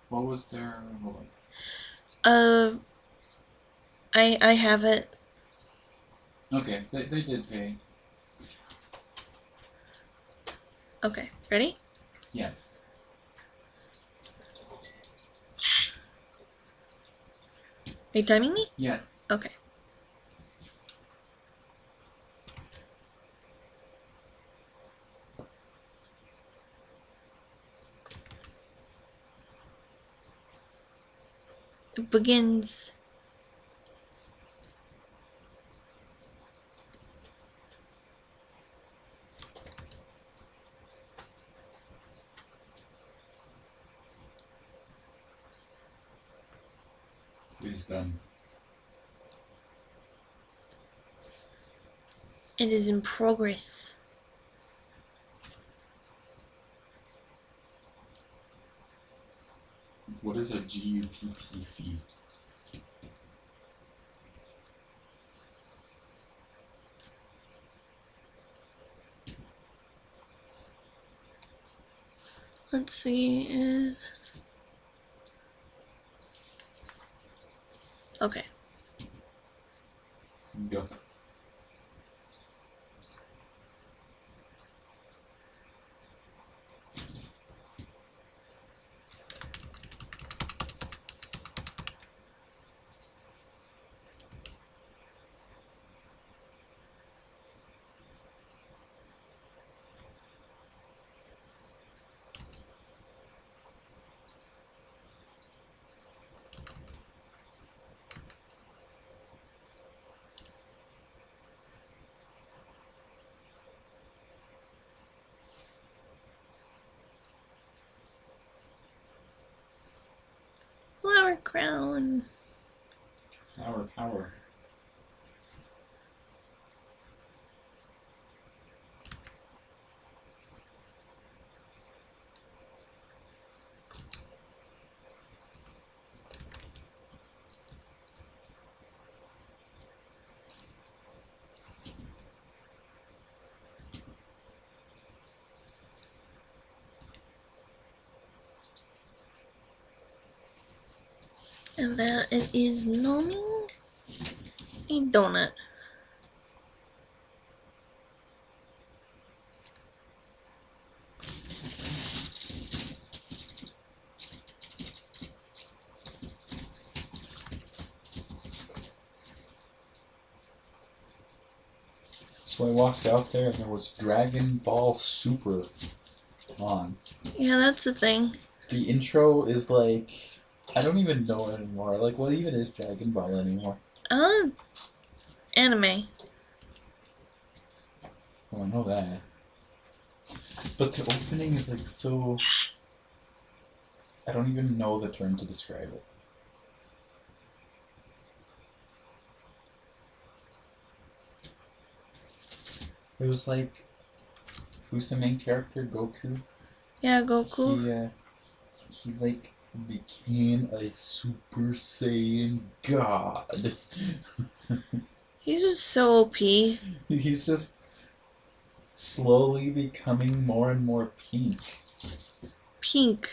What was there? Hold up. I have it. Okay, they did pay. Okay, ready? Yes. Are you timing me? Yes. Okay. It begins. It is done. It is in progress. What is a GUPP fee? let's see, is... Okay. Go. Flower crown. Power. And that it is numbing a donut. So I walked out there and there was Dragon Ball Super on. Yeah, that's the thing. The intro is like, I don't even know anymore. Like, what even is Dragon Ball anymore? Anime. Oh, I know that. But the opening is like so... I don't even know the term to describe it. It was like, who's the main character? Goku? Yeah, Goku. He like became a Super Saiyan God. He's just so OP. He's just slowly becoming more and more pink. Pink.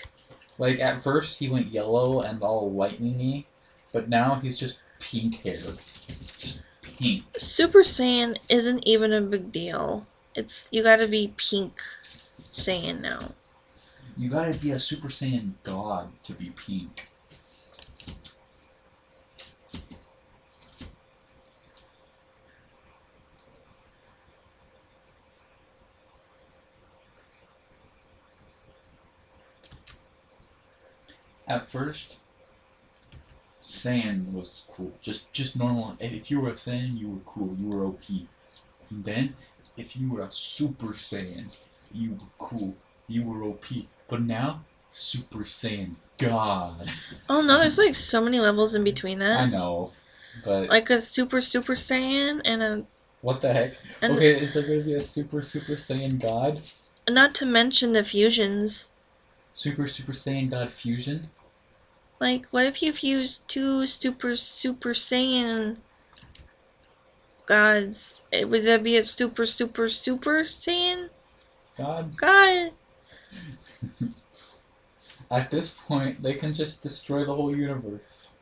Like at first he went yellow and all lightning-y, but now he's just pink haired. Just pink. Super Saiyan isn't even a big deal. You gotta be pink Saiyan now. You gotta be a Super Saiyan God to be pink. At first, Saiyan was cool. Just normal. If you were a Saiyan, you were cool. You were OP. And then, if you were a Super Saiyan, you were cool. You were OP. But now, Super Saiyan God. Oh no, there's like so many levels in between that. I know, but... Like a Super Saiyan and a... What the heck? And okay, is there going to be a Super Saiyan God? not to mention the fusions. Super Saiyan God fusion? Like, what if you fuse two Super Saiyan gods? Would that be a Super Saiyan God? God? At this point, they can just destroy the whole universe.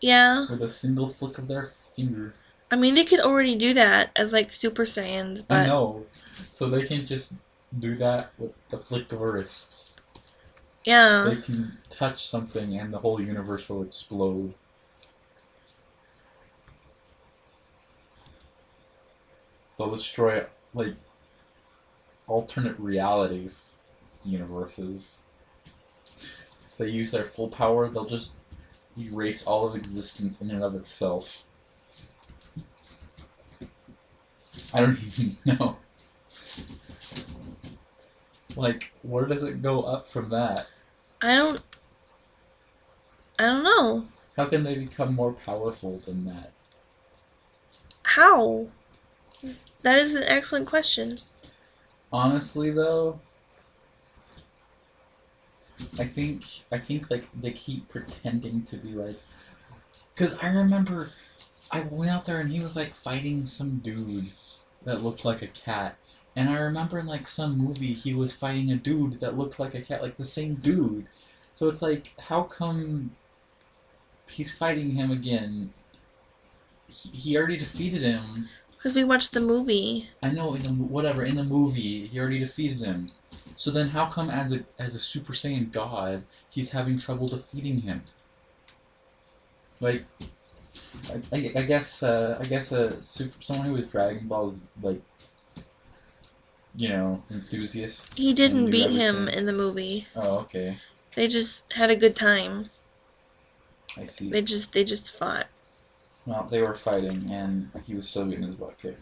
Yeah. With a single flick of their finger. I mean, they could already do that as, like, Super Saiyans, but... I know. So they can just do that with the flick of a wrist. Yeah. They can touch something and the whole universe will explode. They'll destroy, like, alternate realities, universes. If they use their full power, they'll just erase all of existence in and of itself. I don't even know. Like, where does it go up from that? I don't know. How can they become more powerful than that? How? That is an excellent question. Honestly, though, I think like they keep pretending to be like, because I remember I went out there and he was like fighting some dude that looked like a cat, And I remember in like some movie he was fighting a dude that looked like a cat, like the same dude. So it's like, how come he's fighting him again? He already defeated him. Because we watched the movie. I know, in the movie he already defeated him. So then how come as a Super Saiyan God he's having trouble defeating him? Like, I guess someone who was Dragon Ball's like, enthusiast. He didn't and knew beat him everything. in the movie. Oh, okay. They just had a good time. I see. They just fought. Well, they were fighting, and he was still getting his butt kicked.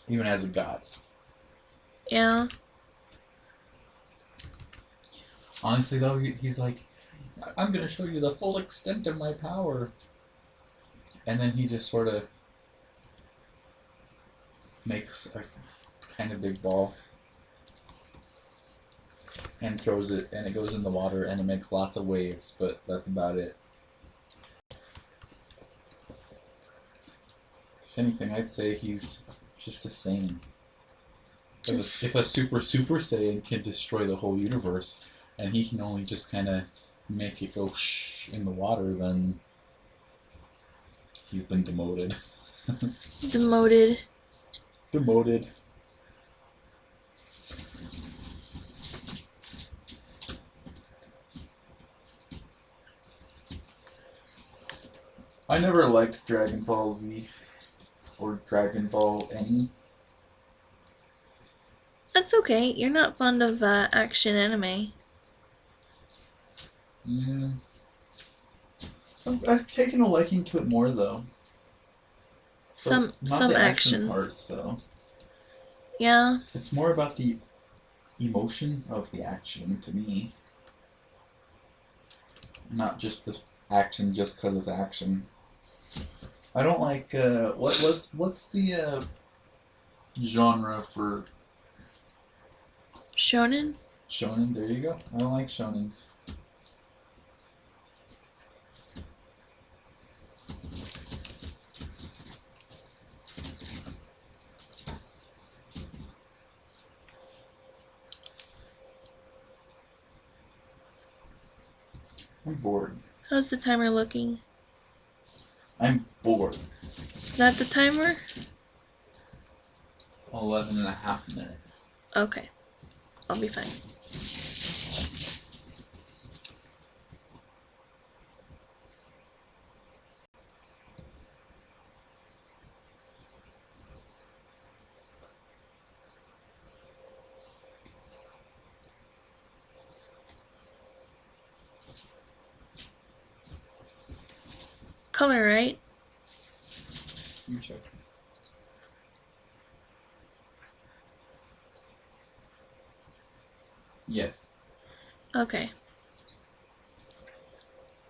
Even as a god. Yeah. Honestly, though, he's like, I'm gonna show you the full extent of my power. And then he just sort of makes a kind of big ball and throws it, and it goes in the water, and it makes lots of waves, but that's about it. If anything, I'd say he's just a Saiyan. If a Super Saiyan can destroy the whole universe, and he can only just kind of make it go shh in the water, then he's been demoted. Demoted. Demoted. I never liked Dragon Ball Z or Dragon Ball any. That's okay. You're not fond of action anime. Yeah. I've taken a liking to it more though. Some Not the action. parts though. Yeah. It's more about the emotion of the action to me. Not just the action just because it's action. I don't like what's the genre for Shonen? shonen? There you go. I don't like shonens. I'm bored. How's the timer looking? I'm bored. Is that the timer? 11.5 minutes. Okay. I'll be fine. Color, right? Let me check. Yes. Okay.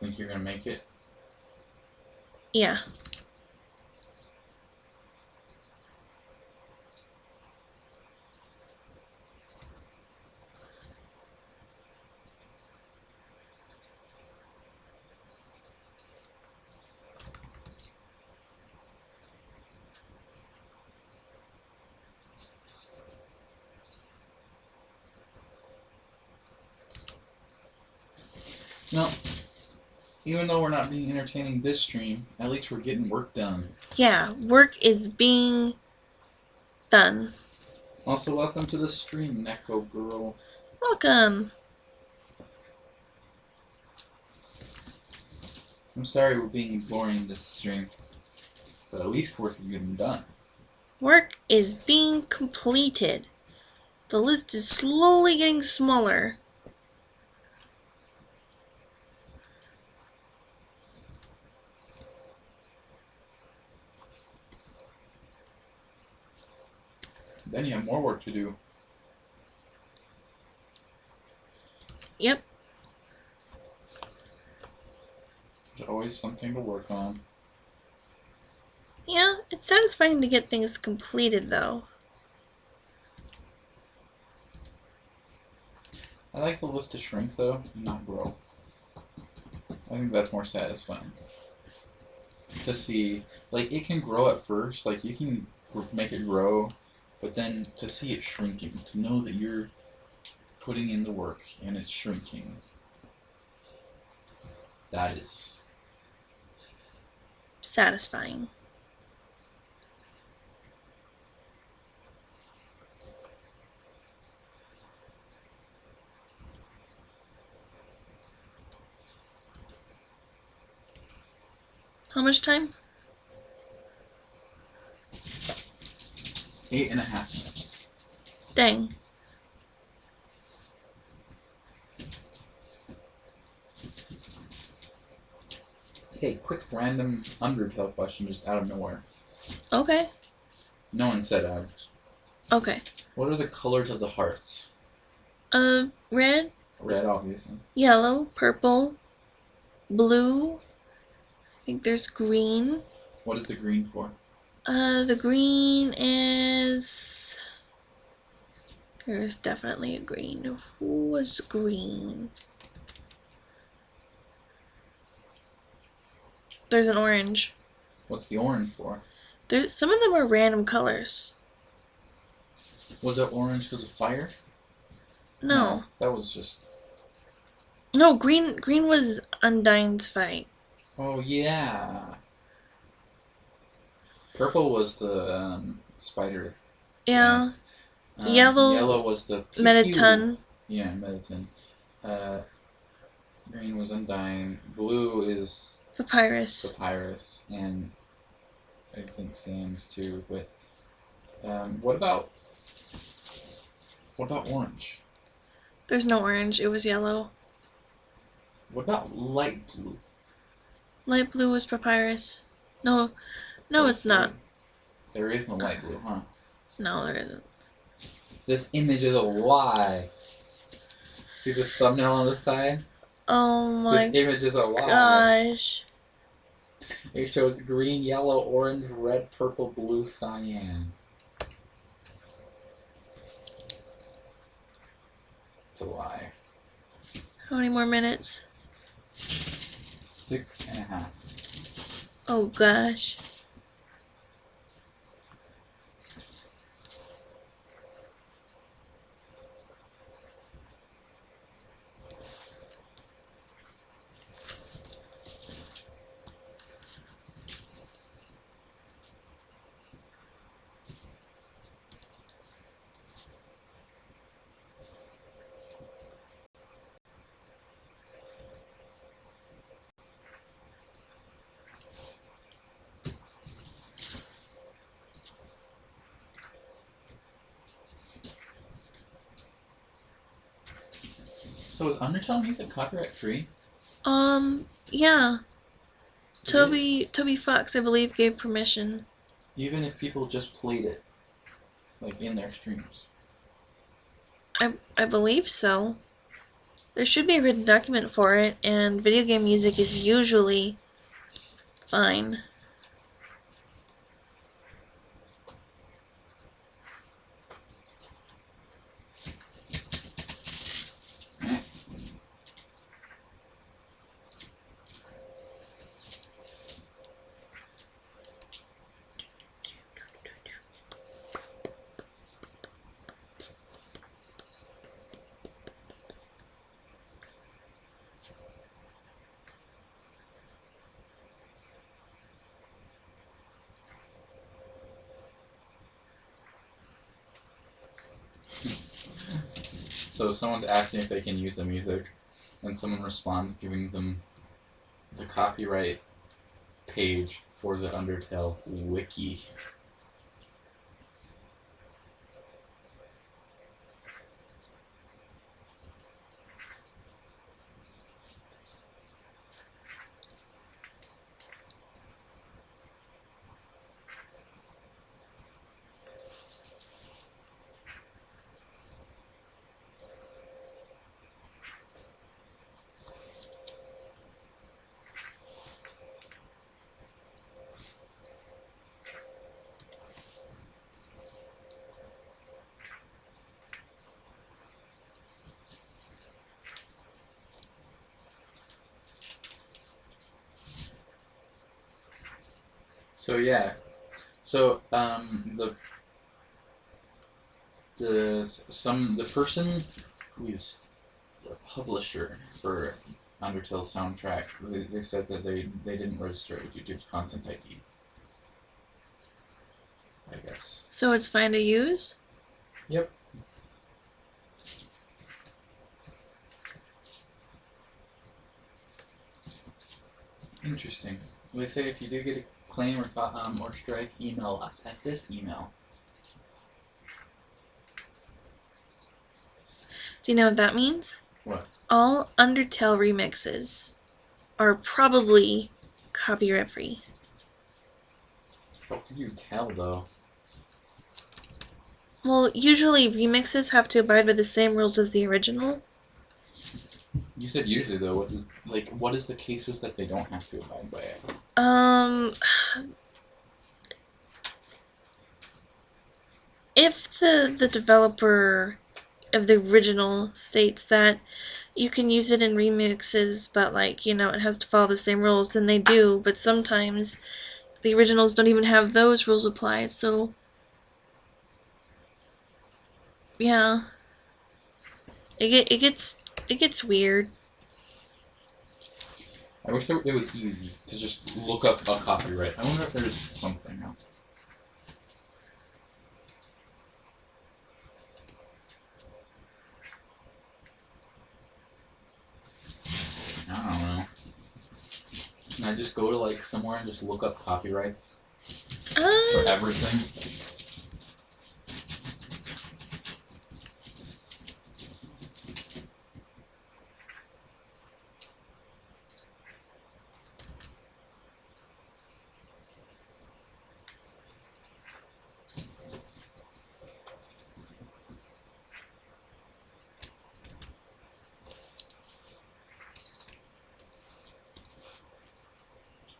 Think you're gonna make it? Yeah. No. Even though we're not being entertaining this stream, at least we're getting work done. Yeah, work is being done. Also, welcome to the stream, Neko Girl. Welcome. I'm sorry we're being boring this stream, but at least work is getting done. Work is being completed. The list is slowly getting smaller. Then you have more work to do. Yep. There's always something to work on. Yeah, it's satisfying to get things completed, though. I like the list to shrink, though, and not grow. I think that's more satisfying. to see, like, it can grow at first, like, you can make it grow, but then to see it shrinking, to know that you're putting in the work and it's shrinking, that is satisfying. How much time? 8.5 minutes. Dang. Okay, quick random Undertale question just out of nowhere. Okay. No one said Alex. Okay. What are the colors of the hearts? Red, Red, obviously. yellow, purple, blue. I think there's green. What is the green for? The green is... There's definitely a green. Who was green? There's an orange. What's the orange for? There's some of them are random colors. Was it orange because of fire? No. That was just... No, green was Undyne's fight. Oh, yeah. Purple was the spider. Yeah. Yes. Yellow, Yellow was the pew-pew. Mediton. Yeah, Mediton. Green was Undyne. Blue is Papyrus. Papyrus. And I think Sans too. But what about orange? There's no orange. It was yellow. What about light blue? Light blue was Papyrus. No, it's not. There is no light blue, huh? No, there isn't. This image is a lie. See this thumbnail on the side? Oh my This image is a lie. gosh. It shows green, yellow, orange, red, purple, blue, cyan. It's a lie. How many more minutes? 6.5. Oh gosh. So is Undertale music copyright free? Yeah. Toby Fox, I believe, gave permission. Even if people just played it, like in their streams? I believe so. There should be a written document for it, and video game music is usually fine. So someone's asking if they can use the music, and someone responds giving them the copyright page for the Undertale wiki. So yeah, so the person who's the publisher for Undertale's soundtrack, they said that they didn't register it with YouTube's Content ID. I guess. So it's fine to use? Yep. Interesting. They say if you do get a claim or strike, email us at this email. Do you know what that means? What? All Undertale remixes are probably copyright free. How can you tell though? Well, usually remixes have to abide by the same rules as the original. You said usually though. What is the cases that they don't have to abide by it? If the developer of the original states that you can use it in remixes, but like, you know, it has to follow the same rules, then they do. But sometimes the originals don't even have those rules applied, so yeah. It gets weird. I wish it was easy to just look up a copyright. I wonder if there's something now. I don't know. Can I just go to like somewhere and just look up copyrights for everything?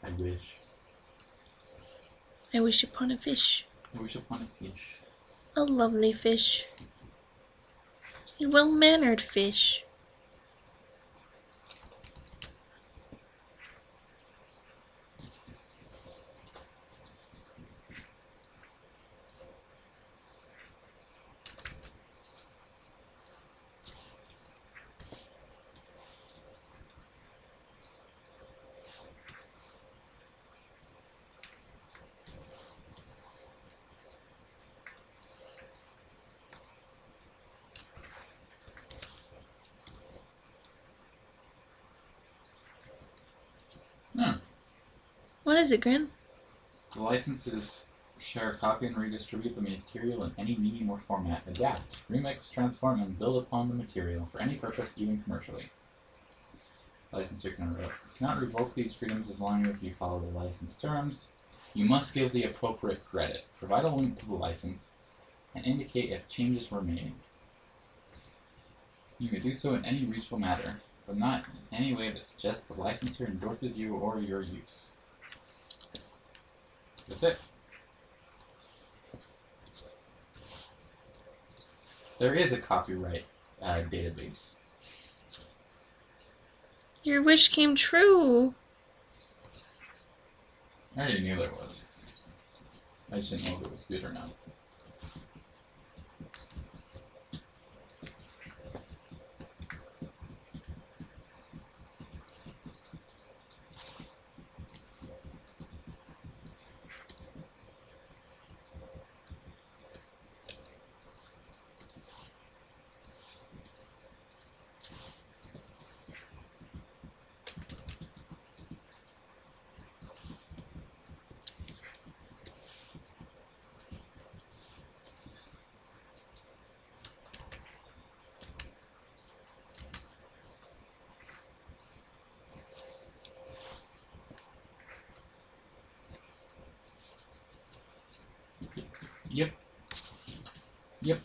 I wish. I wish upon a fish. I wish upon a fish. A lovely fish. A well-mannered fish. What is it, Grin? The licenses share, copy, and redistribute the material in any medium or format, adapt, remix, transform, and build upon the material for any purpose, even commercially. The licensor cannot revoke these freedoms as long as you follow the license terms. You must give the appropriate credit, provide a link to the license, and indicate if changes were made. You may do so in any reasonable manner, but not in any way that suggests the licensor endorses you or your use. That's it. There is a copyright database. Your wish came true. I already knew there was. I just didn't know if it was good or not. Yep. Yep.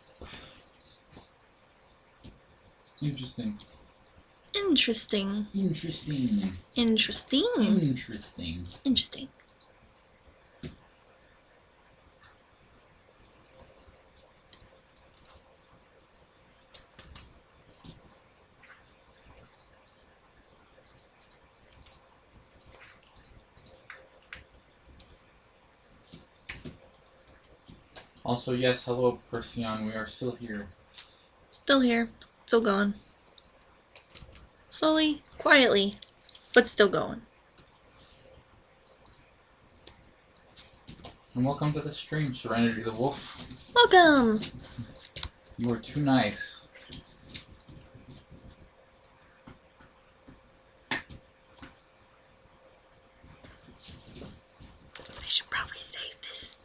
Interesting. Interesting. Interesting. Interesting. Interesting. Interesting. Also, yes, hello, Perseon. We are still here. Still here. Still gone. Slowly, quietly, but still going. And welcome to the stream, Serenity the Wolf. Welcome! You are too nice. I should probably save this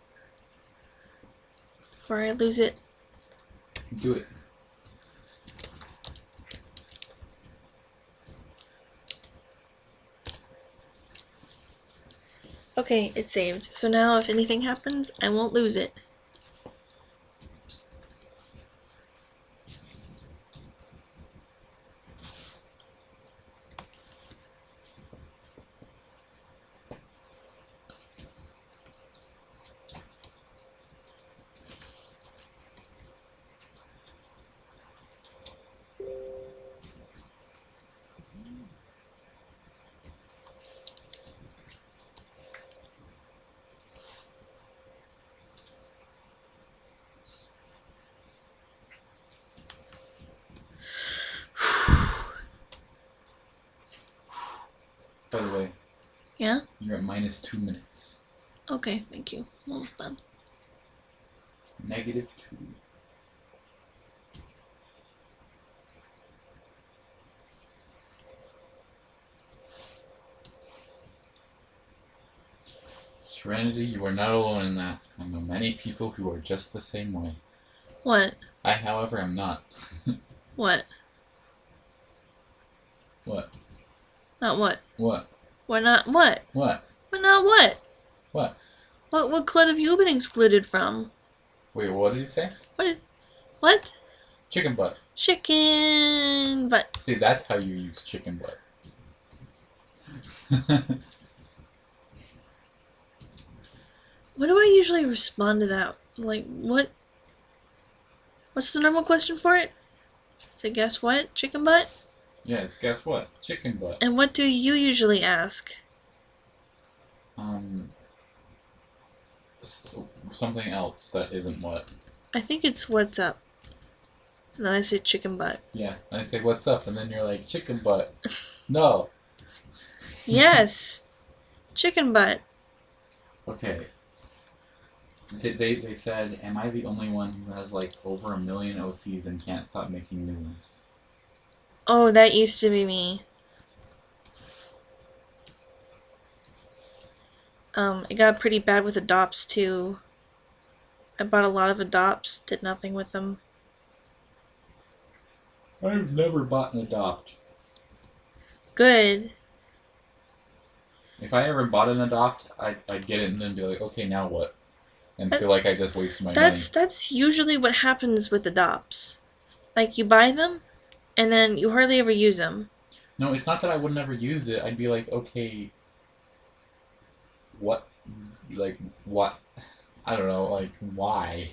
before I lose it. Do it. Okay, it's saved. So now if anything happens, I won't lose it. By the way, Yeah? you're at -2 minutes. Okay, thank you. I'm almost done. -2. Serenity, you are not alone in that. I know many people who are just the same way. What? I, however, am not. What? What? Not what? What? We're not what? What? We're not what? What? What club have you been excluded from? Wait, what did you say? What? Chicken butt. Chicken butt. See, that's how you use chicken butt. What do I usually respond to that? Like, what? What's the normal question for it? So guess what? Chicken butt? Yeah, it's guess what? Chicken butt. And what do you usually ask? Something else that isn't what. I think it's what's up. And then I say chicken butt. Yeah, I say what's up, and then you're like chicken butt. No. Yes. Chicken butt. Okay. They said, am I the only one who has like over 1 million OCs and can't stop making new ones? Oh, that used to be me. It got pretty bad with adopts too. I bought a lot of adopts, did nothing with them. I've never bought an adopt. Good. If I ever bought an adopt, I'd get it and then be like, okay, now what? And feel like I just wasted my money. That's usually what happens with adopts. Like, you buy them, and then you hardly ever use them. No, it's not that I would never use it. I'd be like, okay, what? Like, what? I don't know, like, why?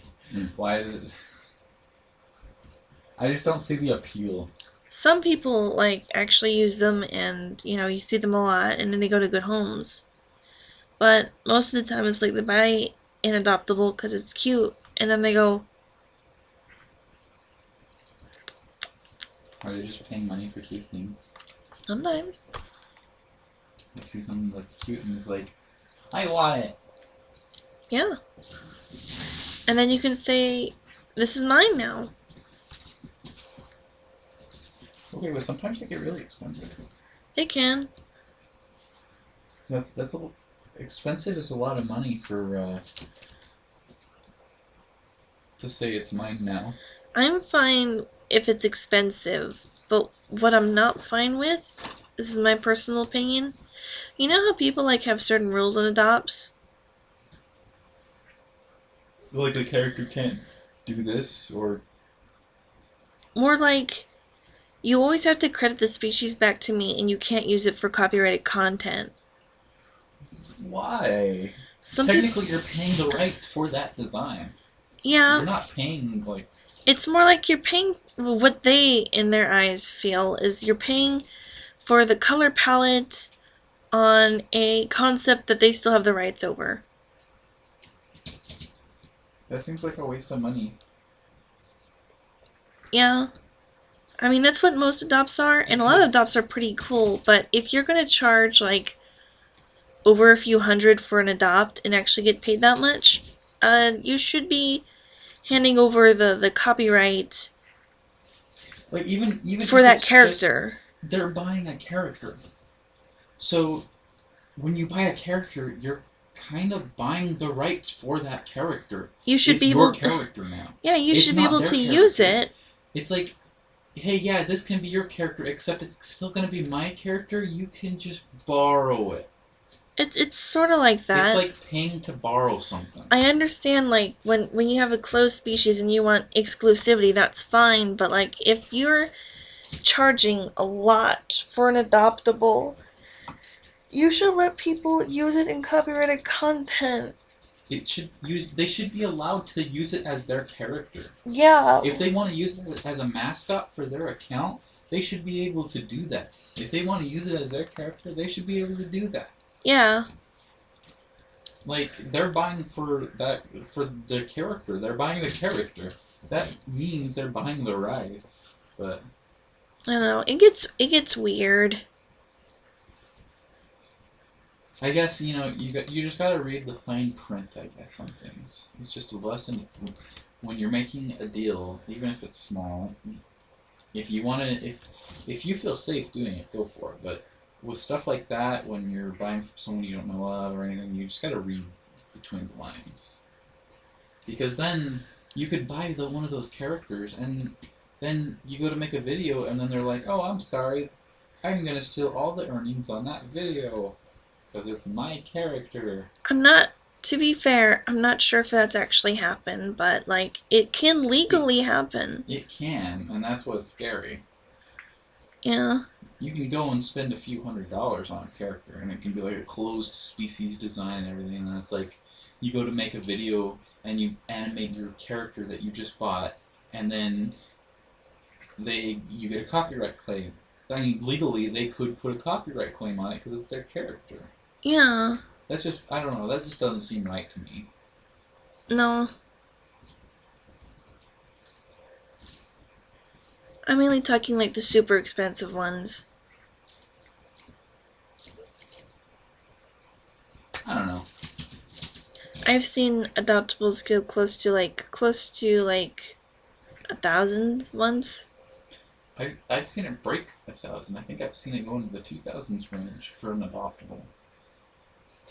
Why is it? I just don't see the appeal. Some people, like, actually use them, and, you know, you see them a lot, and then they go to good homes. But most of the time, it's like they buy an adoptable because it's cute, and then they go... Are they just paying money for cute things? Sometimes. They see something that's cute and it's like, I want it. Yeah. And then you can say, this is mine now. Okay, but sometimes they get really expensive. They can. That's a little expensive. Is a lot of money for to say it's mine now. I'm fine if it's expensive, but what I'm not fine with, this is my personal opinion, you know how people like have certain rules on adopts? Like the character can't do this, or... More like, you always have to credit the species back to me and you can't use it for copyrighted content. Why? Some Technically you're paying the rights for that design. Yeah. You're not paying, like... It's more like you're paying, what they, in their eyes, feel is you're paying for the color palette on a concept that they still have the rights over. That seems like a waste of money. Yeah. I mean, that's what most adopts are, and a lot of adopts are pretty cool, but if you're gonna charge, like, over a few hundred for an adopt and actually get paid that much, you should be handing over the copyright Like even for if that it's character. just, they're buying a character. So when you buy a character, you're kind of buying the rights for that character. You should It's be your able. character now. Yeah, you It's should be not able their to use character. it. It's like, hey, yeah, this can be your character, except it's still gonna be my character. You can just borrow it. It's sort of like that. It's like paying to borrow something. I understand, like, when you have a closed species and you want exclusivity, that's fine, but, like, if you're charging a lot for an adoptable, you should let people use it in copyrighted content. They should be allowed to use it as their character. Yeah. If they want to use it as a mascot for their account, they should be able to do that. If they want to use it as their character, they should be able to do that. Yeah. Like, they're buying for their character. They're buying the character. That means they're buying the rights. But I don't know. It gets weird. I guess, you just gotta read the fine print, I guess, on things. It's just a lesson when you're making a deal, even if it's small. If you feel safe doing it, go for it. But with stuff like that, when you're buying from someone you don't know of or anything, you just gotta read between the lines. Because then you could buy one of those characters, and then you go to make a video, and then they're like, "Oh, I'm sorry, I'm gonna steal all the earnings on that video because it's my character." To be fair, I'm not sure if that's actually happened, but, like, it can legally happen. It can, and that's what's scary. Yeah. You can go and spend a few $100s on a character, and it can be like a closed species design and everything, and it's like, you go to make a video, and you animate your character that you just bought, and then you get a copyright claim. I mean, legally, they could put a copyright claim on it because it's their character. Yeah. That's just, I don't know, that just doesn't seem right to me. No. I'm mainly talking, like, the super expensive ones. I don't know. I've seen adoptables go close to 1,000 once. I've seen it break 1,000. I think I've seen it go into the 2,000s range for an adoptable.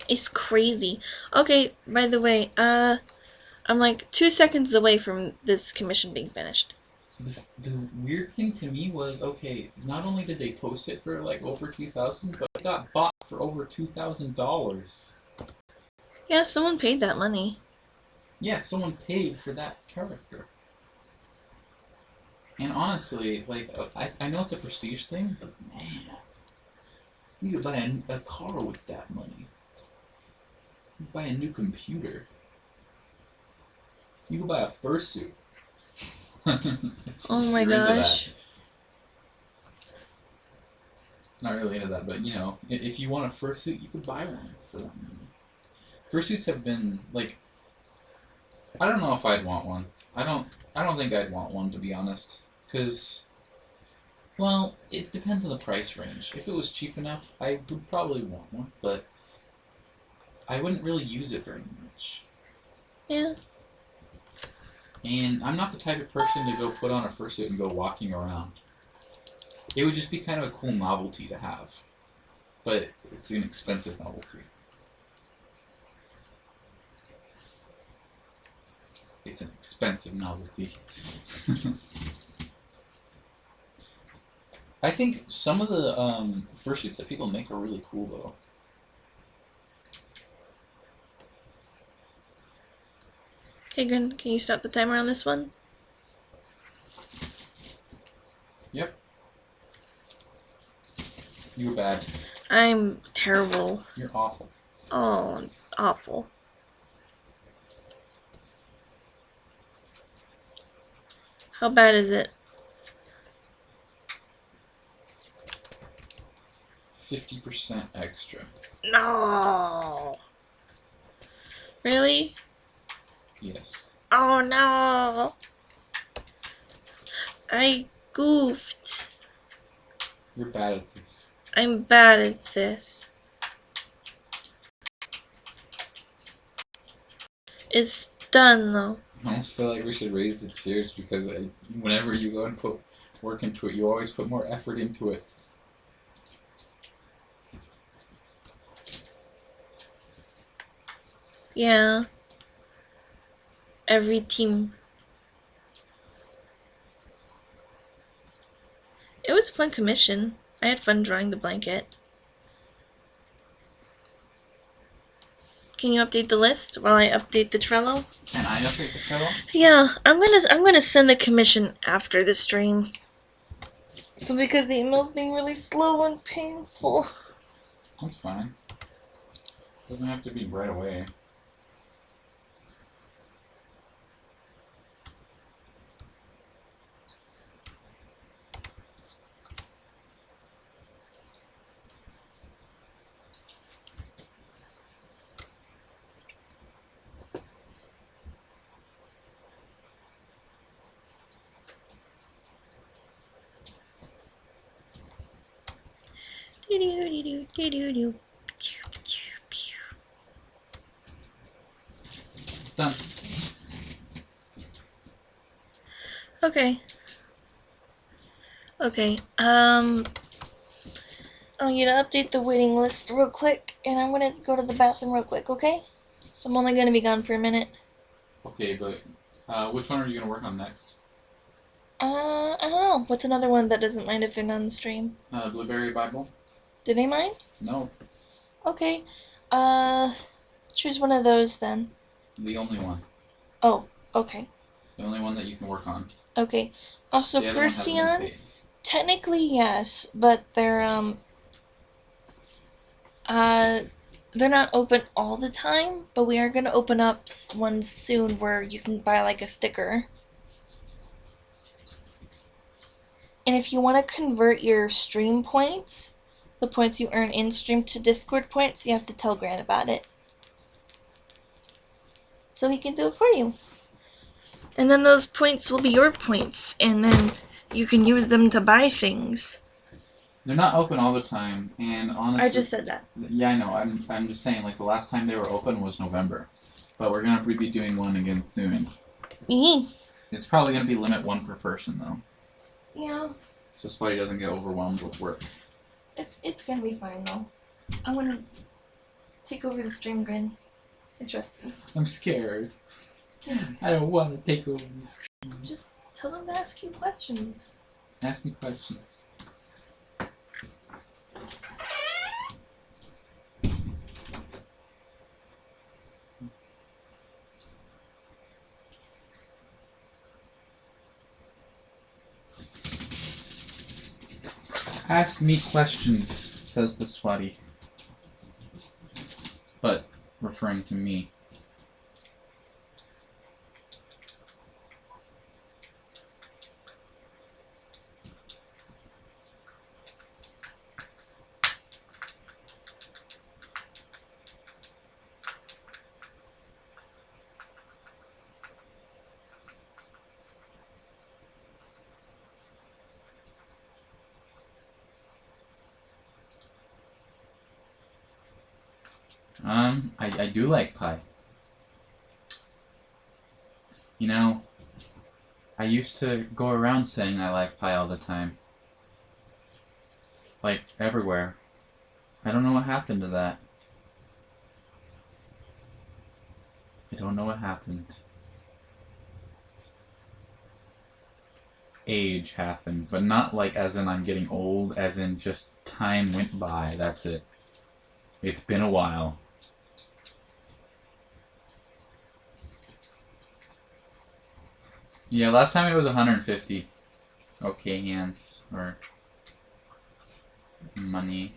It's crazy. Okay, by the way, I'm like 2 seconds away from this commission being finished. The weird thing to me was, okay, not only did they post it for like over 2,000, but it got bought for over $2,000. Yeah, someone paid that money. Yeah, someone paid for that character. And honestly, like, I know it's a prestige thing, but man, you could buy a car with that money. You could buy a new computer. You could buy a fursuit. Oh my You're into gosh. that. Not really into that, but if you want a fursuit, you could buy one for that money. Fursuits have been like, I don't know if I'd want one. I don't think I'd want one, to be honest, because, well, it depends on the price range. If it was cheap enough, I would probably want one, but I wouldn't really use it very much. Yeah. And I'm not the type of person to go put on a fursuit and go walking around. It would just be kind of a cool novelty to have, but it's an expensive novelty. It's an expensive novelty. I think some of the fursuits that people make are really cool, though. Okay, Grin, can you stop the timer on this one? Yep. You were bad. I'm terrible. You're awful. Oh, awful. How bad is it? 50% extra. No. Really? Yes. Oh no! I goofed. You're bad at this. I'm bad at this. It's done though. I almost feel like we should raise the tiers because whenever you go and put work into it, you always put more effort into it. Yeah. Every team. It was a fun commission. I had fun drawing the blanket. Can you update the list while I update the Trello? Can I update the Trello? Yeah, I'm gonna send the commission after the stream. So because the email's being really slow and painful. That's fine. Doesn't have to be right away. Done. Okay. Okay. I want you to update the waiting list real quick, and I'm gonna go to the bathroom real quick, okay? So I'm only gonna be gone for a minute. Okay, but which one are you gonna work on next? I don't know. What's another one that doesn't mind if they're not on the stream? Blueberry Bible? Do they mind? No, Okay. Choose one of those then. the only one. Oh, okay. The only one that you can work on. Okay. Also, The other one hasn't been Perseon, paid. technically yes, but they're not open all the time, but we are gonna open up one soon where you can buy like a sticker. And if you want to convert your stream points, the points you earn in stream to Discord points, you have to tell Grant about it. So he can do it for you. And then those points will be your points, and then you can use them to buy things. They're not open all the time, and honestly... I just said that. Yeah, I know. I'm just saying, like, the last time they were open was November. But we're gonna be doing one again soon. It's probably gonna be limit one per person, though. Yeah. So Spidey doesn't get overwhelmed with work. It's gonna be fine, though. I'm gonna take over the stream, Grin. I trust you. I'm scared. I don't want to take over this. Just tell them to ask you questions. Ask me questions. Ask me questions, says the Swatty. But referring to me. I do like pie. You know, I used to go around saying I like pie all the time. Like, everywhere. I don't know what happened to that. I don't know what happened. Age happened, but not like as in I'm getting old, as in just time went by, that's it. It's been a while. Yeah, last time it was 150. Okay, hands, or money.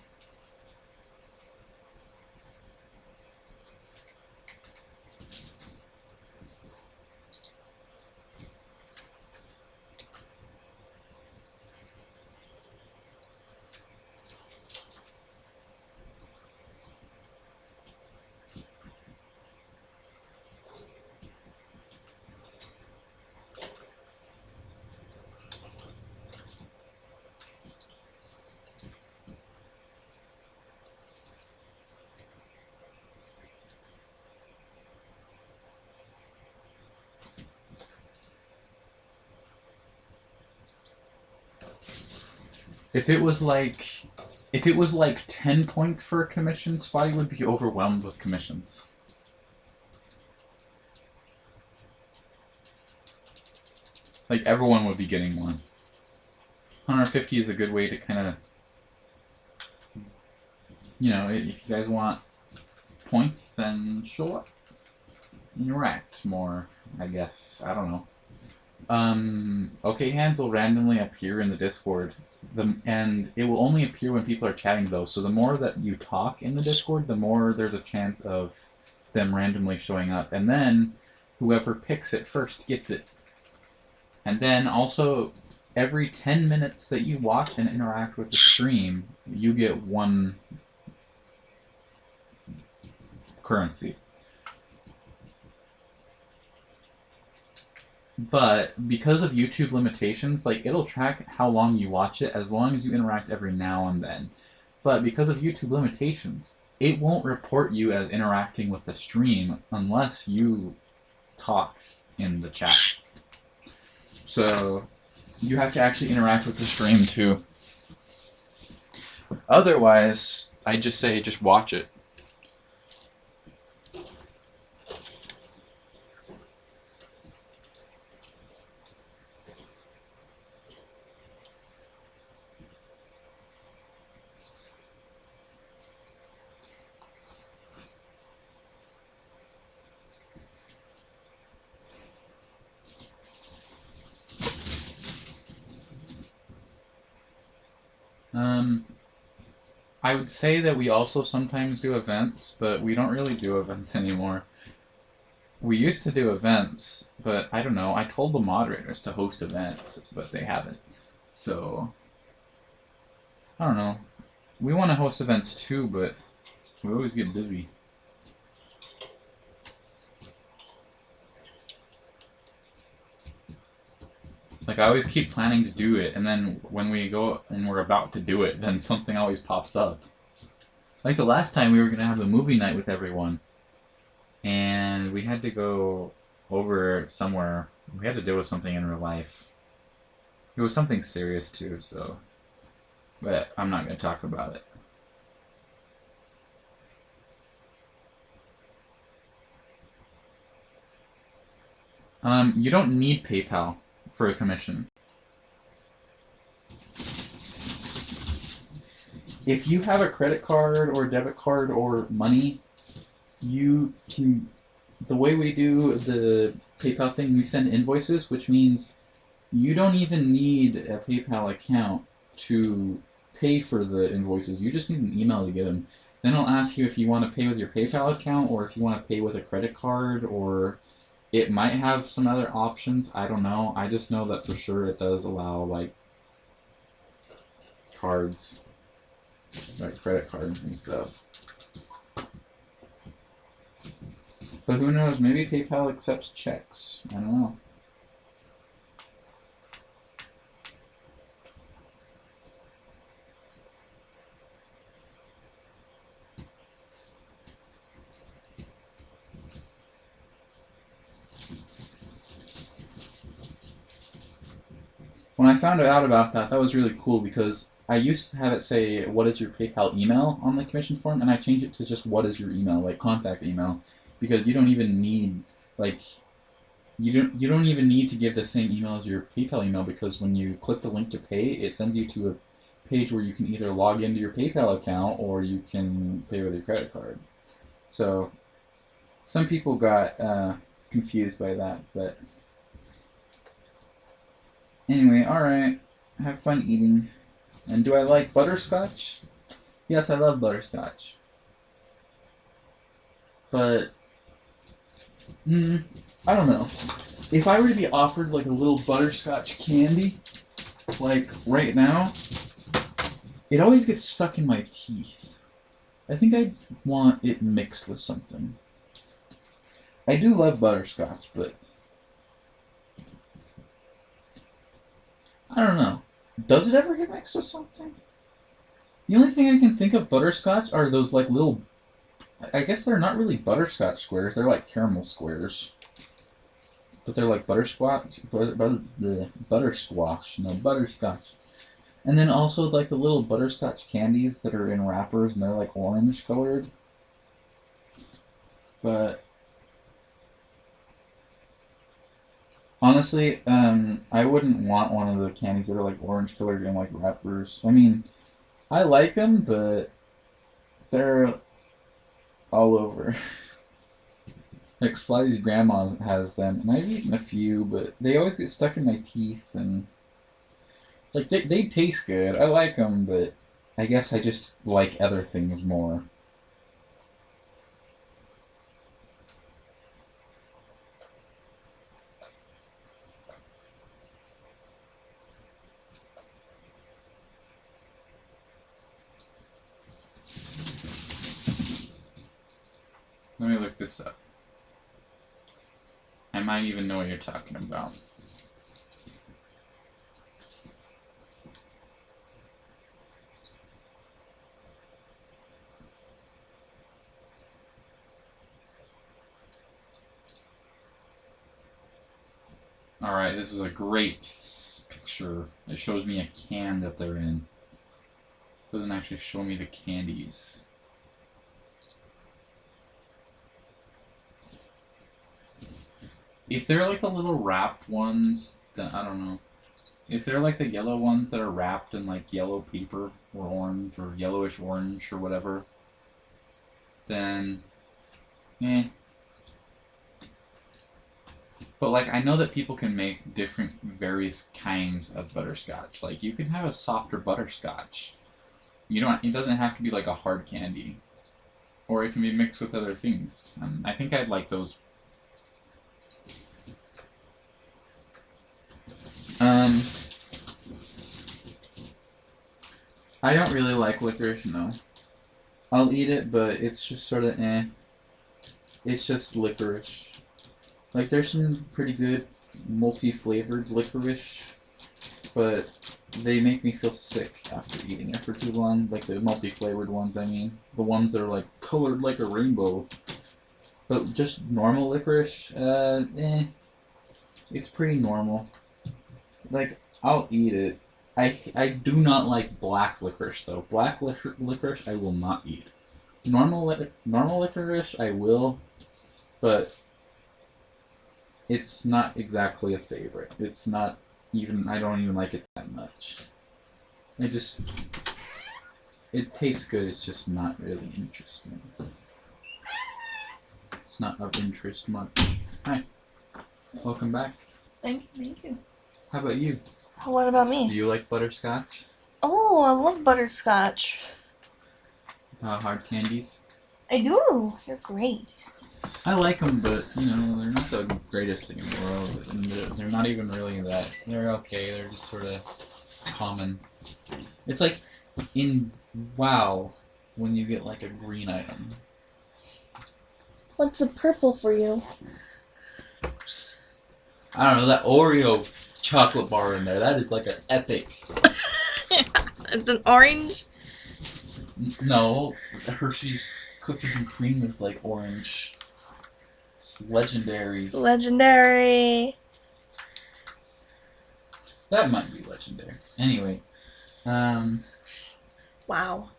If it was like 10 points for a commission, Spotty would be overwhelmed with commissions. Like, everyone would be getting one. 150 is a good way to kind of, you know, if you guys want points, then show up. Interact more, I guess. I don't know. Okay hands will randomly appear in the Discord, and it will only appear when people are chatting, though. So the more that you talk in the Discord, the more there's a chance of them randomly showing up. And then whoever picks it first gets it. And then also, every 10 minutes that you watch and interact with the stream, you get 1 currency. But because of YouTube limitations, like, it'll track how long you watch it as long as you interact every now and then. But because of YouTube limitations, it won't report you as interacting with the stream unless you talk in the chat. So you have to actually interact with the stream too. Otherwise, I just say just watch it. I would say that we also sometimes do events, but we don't really do events anymore. We used to do events, but I don't know, I told the moderators to host events, but they haven't. So, I don't know. We want to host events too, but we always get busy. Like, I always keep planning to do it, and then when we go and we're about to do it, then something always pops up. Like the last time we were going to have a movie night with everyone, and we had to go over somewhere. We had to deal with something in real life. It was something serious too, so... But I'm not going to talk about it. You don't need PayPal for a commission. If you have a credit card or debit card or money, you can... The way we do the PayPal thing, we send invoices, which means you don't even need a PayPal account to pay for the invoices. You just need an email to get them. Then it'll ask you if you want to pay with your PayPal account or if you want to pay with a credit card, or it might have some other options. I don't know. I just know that for sure it does allow, like, cards, like credit cards and stuff. But who knows? Maybe PayPal accepts checks. I don't know. When I found out about that, that was really cool because I used to have it say, what is your PayPal email on the commission form, and I changed it to just what is your email, like contact email, because you don't even need, like, you don't even need to give the same email as your PayPal email, because when you click the link to pay, it sends you to a page where you can either log into your PayPal account or you can pay with your credit card. So some people got confused by that, but anyway, alright. Have fun eating. And do I like butterscotch? Yes, I love butterscotch. But, I don't know. If I were to be offered like a little butterscotch candy, like right now, it always gets stuck in my teeth. I think I'd want it mixed with something. I do love butterscotch, but I don't know. Does it ever get mixed with something? The only thing I can think of butterscotch are those like little... I guess they're not really butterscotch squares. They're like caramel squares. But they're like butterscotch. The buttersquash. No, butterscotch. And then also like the little butterscotch candies that are in wrappers and they're like orange colored. But honestly, I wouldn't want one of the candies that are like orange colored in like wrappers. I mean, I like them, but they're all over. Like Slide's grandma has them, and I've eaten a few, but they always get stuck in my teeth, and like they taste good. I like them, but I guess I just like other things more. Let me look this up. I might even know what you're talking about. Alright, this is a great picture. It shows me a can that they're in. It doesn't actually show me the candies. If they're like the little wrapped ones, then I don't know. If they're like the yellow ones that are wrapped in like yellow paper or orange or yellowish orange or whatever, then eh. But like I know that people can make different various kinds of butterscotch. Like you can have a softer butterscotch. You don't. It doesn't have to be like a hard candy, or it can be mixed with other things. And I think I'd like those. I don't really like licorice, no. I'll eat it, but it's just sort of eh. It's just licorice. Like, there's some pretty good multi-flavored licorice, but they make me feel sick after eating it for too long. Like, the multi-flavored ones, I mean. The ones that are, like, colored like a rainbow. But just normal licorice, it's pretty normal. Like, I'll eat it. I do not like black licorice, though. Black licorice I will not eat. Normal licorice I will, but it's not exactly a favorite. It's not even, I don't even like it that much. It tastes good, it's just not really interesting. It's not of interest much. Hi. Welcome back. Thank you. How about you? What about me? Do you like butterscotch? Oh, I love butterscotch. Hard candies? I do. They're great. I like them, but, you know, they're not the greatest thing in the world. And they're not even really that. They're okay. They're just sort of common. It's like in WoW when you get, like, a green item. What's the purple for you? I don't know, that Oreo chocolate bar in there, that is like an epic. It's an orange? No, Hershey's cookies and cream is like orange. It's legendary. Legendary. That might be legendary. Anyway, Wow.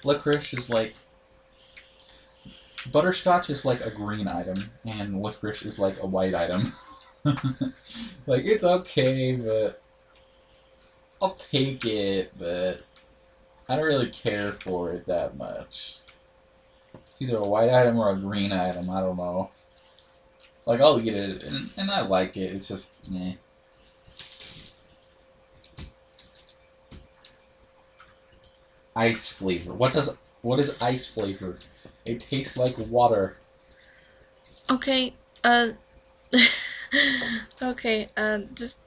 licorice is like... Butterscotch is like a green item, and licorice is like a white item. Like, it's okay, but I'll take it, but I don't really care for it that much. It's either a white item or a green item, I don't know. Like, I'll eat it, and I like it, it's just, meh. Ice flavor. What is ice flavor? It tastes like water. Okay, okay, I just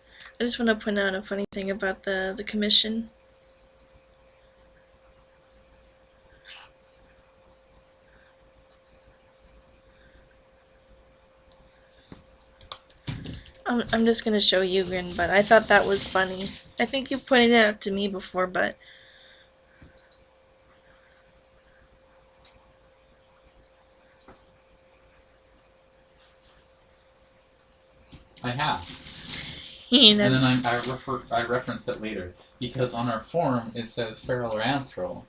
want to point out a funny thing about the commission. I'm just gonna show you, Grin, but I thought that was funny. I think you pointed it out to me before, but I have. And then I referenced it later because on our form it says feral or anthro,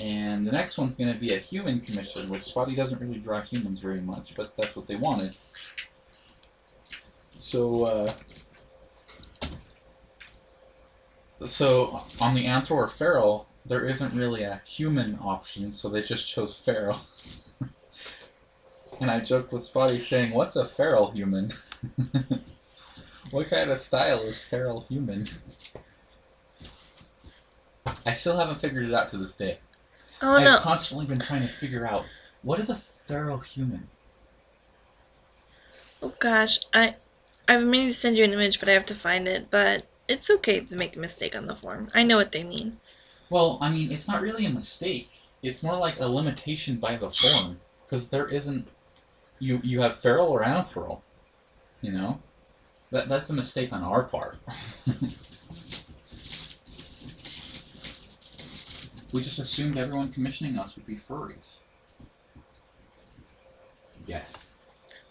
and the next one's going to be a human commission, which Spotty doesn't really draw humans very much, but that's what they wanted. So on the anthro or feral, there isn't really a human option, so they just chose feral. And I joked with Spotty saying, "What's a feral human?" What kind of style is feral human? I still haven't figured it out to this day. Oh no. I've constantly been trying to figure out, what is a feral human? Oh gosh, I've been meaning to send you an image, but I have to find it. But it's okay to make a mistake on the form. I know what they mean. Well, I mean, it's not really a mistake. It's more like a limitation by the form. Because there isn't... You have feral or anthro, you know? That's a mistake on our part. We just assumed everyone commissioning us would be furries. Yes.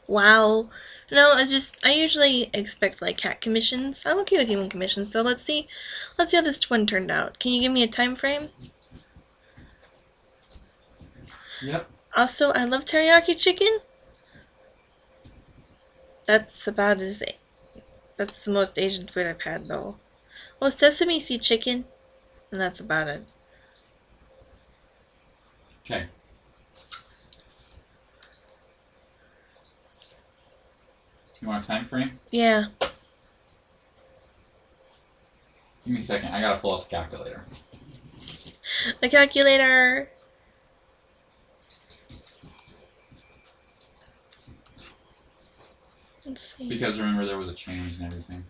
Wow. No, I usually expect like cat commissions. I'm okay with human commissions, so let's see how this twin turned out. Can you give me a time frame? Yep. Also, I love teriyaki chicken. That's about as... That's the most Asian food I've had, though. Oh, sesame seed chicken. And that's about it. Okay. You want a time frame? Yeah. Give me a second. I gotta pull out the calculator. The calculator. Let's see. Because remember, there was a change and everything.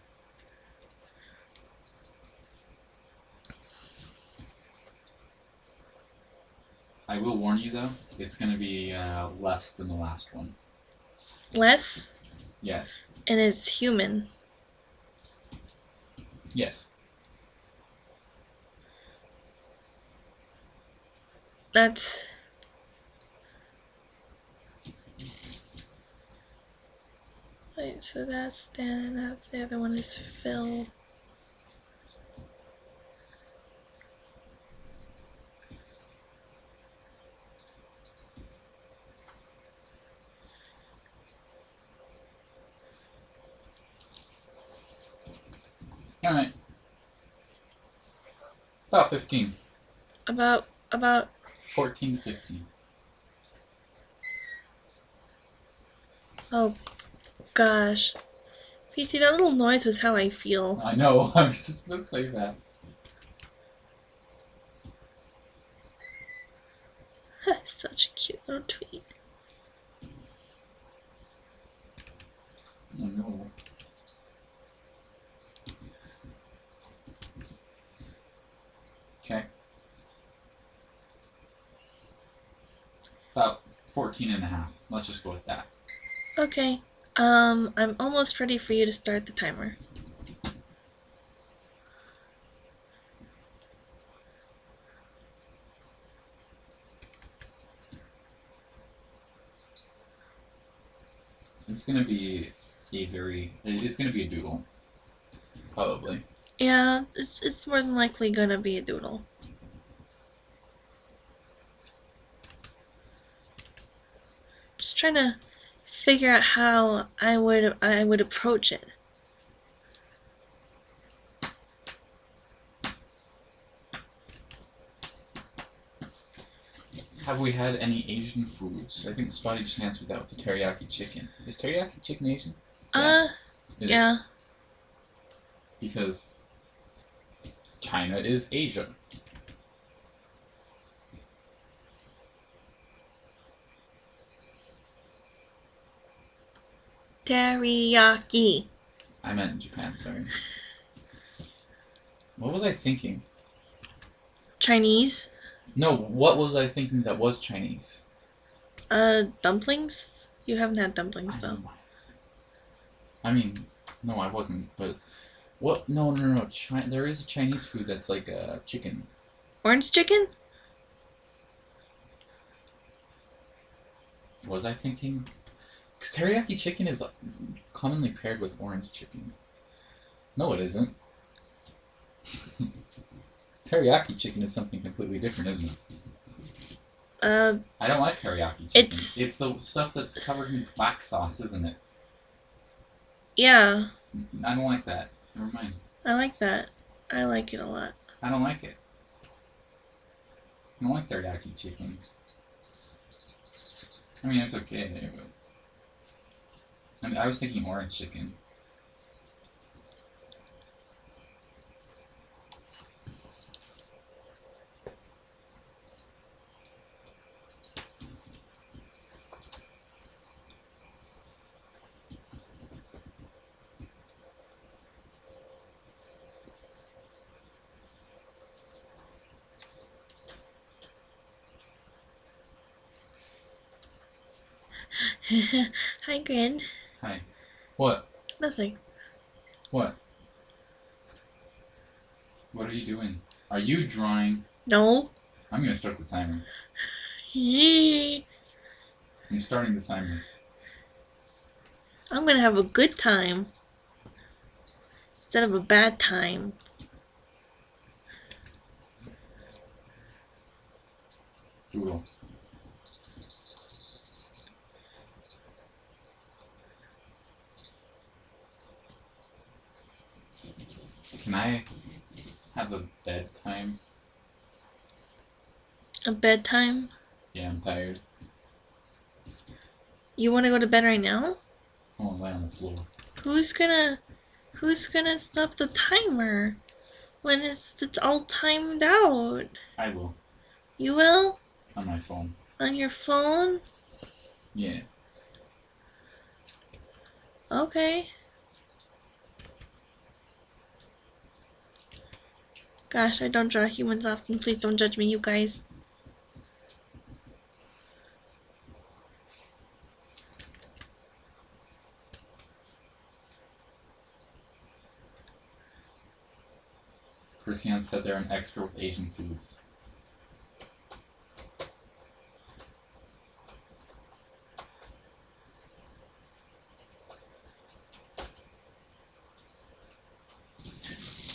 I will warn you, though, it's going to be less than the last one. Less? Yes. And it's human. Yes. That's... Wait, so that's Dan, and the other one is Phil. Alright. About 15. About 14 to 15. Oh gosh. PC, that little noise was how I feel. I know, I was just going to say that. Such a cute little tweet. Oh no. Okay. About 14 and a half. Let's just go with that. Okay. I'm almost ready for you to start the timer. It's gonna be it's gonna be a doodle. Probably. Yeah, it's more than likely gonna be a doodle. Just trying to figure out how I would approach it. Have we had any Asian foods? I think Spotty just answered that with the teriyaki chicken. Is teriyaki chicken Asian? It yeah. is. Because China is Asia. Teriyaki. I meant in Japan, sorry. What was I thinking? Chinese. No, what was I thinking that was Chinese? Dumplings? You haven't had dumplings, though. I mean, no, I wasn't, but... What? No. There is a Chinese food that's like chicken. Orange chicken? Was I thinking? Because teriyaki chicken is commonly paired with orange chicken. No, it isn't. Teriyaki chicken is something completely different, isn't it? I don't like teriyaki chicken. It's the stuff that's covered in black sauce, isn't it? Yeah. I don't like that. Never mind. I like that. I like it a lot. I don't like it. I don't like teriyaki chicken. I mean, it's okay, but... I mean, I was thinking orange chicken. Hi, Grin. Hi. What? Nothing. What? What are you doing? Are you drawing? No. I'm gonna start the timer. Yee. I'm starting the timer. I'm gonna have a good time instead of a bad time. Doodle. Can I have a bedtime? A bedtime? Yeah, I'm tired. You wanna go to bed right now? I wanna lay on the floor. Who's gonna stop the timer when it's all timed out? I will. You will? On my phone. On your phone? Yeah. Okay. Gosh, I don't draw humans often. Please don't judge me, you guys. Christian said they're an expert with Asian foods.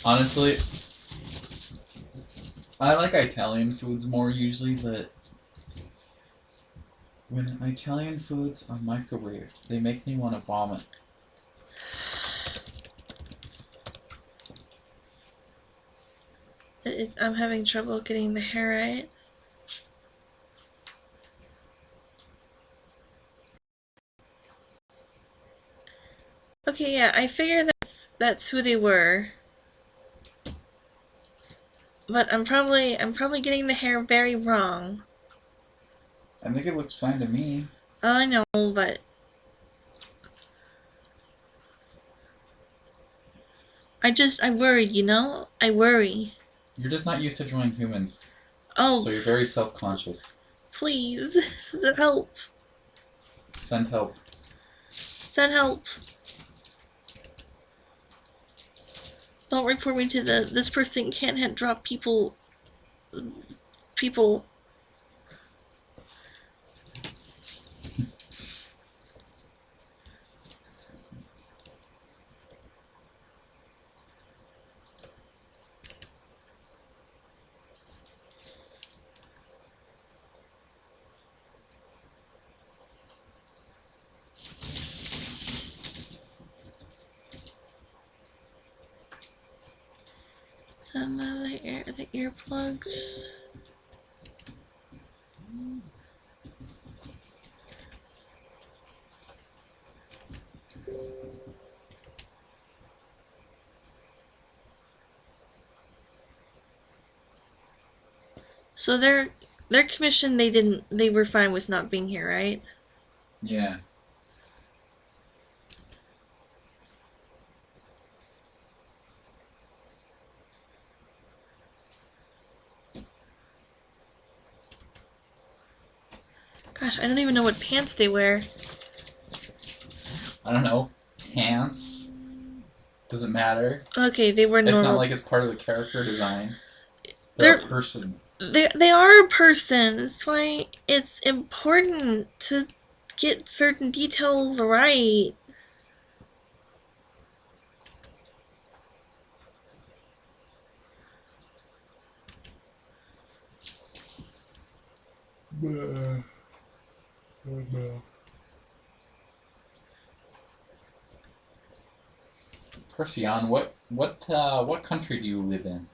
Honestly, I like Italian foods more usually, but when Italian foods are microwaved, they make me want to vomit. I'm having trouble getting the hair right. Okay, yeah, I figure that's who they were. But I'm probably getting the hair very wrong. I think it looks fine to me. I know, but I worried, you know? I worry. You're just not used to drawing humans. Oh. So you're very self-conscious. Please. Help. Send help. Send help. Don't report me to this person can't drop people. And the earplugs. So their commission, they were fine with not being here, right? Yeah. Gosh, I don't even know what pants they wear. I don't know. Pants? Doesn't matter. Okay, they were normal. It's not like it's part of the character design. They're a person. They are a person. That's why it's important to get certain details right. Perseon, what country do you live in?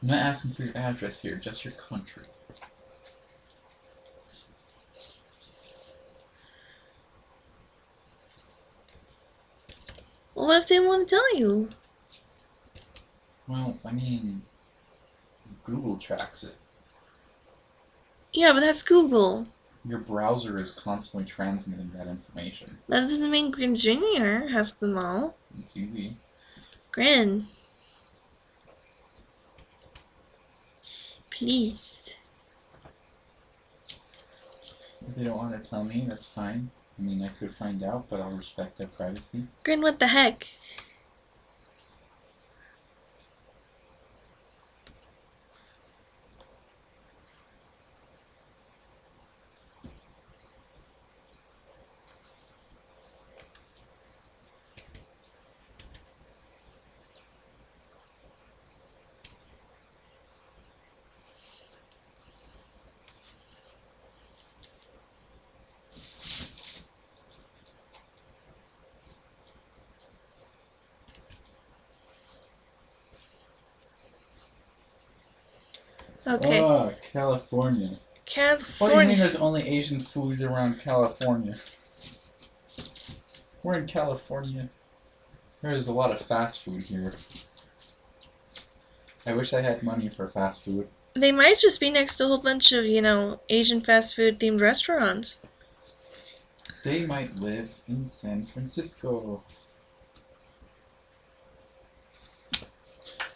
I'm not asking for your address here, just your country. Well, what if they want to tell you? Well, I mean, Google tracks it. Yeah, but that's Google. Your browser is constantly transmitting that information. That doesn't mean Grin Jr. has to know. It's easy. Grin. Please. If they don't want to tell me, that's fine. I mean, I could find out, but I'll respect their privacy. Grin, what the heck? Okay. Ah, California. What do you California. mean there's only Asian foods around California? We're in California. There's a lot of fast food here. I wish I had money for fast food. They might just be next to a whole bunch of, Asian fast food themed restaurants. They might live in San Francisco.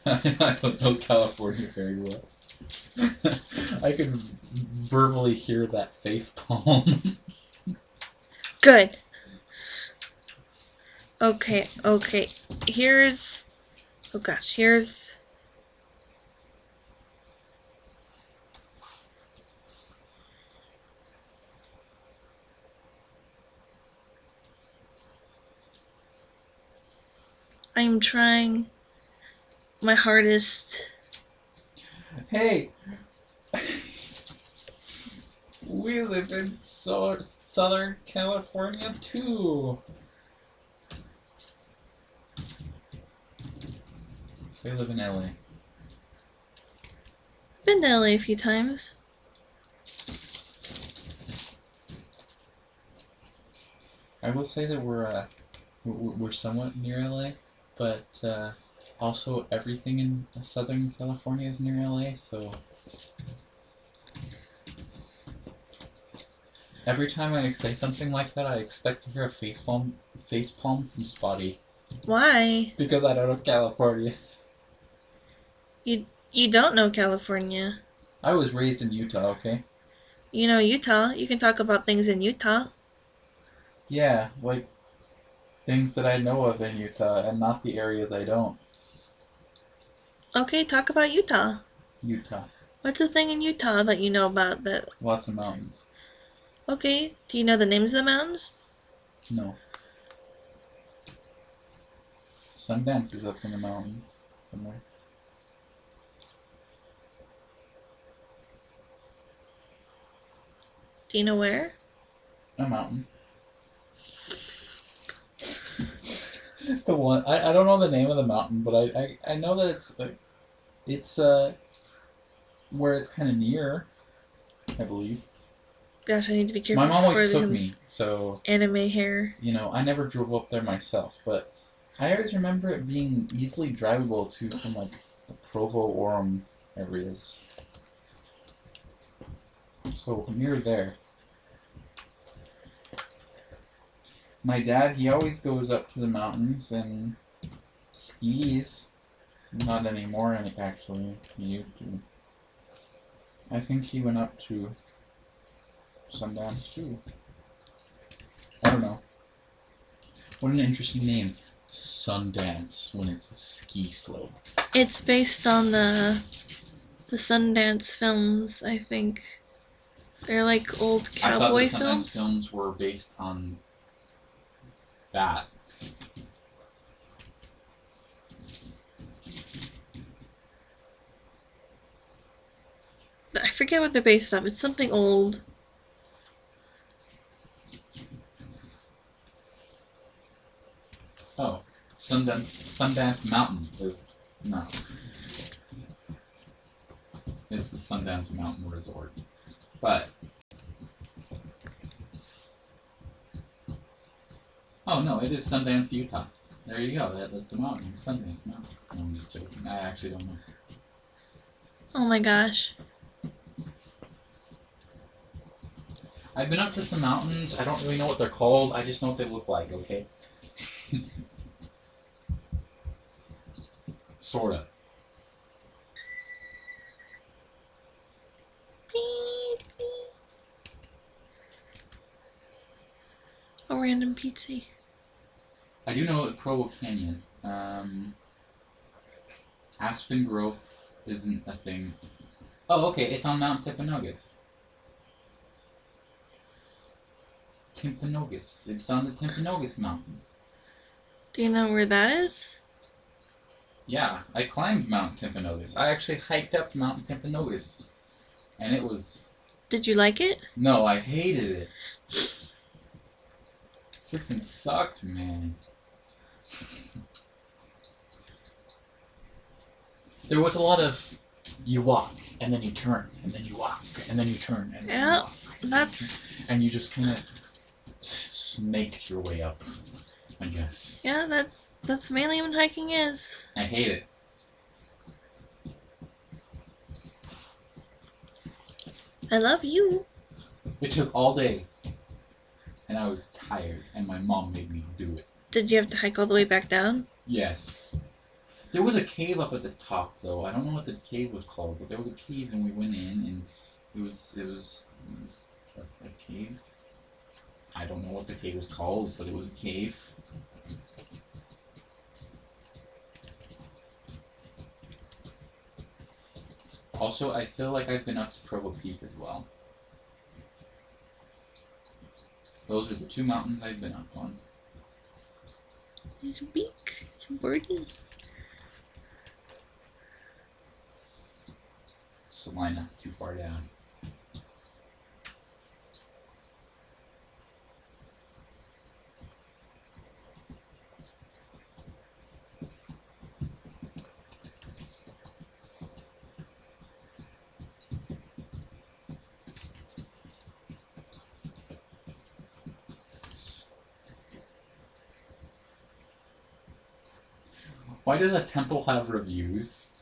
I don't know California very well. I could verbally hear that facepalm. Good. Okay. Here's... Oh gosh, here's... I'm trying my hardest. Hey! We live in Southern California too! We live in LA. Been to LA a few times. I will say that we're somewhat near LA, but also everything in Southern California is near LA, so every time I say something like that, I expect to hear a facepalm from Spotty. Why? Because I don't know California. You don't know California. I was raised in Utah, okay? You know Utah. You can talk about things in Utah. Yeah, like things that I know of in Utah, and not the areas I don't. Okay, talk about Utah. Utah. What's the thing in Utah that you know about that? Lots of mountains. Okay, do you know the names of the mountains? No. Sundance is up in the mountains somewhere. Do you know where? A mountain. The one I don't know the name of the mountain, but I know that it's where it's kind of near, I believe. Gosh, I need to be careful. My mom before always it took me, becomes so anime hair. I never drove up there myself, but I always remember it being easily drivable to from like the Provo, Orem areas. So near there. My dad, he always goes up to the mountains and skis. Not anymore, actually. He used to. I think he went up to Sundance too. I don't know. What an interesting name. Sundance, when it's a ski slope. It's based on the Sundance films, I think. They're like old cowboy I thought the Sundance films. films were based on that. forget what they're based off. It's something old. Oh, Sundance Mountain is no. It's the Sundance Mountain Resort, but oh no, it is Sundance, Utah. There you go. That's the mountain, Sundance Mountain. No, I'm just joking. I actually don't know. Oh my gosh. I've been up to some mountains. I don't really know what they're called. I just know what they look like. Okay. Sorta. A random pizza. I do know Provo Canyon. Aspen Grove isn't a thing. Oh, okay. It's on Mount Timpanogos. Timpanogos. It's on the Timpanogos Mountain. Do you know where that is? Yeah, I climbed Mount Timpanogos. I actually hiked up Mount Timpanogos. And it was... Did you like it? No, I hated it. Freaking sucked, man. There was a lot of... You walk, and then you turn, and then you walk, and then you turn, and then you walk. That's... And you just kind of snaked your way up, I guess. Yeah, that's mainly what hiking is. I hate it. I love you. It took all day, and I was tired, and my mom made me do it. Did you have to hike all the way back down? Yes. There was a cave up at the top, though. I don't know what the cave was called, but there was a cave, and we went in, and it was a cave. I don't know what the cave was called, but it was a cave. Also, I feel like I've been up to Provo Peak as well. Those are the two mountains I've been up on. It's a beak. It's a birdie. Salina, too far down. Why does a temple have reviews?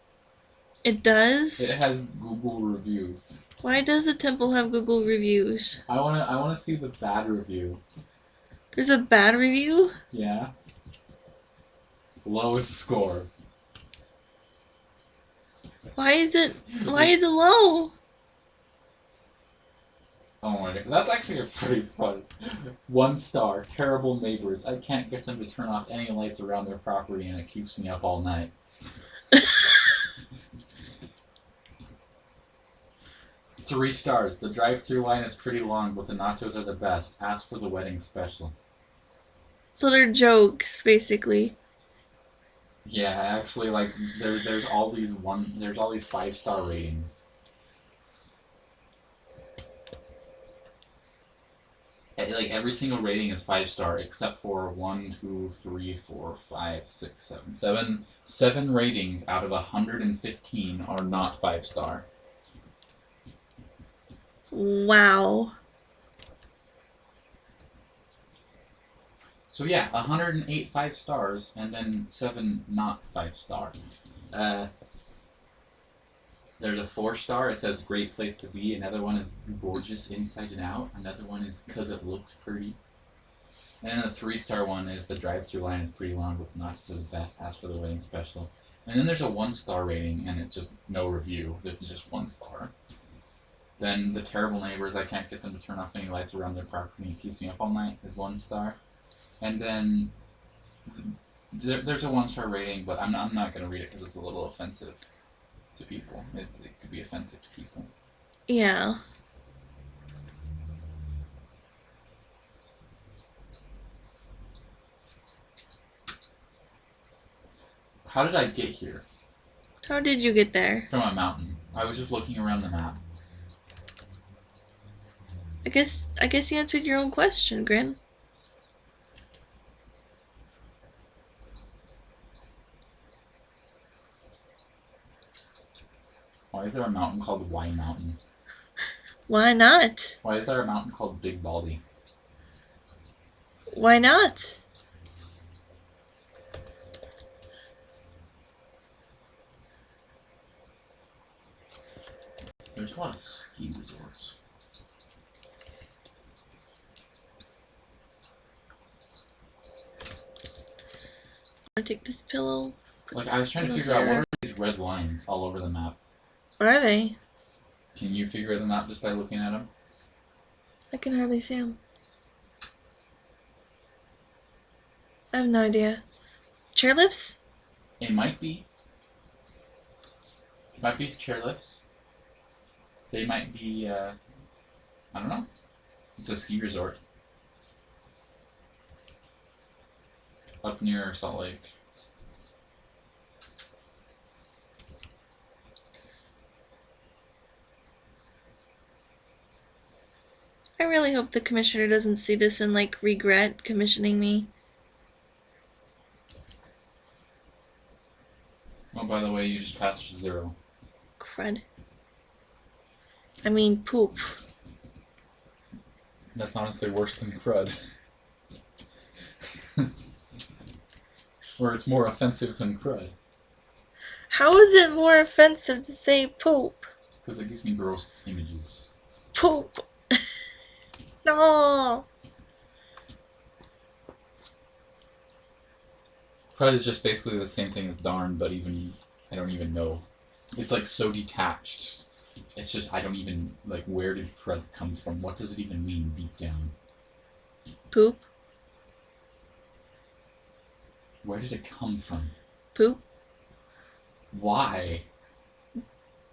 It does? It has Google reviews. Why does the temple have Google reviews? I wanna see the bad review. There's a bad review? Yeah. Lowest score. Why is it low? Oh my god, that's actually a pretty fun. 1 star, terrible neighbors. I can't get them to turn off any lights around their property and it keeps me up all night. 3 stars, the drive-through line is pretty long, but the nachos are the best. Ask for the wedding special. So they're jokes, basically. Yeah, actually, like, there's all these 5-star ratings. Like, every single rating is 5-star, except for 1, 2, 3, 4, 5, 6, 7. 7 ratings out of 115 are not 5-star. Wow. So yeah, 108 5 stars, and then 7 not 5-star. There's a 4-star, it says great place to be. Another one is gorgeous inside and out. Another one is cause it looks pretty. And then the 3-star one is the drive-through line is pretty long, but the nachos are the best. Ask for the wedding special. And then there's a 1-star rating, and it's just no review. There's just 1 star. Then the terrible neighbors, I can't get them to turn off any lights around their property and keeps me up all night, is 1 star. And then there's a 1-star rating, but I'm not going to read it because it's a little offensive to people. It could be offensive to people. Yeah. How did I get here? How did you get there? From a mountain. I was just looking around the map. I guess you answered your own question, Grin. Why is there a mountain called Y Mountain? Why not? Why is there a mountain called Big Baldy? Why not? There's a lot of ski resorts. I'll take this pillow. Like, I was trying to figure out what are these red lines all over the map. What are they? Can you figure them out just by looking at them? I can hardly see them. I have no idea. Chairlifts? It might be. It might be chairlifts. They might be, I don't know. It's a ski resort. Up near Salt Lake. I really hope the commissioner doesn't see this and, like, regret commissioning me. Oh, by the way, you just passed 0. Crud. I mean, poop. That's honestly worse than crud. Or it's more offensive than crud. How is it more offensive to say poop? Because it gives me gross images. Poop. No. Crud is just basically the same thing as darn, but even, I don't even know. It's like so detached. It's just, I don't even, like, where did crud come from? What does it even mean deep down? Poop. Where did it come from? Poop. Why?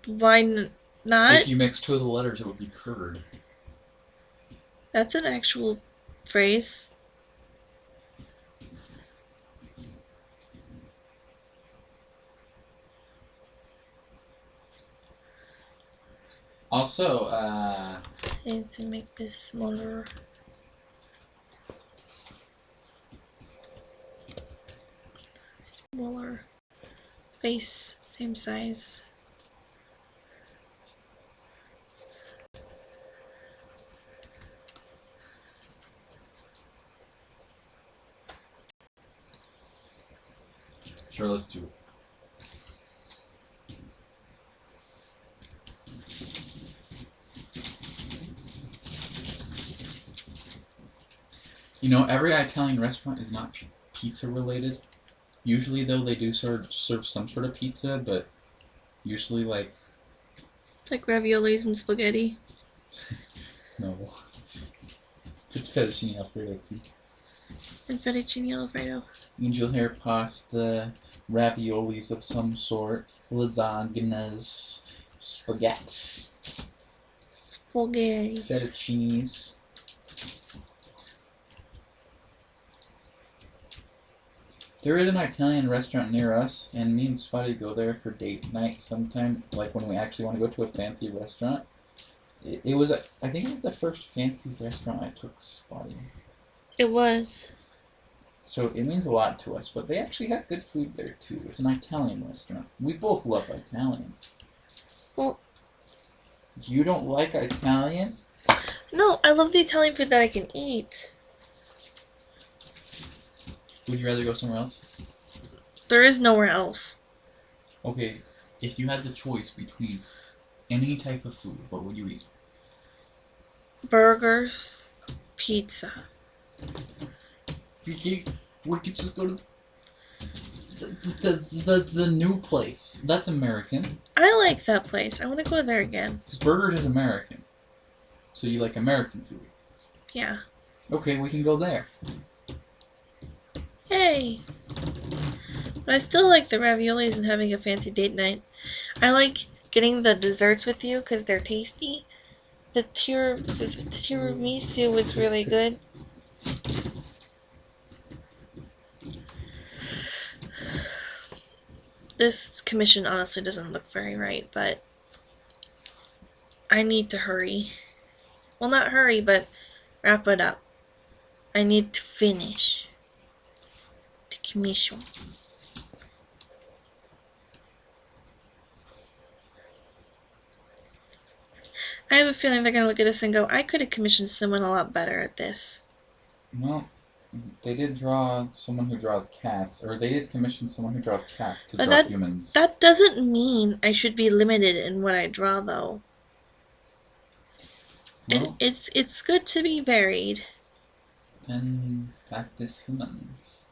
Why not? If you mix 2 of the letters, it would be curd. That's an actual phrase. Also, I need to make this smaller. Smaller. Face, same size. sure, let's do it. You know, every Italian restaurant is not pizza related. Usually, though, they do serve some sort of pizza, but usually, like... It's like raviolis and spaghetti. No. It's fettuccine alfredo, too. And fettuccine alfredo. Angel hair pasta, raviolis of some sort, lasagnas, spaghettis, Spaghetti. fettuccines. There is an Italian restaurant near us, and me and Spotty go there for date night sometime, like when we actually want to go to a fancy restaurant. It was, I think it was the first fancy restaurant I took Spotty. It was. So it means a lot to us, but they actually have good food there too. It's an Italian restaurant. We both love Italian. Well, You don't like Italian? no, I love the Italian food that I can eat. Would you rather go somewhere else? There is nowhere else. Okay, if you had the choice between any type of food, what would you eat? Burgers, pizza. We could just go to the new place. That's American. I like that place. I want to go there again. Because burgers is American. So you like American food. Yeah. Okay, we can go there. Hey. But I still like the raviolis and having a fancy date night. I like getting the desserts with you because they're tasty. The tiramisu was really good. This commission honestly doesn't look very right, but I need to hurry. Well, not hurry, but wrap it up. I need to finish the commission. I have a feeling they're going to look at this and go, I could have commissioned someone a lot better at this. Well, they did draw someone who draws cats, or they did commission someone who draws cats to But draw humans. that doesn't mean I should be limited in what I draw, though. Well, It's good to be varied. then practice humans.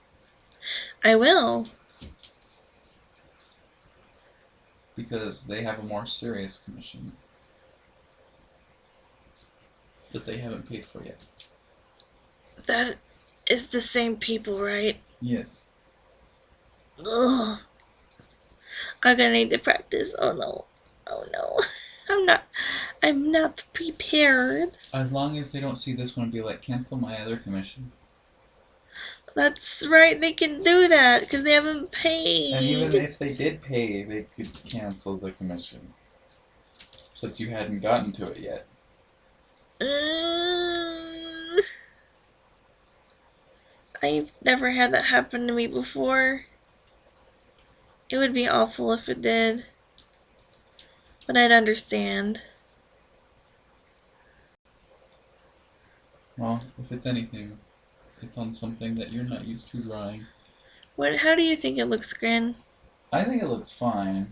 I will. Because they have a more serious commission that they haven't paid for yet. That is the same people, right? Yes. Ugh. I'm gonna need to practice. Oh no. Oh no. I'm not prepared. As long as they don't see this one and be like, cancel my other commission. That's right, they can do that because they haven't paid. And even if they did pay, they could cancel the commission. Since you hadn't gotten to it yet. I've never had that happen to me before. It would be awful if it did. But I'd understand. Well, if it's anything, it's on something that you're not used to drawing. How do you think it looks, Grin? I think it looks fine.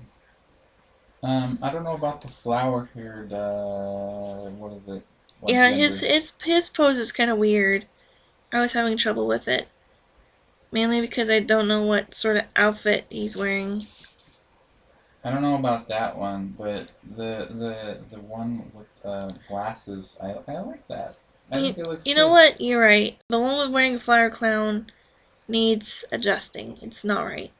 I don't know about the flower-haired, what is it? Yeah, his pose is kind of weird. I was having trouble with it. Mainly because I don't know what sort of outfit he's wearing. I don't know about that one, but the one with glasses, I like that. I think it looks You good. know what? You're right. The one with wearing a flower clown needs adjusting. It's not right.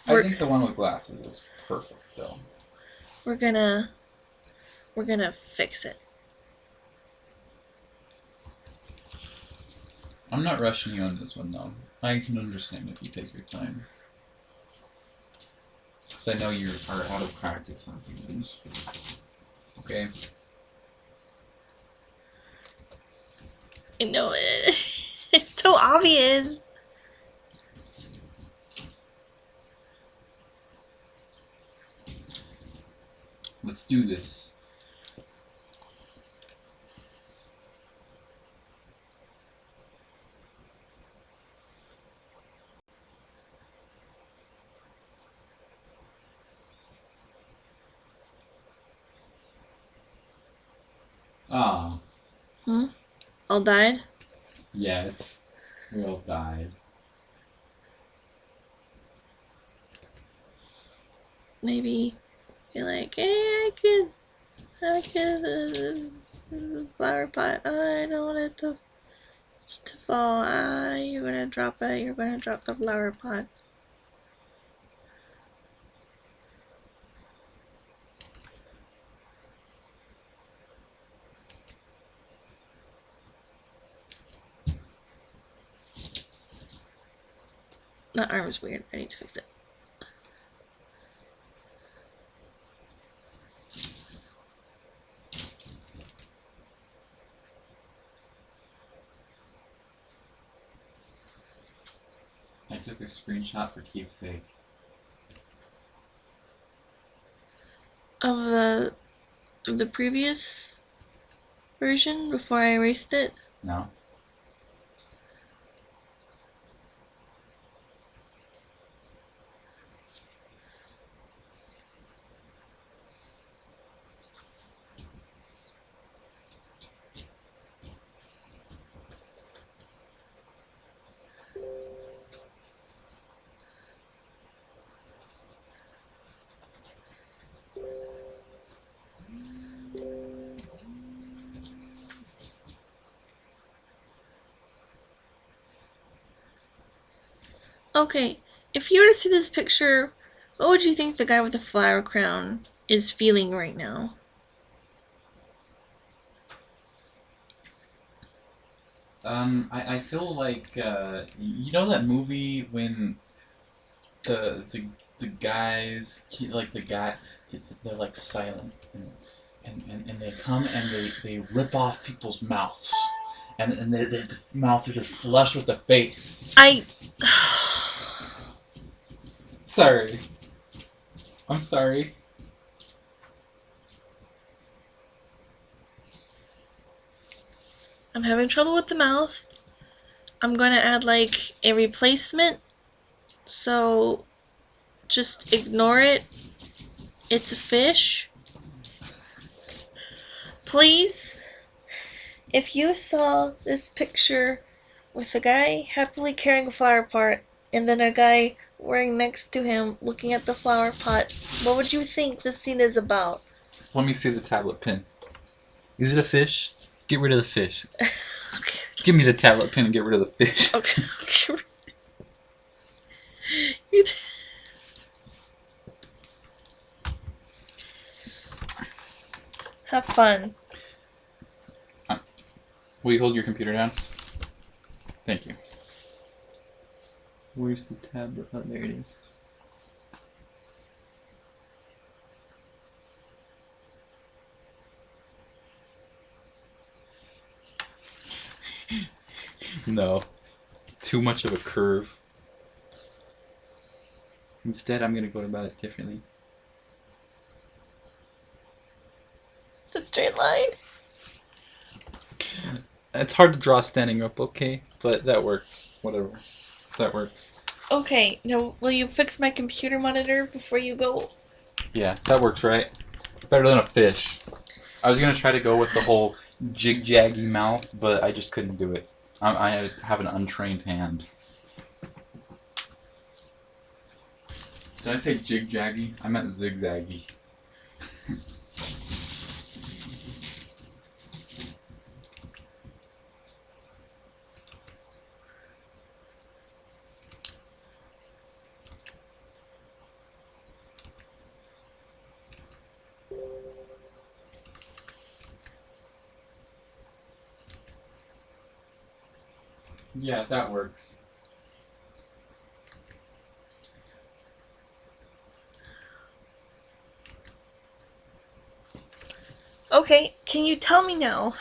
I think the one with glasses is perfect, though. We're gonna fix it. I'm not rushing you on this one, though. I can understand if you take your time. Because I know you are out of practice on things. Okay? I know it. It's so obvious. Let's do this. Ah. All died? Yes. We all died. Maybe you're like, hey, I could, flower pot. I don't want it to fall. You're gonna drop it. You're gonna drop the flower pot. That arm is weird. I need to fix it. I took a screenshot for keepsake. Of the previous version before I erased it. No. Okay, if you were to see this picture, what would you think the guy with the flower crown is feeling right now? I feel like you know that movie when the guys like the guy they're like silent and they come and they rip off people's mouths. And their mouths are just flush with the face. Sorry. I'm sorry. I'm having trouble with the mouth. I'm going to add like a replacement. So just ignore it. It's a fish. Please. If you saw this picture with a guy happily carrying a flower pot and then a guy wearing next to him looking at the flower pot, what would you think this scene is about? Let me see the tablet pin. Is it a fish? Get rid of the fish. Okay. Give me the tablet pin and get rid of the fish. Okay. Have fun. Will you hold your computer down? Thank you. Where's the tablet? Oh, there it is. No. Too much of a curve. Instead, I'm going to go about it differently. The straight line. It's hard to draw standing up, okay? But that works. Whatever. That works. Okay, now will you fix my computer monitor before you go? Yeah, that works, right? Better than a fish. I was going to try to go with the whole jig-jaggy mouth, but I just couldn't do it. I have an untrained hand. Did I say jig-jaggy? I meant zigzaggy. Yeah, that works. Okay, can you tell me now?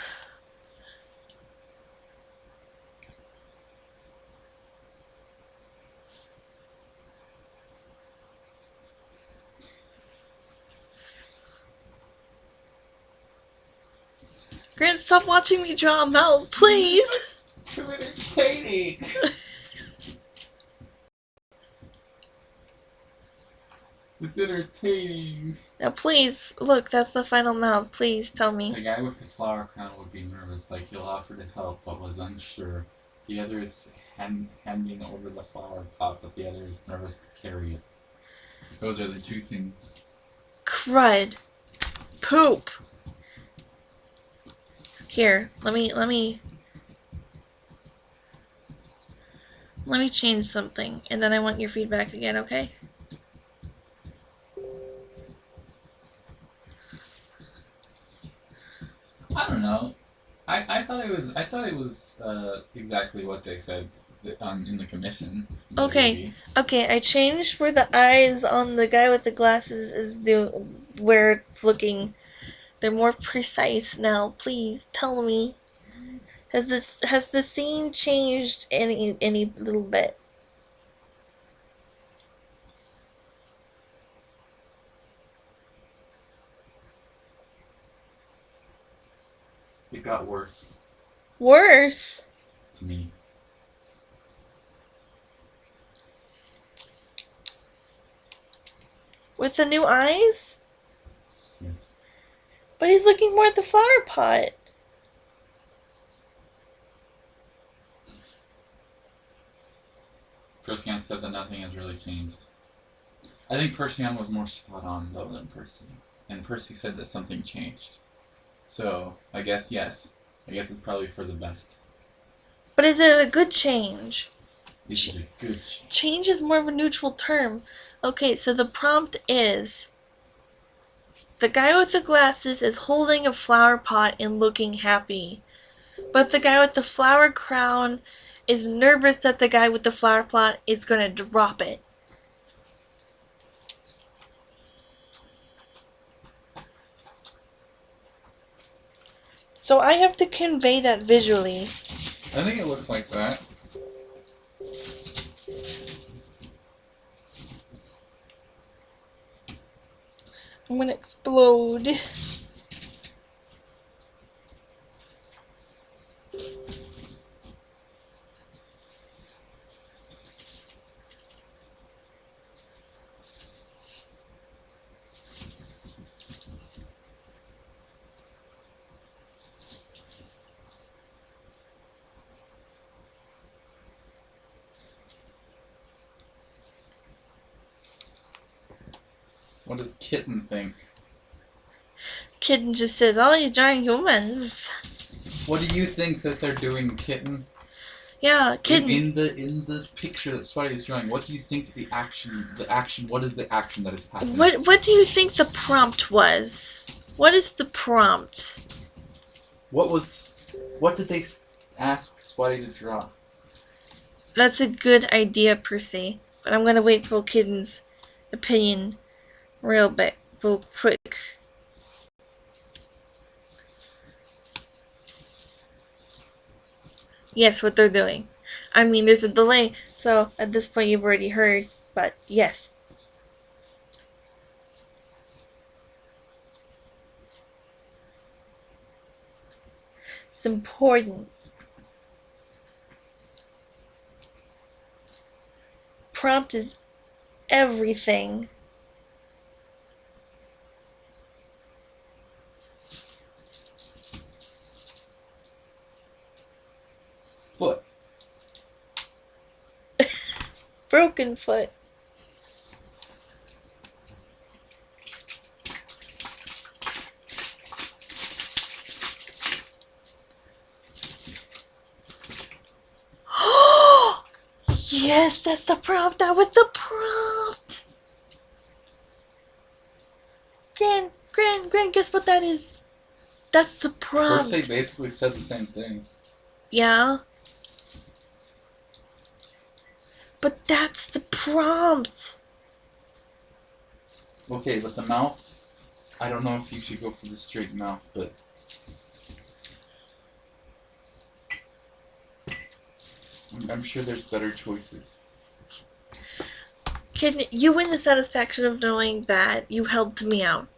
Grant, stop watching me draw a mouth, please! Too entertaining! It's entertaining. Now please, look, that's the final mouth. Please tell The me. guy with the flower crown would be nervous, like he'll offer to help, but was unsure. The other is handing over the flower pot, but the other is nervous to carry it. Those are the two things. Crud. Poop. Here, let me change something, and then I want your feedback again, okay? I don't know. I thought it was exactly what they said in the commission. Okay, I changed where the eyes on the guy with the glasses where it's looking. They're more precise now. Please tell me. Has the scene changed any little bit? It got worse Worse? to me. With the new eyes? Yes. But he's looking more at the flower pot. Persian said that nothing has really changed. I think Persian was more spot on though than Percy. And Percy said that something changed. So, I guess yes. I guess it's probably for the best. But is it a good change? This is a good change. Change is more of a neutral term. Okay, so the prompt is the guy with the glasses is holding a flower pot and looking happy. But the guy with the flower crown is nervous that the guy with the flower pot is going to drop it. So I have to convey that visually. I think it looks like that. I'm gonna explode. What does Kitten think? Kitten just says, "Oh, you're drawing humans." What do you think that they're doing, Kitten? Yeah, Kitten. In the picture that Spotty is drawing, what do you think the action, what is the action that is happening? What do you think the prompt was? What is the prompt? What did they ask Spotty to draw? That's a good idea per se, but I'm gonna wait for Kitten's opinion real quick. Yes, what they're doing. I mean, there's a delay, so at this point you've already heard, but yes. It's important. Prompt is everything. Foot. Broken foot. Yes, that's the prompt. That was the prompt. Gran, guess what that is? That's the prompt. Of course, they basically said the same thing. Yeah. But that's the prompt. Okay, but the mouth, I don't know if you should go for the straight mouth, but I'm sure there's better choices. Kid, you win the satisfaction of knowing that you helped me out.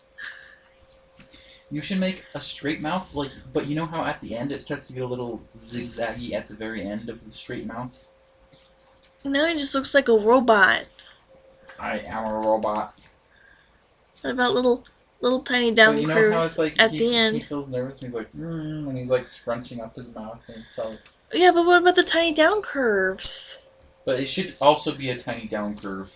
You should make a straight mouth, but you know how at the end it starts to get a little zigzaggy at the very end of the straight mouth? Now he just looks like a robot. I am a robot. What about little tiny down But you know curves how it's like at he the end? feels nervous and he's like, and he's like scrunching up his mouth and so. Yeah, but what about the tiny down curves? But it should also be a tiny down curve.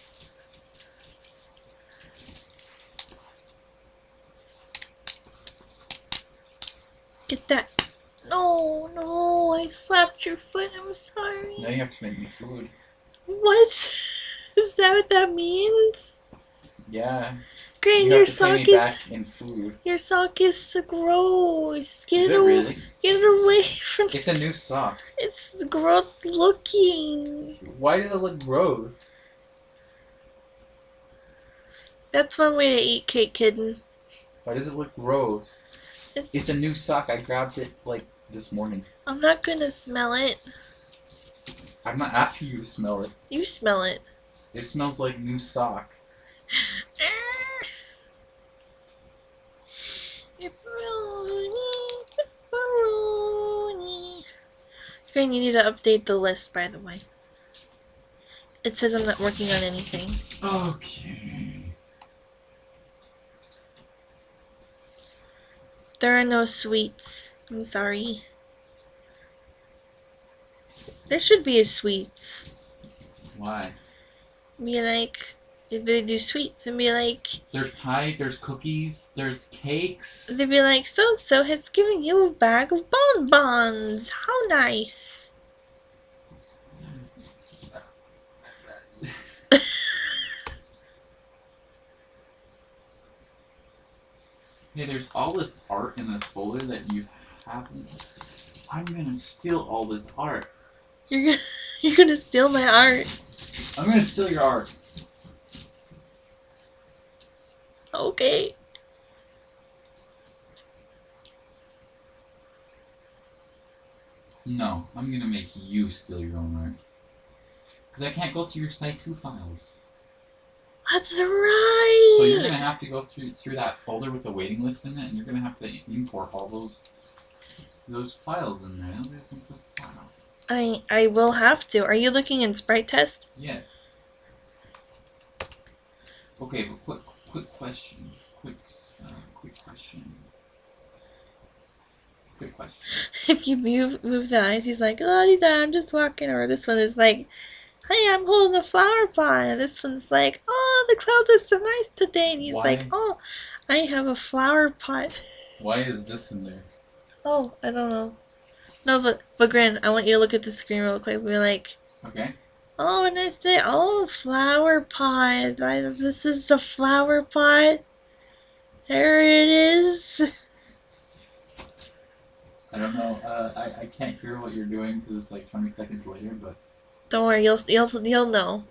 Get that. No, I slapped your foot. I'm sorry. Now you have to make me food. What? Is that what that means? Yeah. Great, You your have to pay sock me is back in food. your sock is so gross. Is it really? Get it away from It's a new sock. It's gross looking. Why does it look gross? That's one way to eat cake, kitten. Why does it look gross? It's a new sock. I grabbed it this morning. I'm not gonna smell it. I'm not asking you to smell it. You smell it. It smells like new sock. Green, you need to update the list, by the way. It says I'm not working on anything. Okay. There are no sweets. I'm sorry. There should be a sweets. Why? Be like, they do sweets and be like, There's pie, there's cookies, there's cakes. they'd be like, so-and-so has given you a bag of bonbons. How nice. Hey, there's all this art in this folder that you haven't. I'm gonna steal all this art. You're gonna steal my art. I'm gonna steal your art. Okay. No, I'm gonna make you steal your own art. Because I can't go through your Site2 files. That's right. So you're gonna have to go through that folder with the waiting list in it, and you're gonna have to import all those files in there. There's some files. I will have to. Are you looking in Sprite Test? Yes. Okay, but quick question. Quick question. Quick question. If you move the eyes, he's like, "Oh, I'm just walking." Or this one is like, "Hey, I'm holding a flower pot." And this one's like, "Oh, the clouds are so nice today." And he's like, "Oh, I have a flower pot." Why is this in there? Oh, I don't know. No, but Grin, I want you to look at the screen real quick. Be like, Okay. "Oh, and I say, oh, flower pot. This is the flower pot. There it is." I don't know. I can't hear what you're doing because it's like 20 seconds later, but Don't worry, you'll know.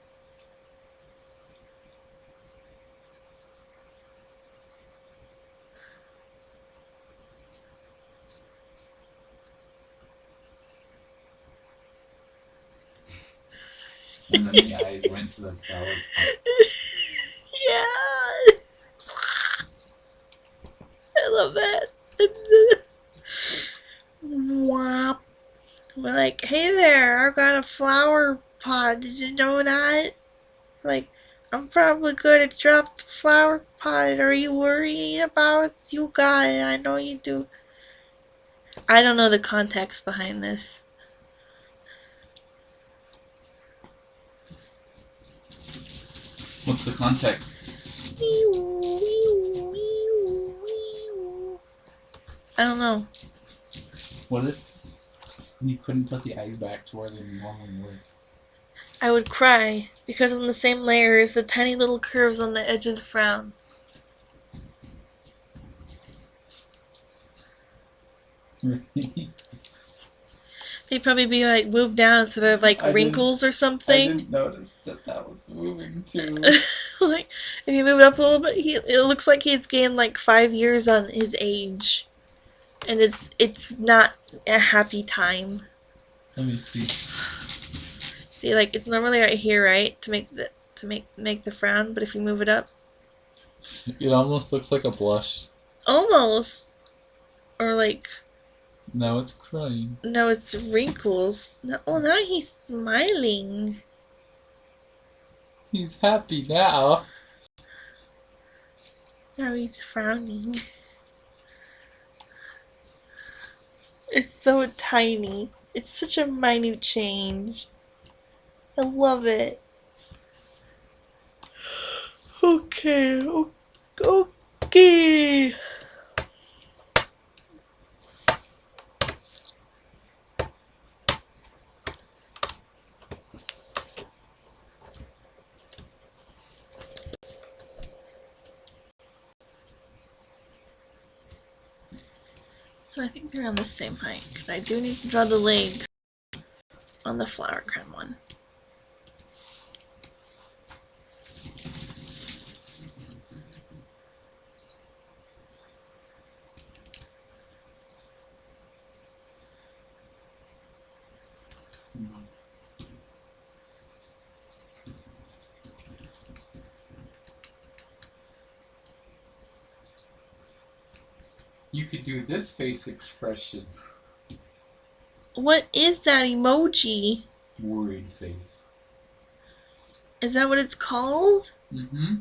and then the eyes went to the flower pot. Yeah. I love that. Wop. We're like, "Hey there, I've got a flower pot. Did you know that?" Like, "I'm probably gonna drop the flower pot. Are you worried about it? You got it. I know you do." I don't know the context behind this. What's the context? I don't know. What if you couldn't put the eyes back to where they normally were? I would cry because on the same layer is the tiny little curves on the edge of the frown. They'd probably be like moved down so they're like wrinkles or I something. didn't notice that was moving too. Like, if you move it up a little bit, it looks like he's gained like 5 years on his age, and it's not a happy time. Let me see. See, like it's normally right here, right, to make the frown, but if you move it up, It almost looks like a blush. almost, or like Now it's crying. no, it's wrinkles. No, oh, now he's smiling. He's happy now. Now he's frowning. It's so tiny. It's such a minute change. I love it. Okay. Okay. So I think they're on the same height, because I do need to draw the legs on the flower crown one. You could do this face expression. What is that emoji? Worried face. Is that what it's called? Mm-hmm.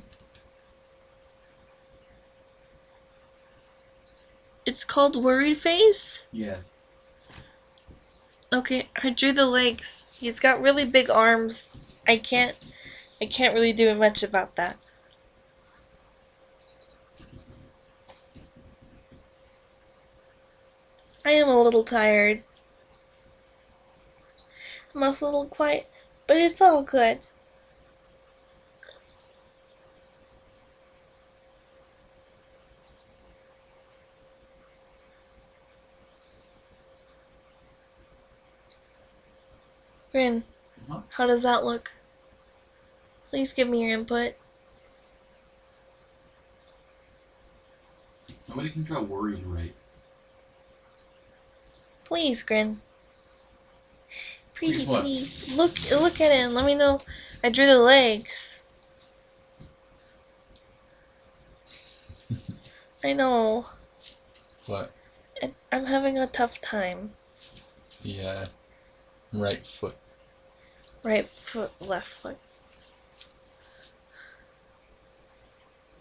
It's called worried face? Yes. Okay, I drew the legs. He's got really big arms. I can't really do much about that. I am a little tired. I'm also a little quiet, but it's all good. Grin, how does that look? Please give me your input. Nobody can draw worried right. Please, Grin. Pretty, What? please. Look at it and let me know. I drew the legs. I know. What? I'm having a tough time. Yeah. Right foot. Right foot, left foot.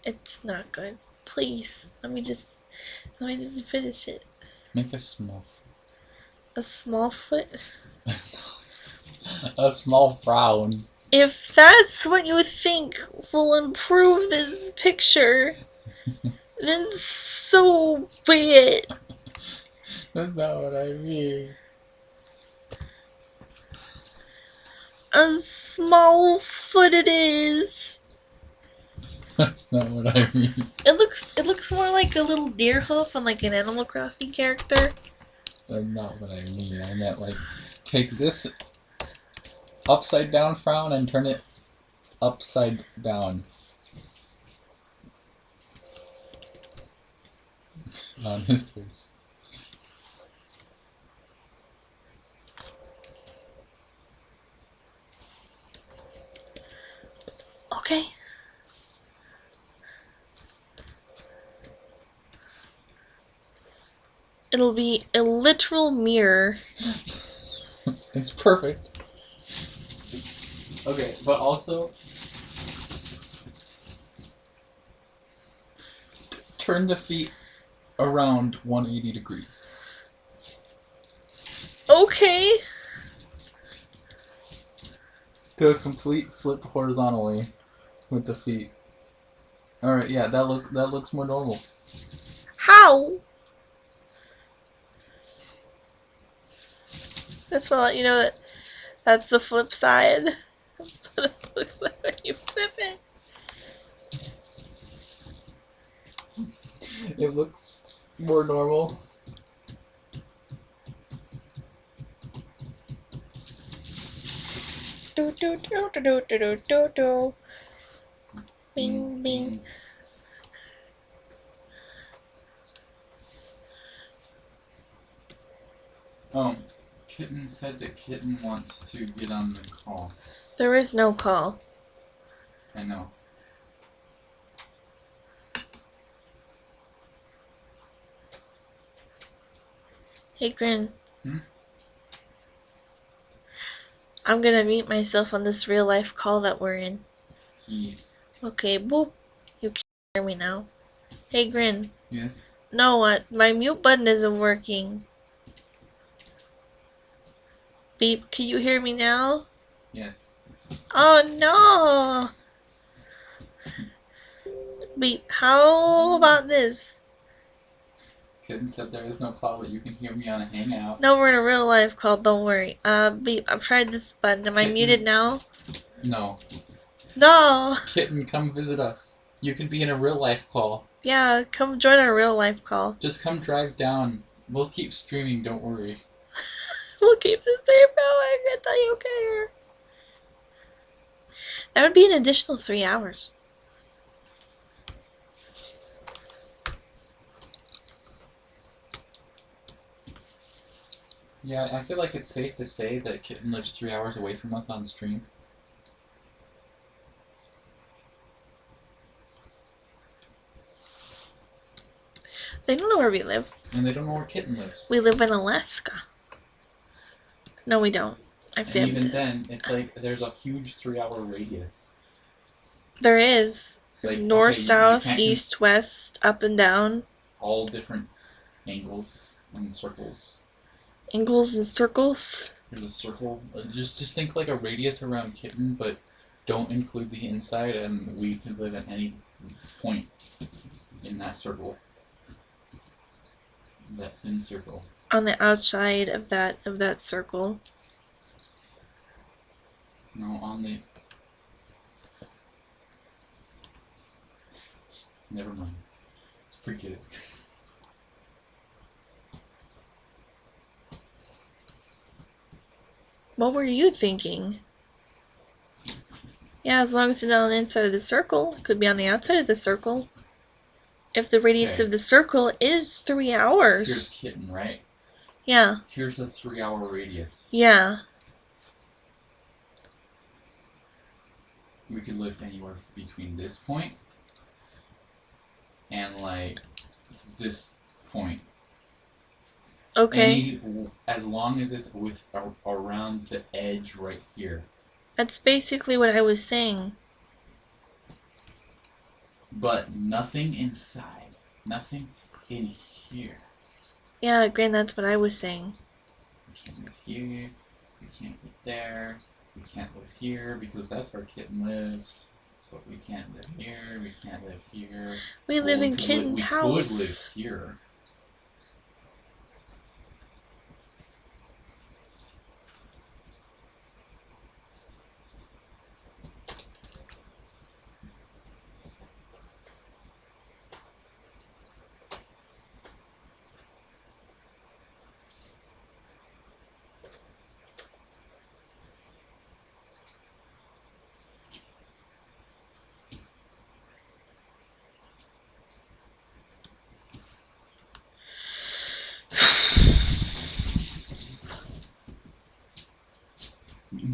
It's not good. Please, let me just finish it. Make a small A small foot? a small frown. If that's what you think will improve this picture, then so be it. That's not what I mean. A small foot it is. That's not what I mean. It looks more like a little deer hoof on like an Animal Crossing character. That's not what I mean. I meant like take this upside down frown and turn it upside down on his face. Okay. It'll be a literal mirror. It's perfect. Okay, but also turn the feet around 180 degrees. Okay. Do a complete flip horizontally with the feet. All right, yeah, that looks more normal. How? That's what I'll let you know that's the flip side. That's what it looks like when you flip it. It looks more normal. Do do do do do do do do do. Bing bing. Kitten said that Kitten wants to get on the call. There is no call. I know. Hey Grin. Hmm? I'm gonna mute myself on this real life call that we're in. Yeah. Okay, boop. You can hear me now. Hey Grin. Yes? No, what? My mute button isn't working. Beep, can you hear me now? Yes. Oh no! Beep, how about this? Kitten said there is no call, but you can hear me on a hangout. No, we're in a real life call, don't worry. Beep, I've tried this button. Am I Kitten. muted now? No. No! Kitten, come visit us. You can be in a real life call. Yeah, come join our real life call. Just come drive down. We'll keep streaming, don't worry. We'll keep the stream going until you care. That would be an additional 3 hours. Yeah, I feel like it's safe to say that Kitten lives 3 hours away from us on stream. They don't know where we live. And they don't know where Kitten lives. We live in Alaska. No, we don't. I And fibbed. even then, it's like there's a huge 3-hour radius. There is. There's Like, north, okay, you south, can't east, west, up and down. all different angles and circles. Angles and circles. There's a circle. Just think like a radius around Kitten, but don't include the inside, and we can live at any point in that circle. That thin circle. On the outside of that circle. No, on the. Just, never mind. Forget it. What were you thinking? Yeah, as long as it's not on the inside of the circle. It could be on the outside of the circle. If the radius Okay. of the circle is 3 hours. Here's Kitten, right? Yeah. Here's a 3-hour radius. Yeah. we could live anywhere between this point and like this point. Okay. As long as it's around the edge right here. That's basically what I was saying. But nothing inside. Nothing in here. Yeah, Gran, that's what I was saying. We can't live here. We can't live there. We can't live here because that's where Kitten lives. But we can't live here. We can't live here. We live in we Kitten's could house. live here.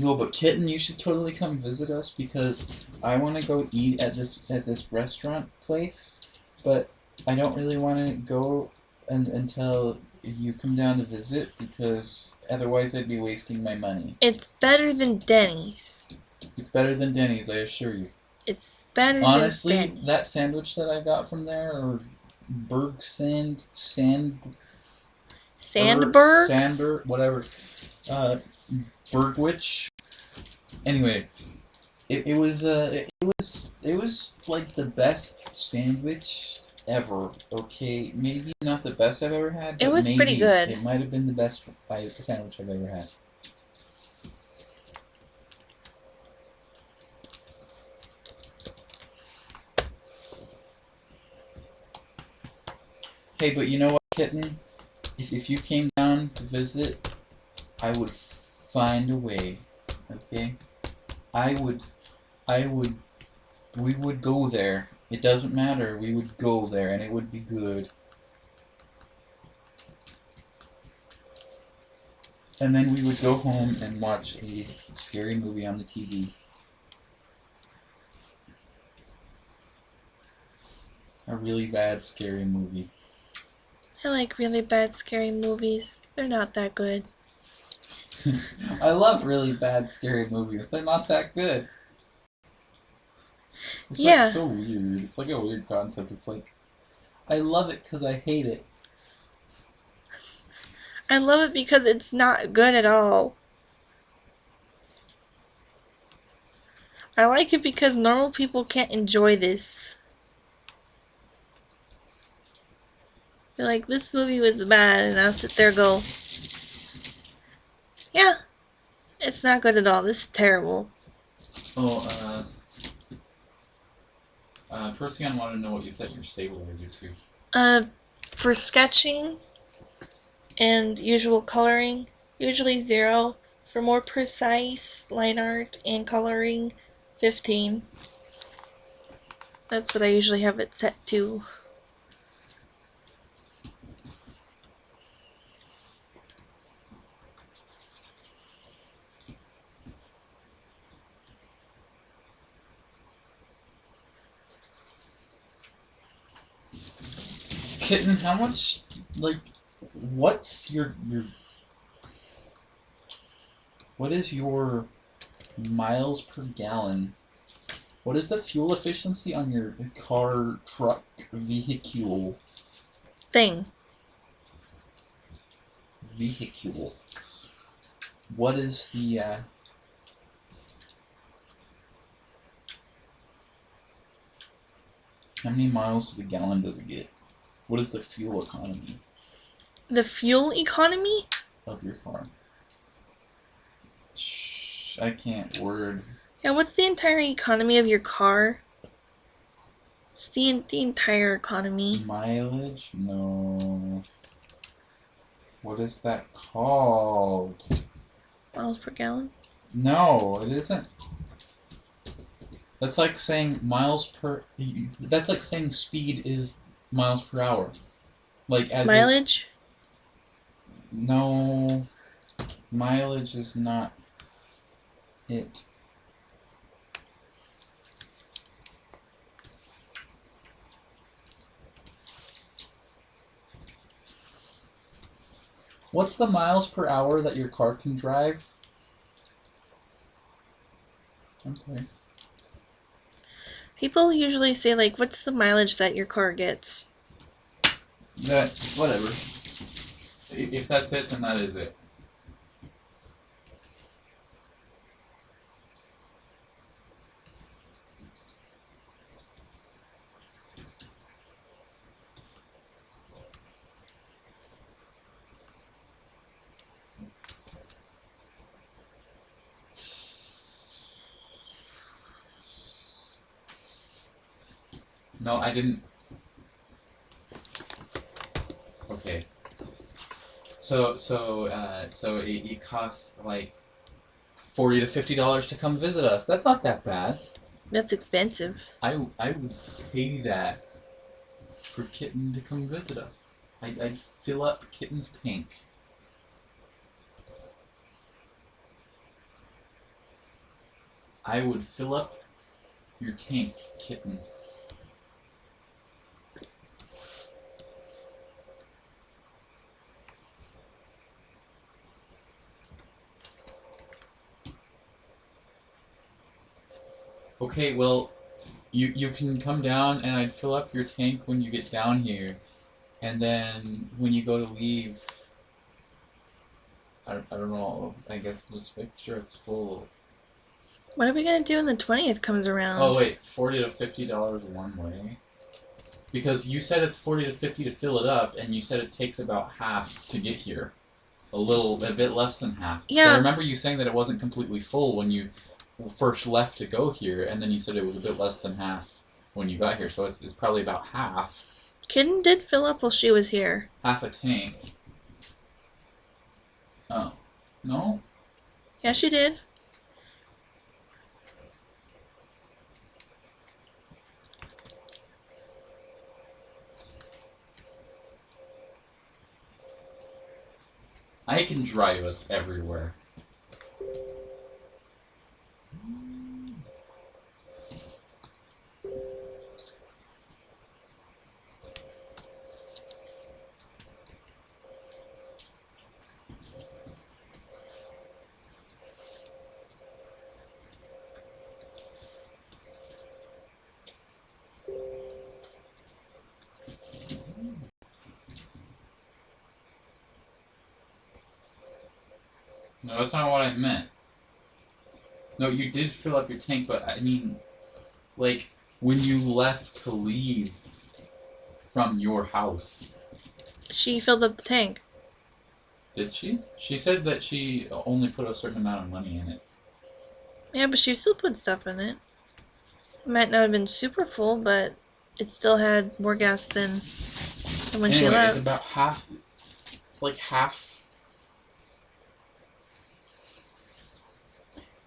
No, but Kitten, you should totally come visit us because I want to go eat at this restaurant place, but I don't really want to go until you come down to visit because otherwise I'd be wasting my money. It's better than Denny's. It's better than Denny's, I assure you. It's better Honestly, than Denny's. that sandwich that I got from there, or Sandberg, whatever, Bergwich. Anyway, it was like the best sandwich ever. Okay, maybe not the best I've ever had. But It was maybe pretty good. It might have been the best sandwich I've ever had. Hey, but you know what, Kitten? If you came down to visit, I would find a way. Okay? We would go there. It doesn't matter. We would go there, and it would be good. And then we would go home and watch a scary movie on the TV. A really bad scary movie. I like really bad scary movies. They're not that good. I love really bad scary movies. They're not that good. It's Yeah. like so weird. It's like a weird concept. It's like, I love it because I hate it. I love it because it's not good at all. I like it because normal people can't enjoy this. You're like, this movie was bad, and I'll sit there and go, yeah, it's not good at all. This is terrible. Oh, Persian wanted to know what you set your stabilizer to. For sketching and usual coloring, usually 0. For more precise line art and coloring, 15. That's what I usually have it set to. Kitten, how much, like, what's what is your miles per gallon? What is the fuel efficiency on your car, truck, vehicle? Vehicle. What is the, how many miles to the gallon does it get? What is the fuel economy The fuel economy? of your car? Shh, I can't word. Yeah, what's the entire economy of your car? It's the entire economy. Mileage? No. What is that called? Miles per gallon? No, it isn't. That's like saying that's like saying speed is miles per hour. Like as Mileage? No, mileage is not it. What's the miles per hour that your car can drive? I'm sorry. People usually say, like, what's the mileage that your car gets? That, whatever. If that's it, then that is it. No, I didn't. Okay. So it costs like $40 to $50 to come visit us. That's not that bad. That's expensive. I would pay that for Kitten to come visit us. I'd fill up Kitten's tank. I would fill up your tank, Kitten. Okay, well, you can come down and I'd fill up your tank when you get down here. And then when you go to leave, I don't know, I guess just make sure it's full. What are we gonna do when the 20th comes around? Oh wait, $40 to $50 one way. Because you said it's 40 to 50 to fill it up, and you said it takes about half to get here. A bit less than half. Yeah. So I remember you saying that it wasn't completely full when you first left to go here, and then you said it was a bit less than half when you got here. So it's probably about half. Kitten did fill up while she was here. Half a tank. Oh. No? Yeah, she did. I can drive us everywhere. No, that's not what I meant. No, you did fill up your tank, but I mean, like, when you left to leave from your house. She filled up the tank. Did she? She said that she only put a certain amount of money in it. Yeah, but she still put stuff in it. It might not have been super full, but it still had more gas than when she Anyway, left. it's about half. It's like half.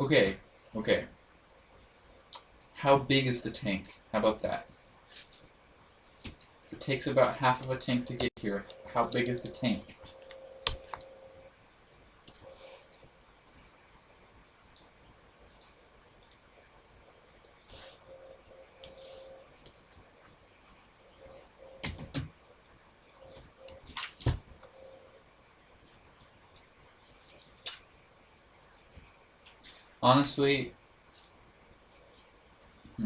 Okay, okay. How big is the tank? How about that? It takes about half of a tank to get here. How big is the tank? Honestly, I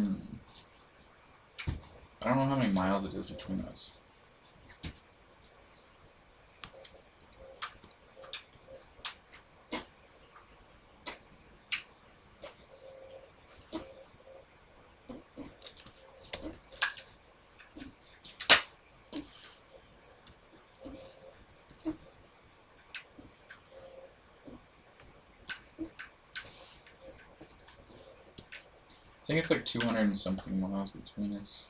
don't know how many miles it is between us. I think it's like 200 and something miles between us.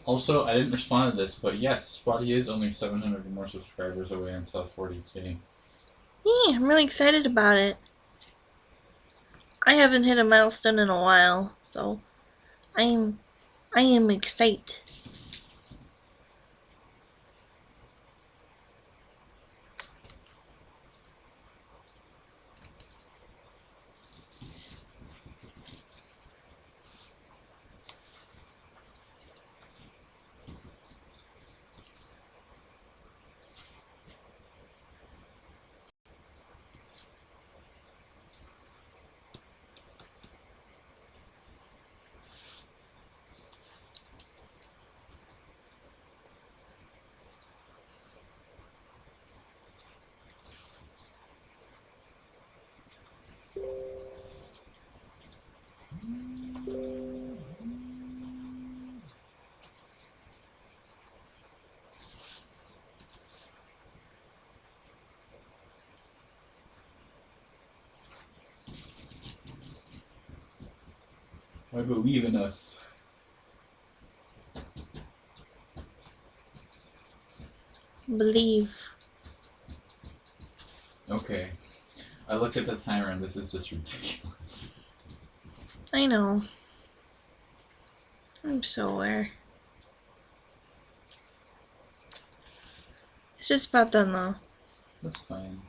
Also, I didn't respond to this, but yes, Spotty is only 700 or more subscribers away until 40K. Yeah, I'm really excited about it. I haven't hit a milestone in a while, so I am excited. I believe in us. Believe. Okay. I looked at the timer and this is just ridiculous. I know. I'm so aware. It's just about done though. That's fine.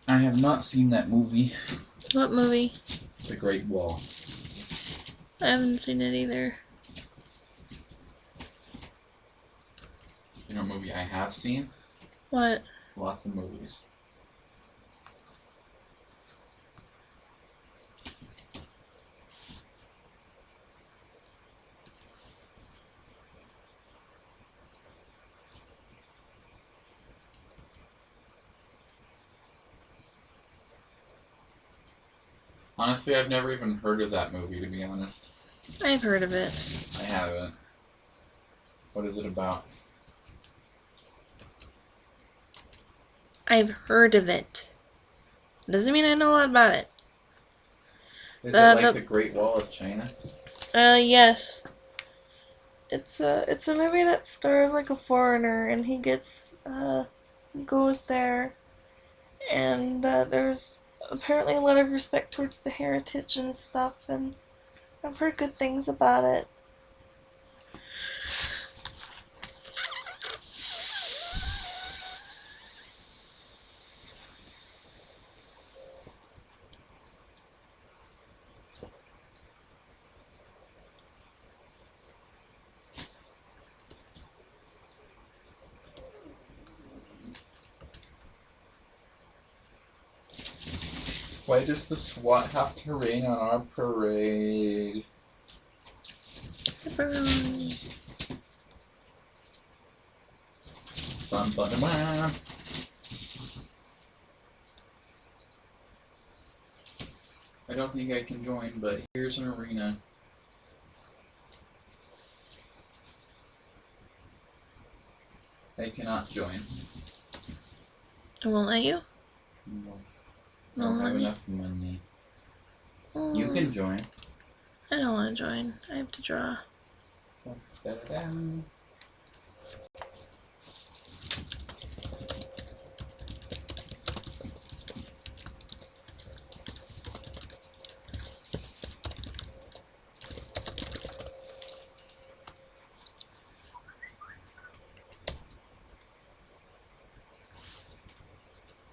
I have not seen that movie. What movie? The Great Wall. I haven't seen it either. You know what movie I have seen? What? Lots of movies. Honestly, I've never even heard of that movie, to be honest. I've heard of it. I haven't. What is it about? I've heard of it. Doesn't mean I know a lot about it. Is it like the Great Wall of China? Yes. It's a movie that stars like a foreigner, and he goes there, and there's apparently a lot of respect towards the heritage and stuff, and I've heard good things about it. Why does the SWAT have to rain on our parade? Pepperoni. Bum, bum, bum. I don't think I can join, but here's an arena. I cannot join. I won't let you? No. I No don't have money? enough money. You can join. I don't want to join. I have to draw. Da-da-dam.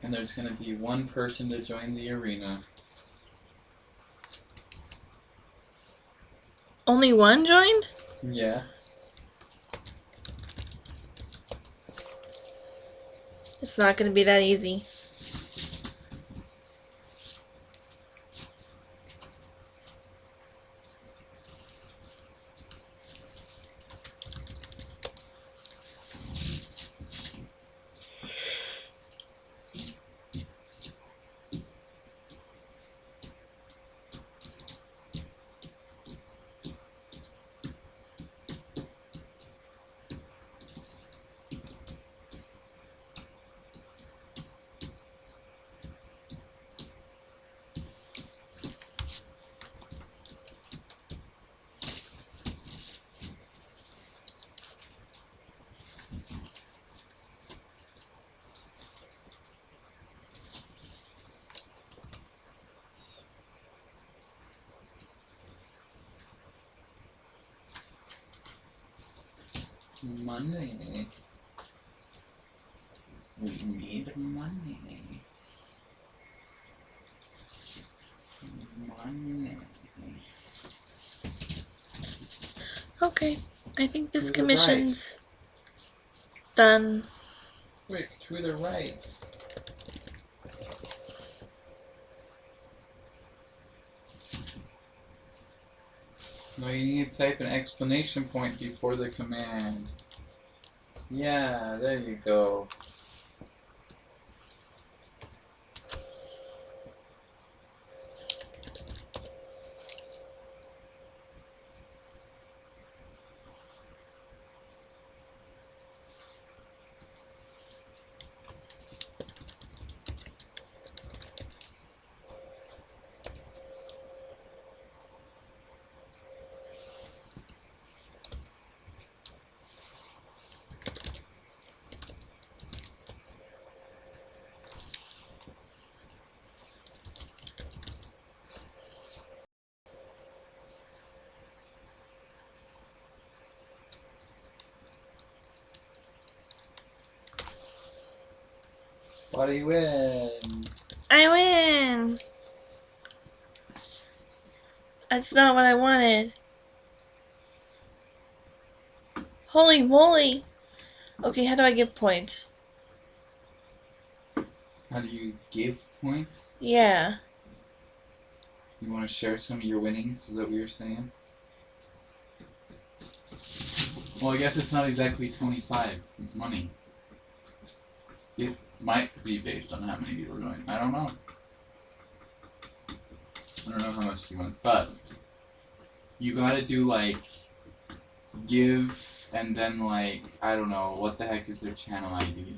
And there's going to be one person to join the arena. Only one joined? Yeah. It's It's not going to be that easy. Money. We need money. Money. Okay, I think this To the commission's done. Quick, to the right. No, you need to type an exclamation point before the command. Yeah, there you go. Spotty wins. I win! That's not what I wanted. Holy moly! Okay, how do I get points? How do you give points? Yeah. You want to share some of your winnings? Is that what you're saying? Well, I guess it's not exactly 25 money. It might be based on how many people are going. I don't know. I don't know how much you want, but you gotta do like give and then like I don't know what the heck is their channel ID.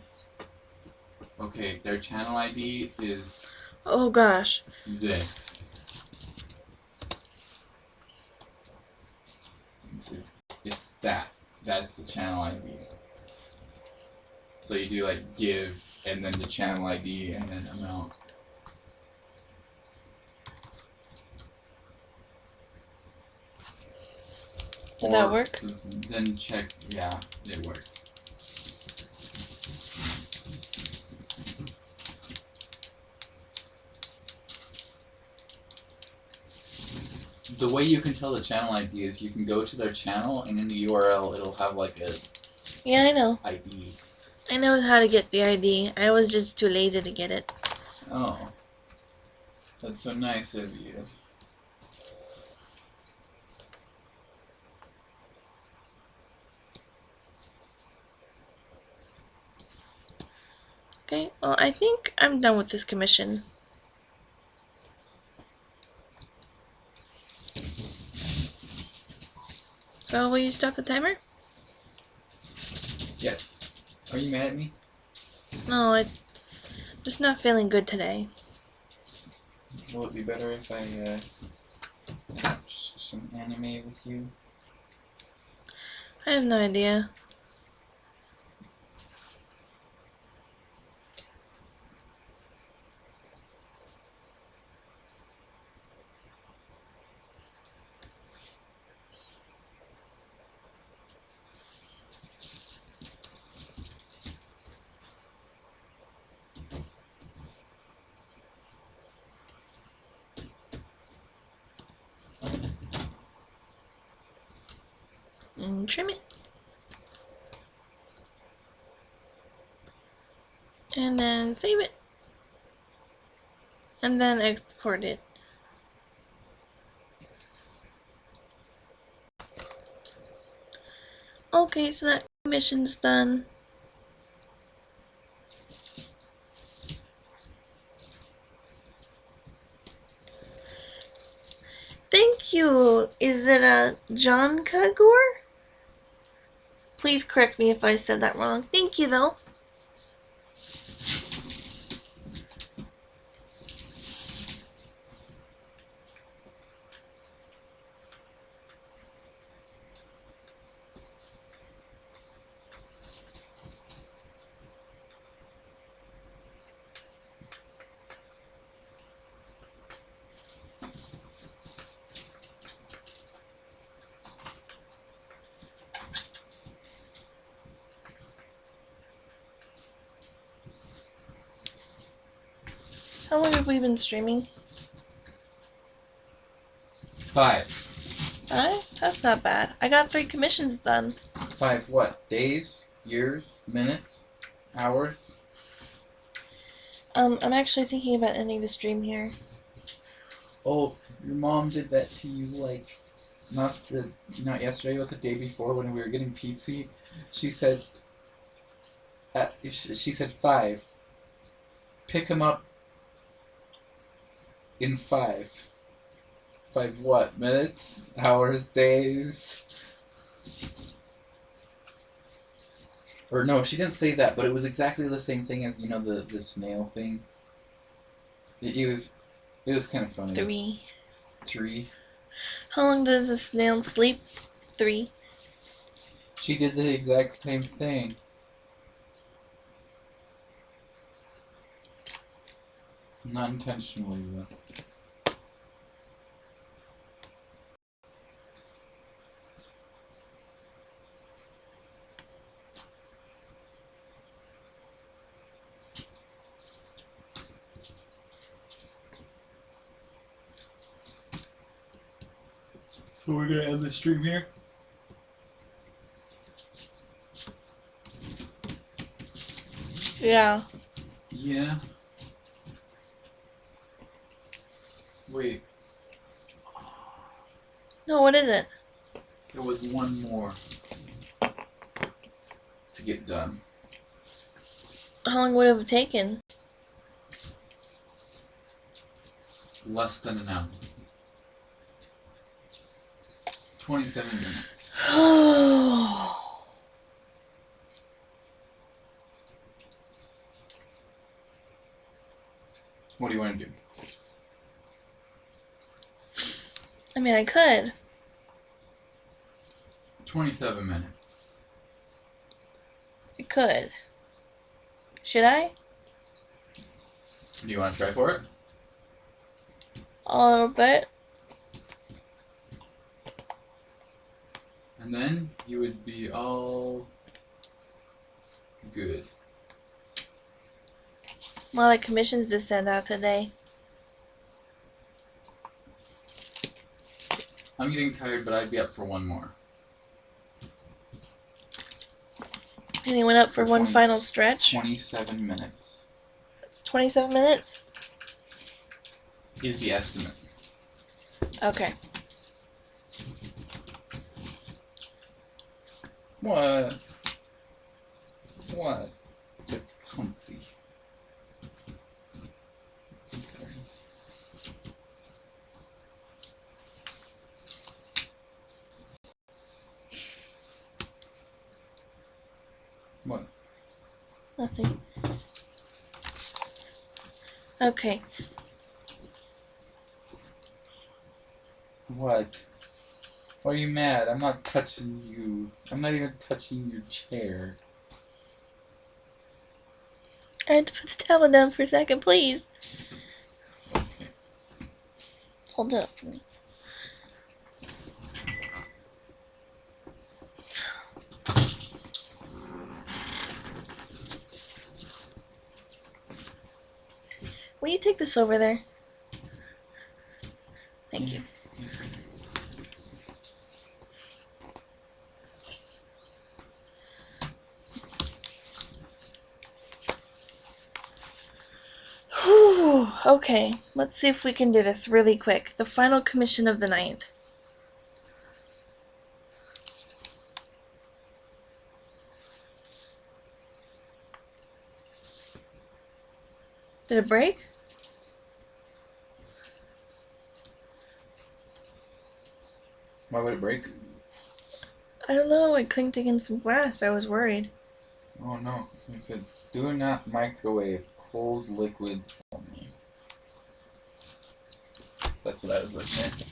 Okay, their channel ID is Oh gosh. this. It's that. That's the channel ID. So you do like give and then the channel ID and then amount. Did that work? Then check, yeah, it worked. The way you can tell the channel ID is you can go to their channel and in the URL it'll have like a Yeah, I know. ID. I know how to get the ID. I was just too lazy to get it. Oh, that's so nice of you. Okay, well, I think I'm done with this commission. So, will you stop the timer? Yes. Are you mad at me? No, I'm just not feeling good today. Will it be better if I watch some anime with you? I have no idea. Trim it. and then save it, and then export it. Okay, so that mission's done. Thank you. Is it a John Kagor? Please correct me if I said that wrong. Thank you, though. How long have we been streaming? 5. 5? That's not bad. I got 3 commissions done. 5 what? Days? Years? Minutes? Hours? I'm actually thinking about ending the stream here. Oh, your mom did that to you, like, not yesterday, but the day before when we were getting pizza. She said, 5. Pick him up in 5. 5 what? Minutes? Hours? Days? Or no, she didn't say that, but it was exactly the same thing as, the snail thing. It was kind of funny. 3. 3. How long does a snail sleep? 3. She did the exact same thing. Not intentionally, though. So we're gonna end the stream here? Yeah. Yeah. Wait, No, what is it? there was one more to get done. How long would it have taken? Less than an hour. 27 minutes. What do you want to do? I mean, I could. 27 minutes. I could. Should I? Do you want to try for it? A little bit. And then you would be all good. A lot of commissions to send out today. I'm getting tired, but I'd be up for one more. Anyone up for one final stretch? 27 minutes. It's 27 minutes? Is the estimate. Okay. What? What? It's comfy. Okay. What? Nothing. Okay. What? Why are you mad? I'm not touching you. I'm not even touching your chair. I have to put the towel down for a second, please. Okay. Hold it up for me. Will you take this over there? Thank you. Okay, let's see if we can do this really quick. The final commission of the night. Did it break? Why would it break? I don't know, it clinked against some glass. I was worried. Oh no, it said, do not microwave cold liquids only. That's what I was looking at.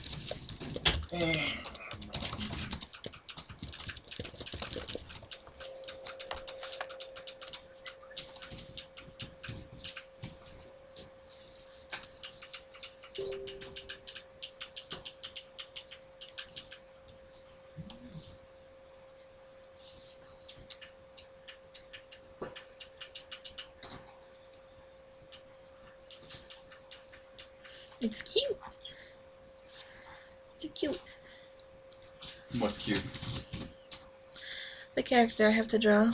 It's cute. It's cute. What's cute? The character I have to draw.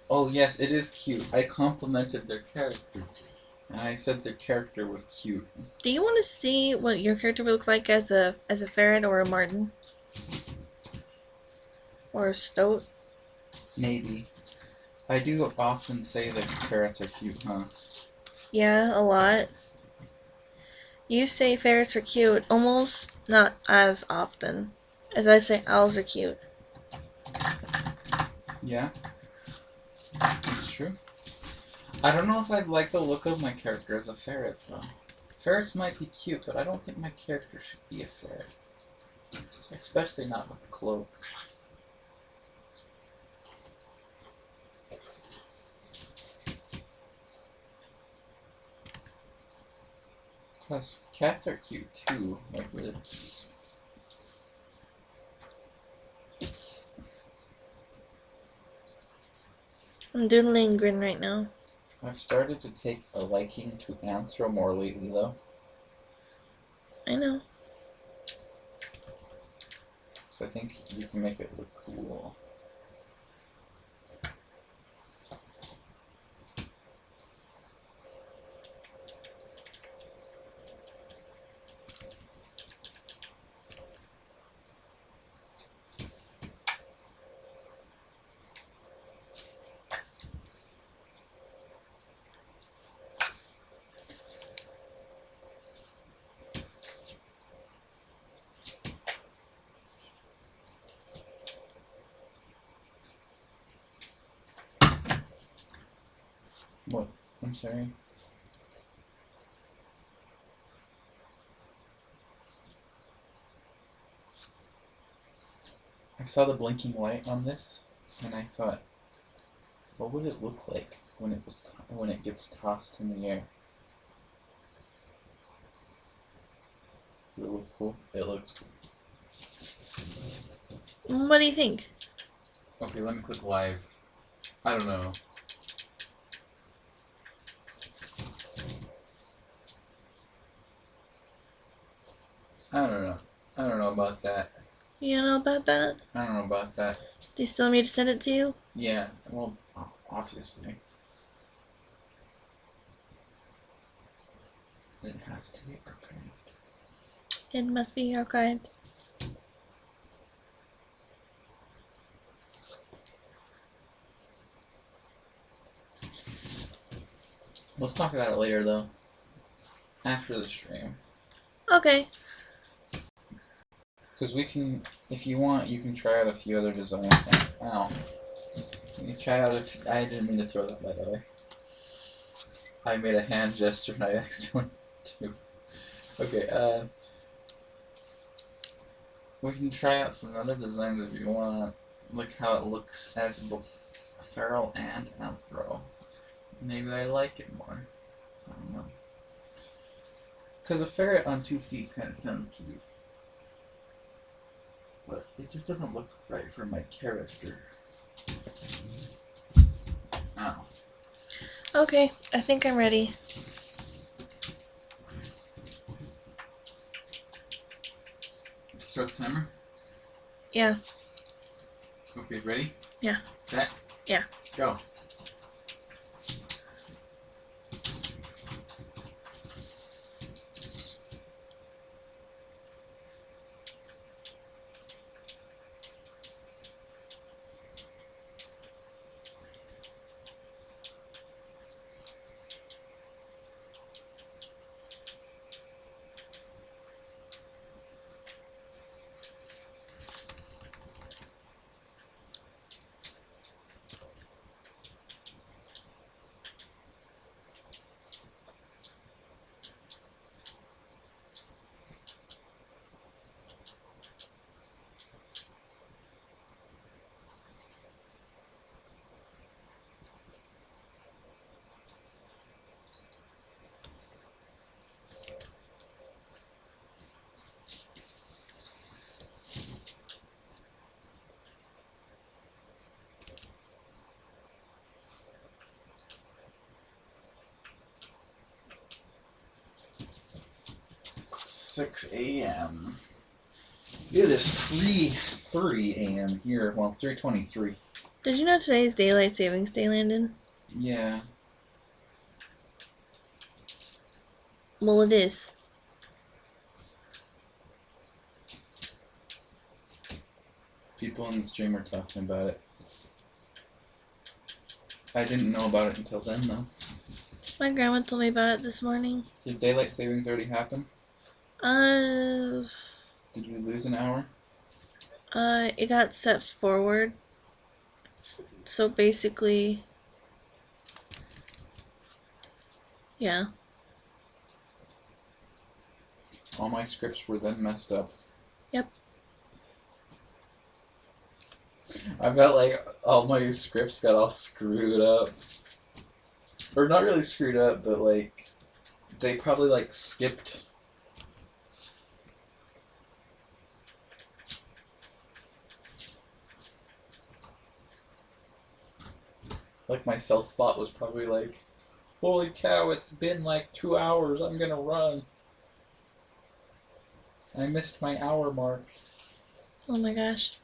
Oh yes, it is cute. I complimented their character. And I said their character was cute. Do you want to see what your character would look like as a ferret or a marten? Or a stoat? Maybe. I do often say that ferrets are cute, huh? Yeah, a lot. You say ferrets are cute almost not as often as I say owls are cute. Yeah, it's true. I don't know if I'd like the look of my character as a ferret, though. Ferrets might be cute, but I don't think my character should be a ferret. Especially not with the cloak. Plus, cats are cute too, like this. I'm doodling grin right now. I've started to take a liking to anthro more lately, though. I know. So I think you can make it look cool. What? I'm sorry. I saw the blinking light on this, and I thought, what would it look like when it gets tossed in the air? Would it look cool? It looks cool. What do you think? Okay, let me click live. I don't know. I don't know. I don't know about that. You don't know about that? I don't know about that. Do you still want me to send it to you? Yeah, well, obviously. It has to be archived. It must be archived. Let's talk about it later, though. After the stream. Okay. Because we can, if you want, you can try out a few other designs. Ow. You can try out I didn't mean to throw that, by the way. I made a hand gesture and I accidentally did. Okay, we can try out some other designs if you want. Look how it looks as both feral and anthro. Maybe I like it more. I don't know. Because a ferret on 2 feet kind of sounds cute. But it just doesn't look right for my character. Ow. Okay, I think I'm ready. Start the timer? Yeah. Okay, ready? Yeah. Set? Yeah. Go. 6 a.m. It is 3:30 a.m. here. Well, 3:23. Did you know today is Daylight Savings Day, Landon? Yeah. Well, it is. People in the stream are talking about it. I didn't know about it until then, though. My grandma told me about it this morning. Did daylight savings already happen? Did you lose an hour? It got set forward. So basically, yeah. All my scripts were then messed up. Yep. I felt like all my scripts got all screwed up. Or not really screwed up, but like, they probably like skipped. Like my self-bot was probably like, holy cow, it's been like 2 hours, I'm gonna run. I missed my hour mark. Oh my gosh.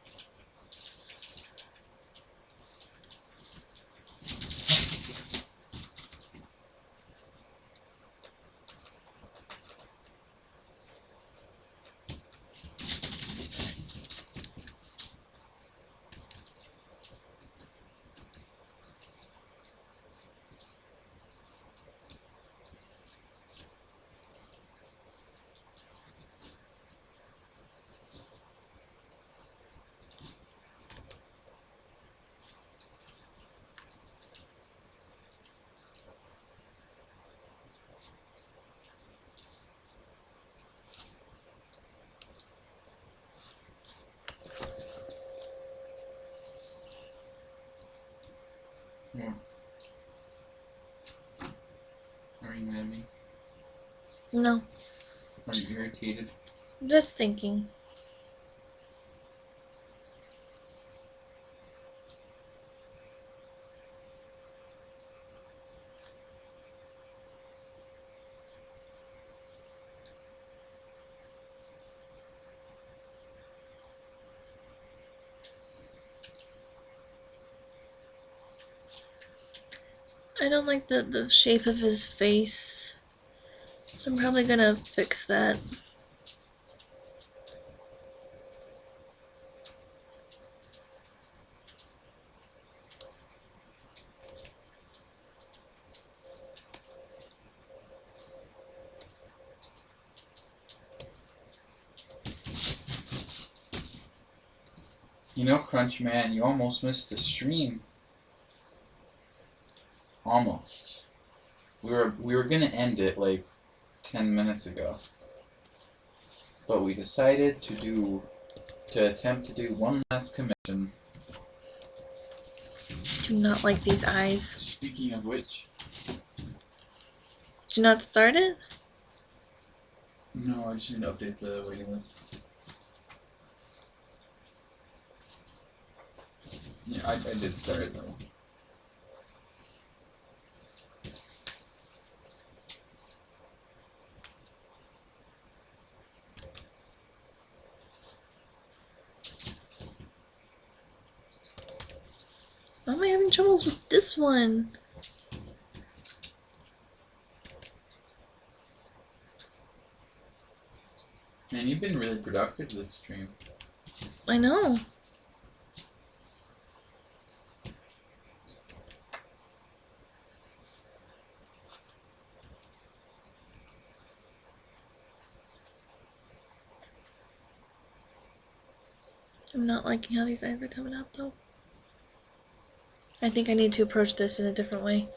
Yeah. Are you mad at me? No, Are you irritated? just thinking. I don't like the shape of his face, so I'm probably gonna fix that. You know, Crunch Man, you almost missed the stream. Almost. We were gonna end it like 10 minutes ago, but we decided to attempt to do one last commission. Do not like these eyes. Speaking of which, Did you not start it? no, I just need to update the waiting list. Yeah, I did start it though. Why am I having troubles with this one? Man, you've been really productive this stream. I know. I'm not liking how these eyes are coming out though. I think I need to approach this in a different way.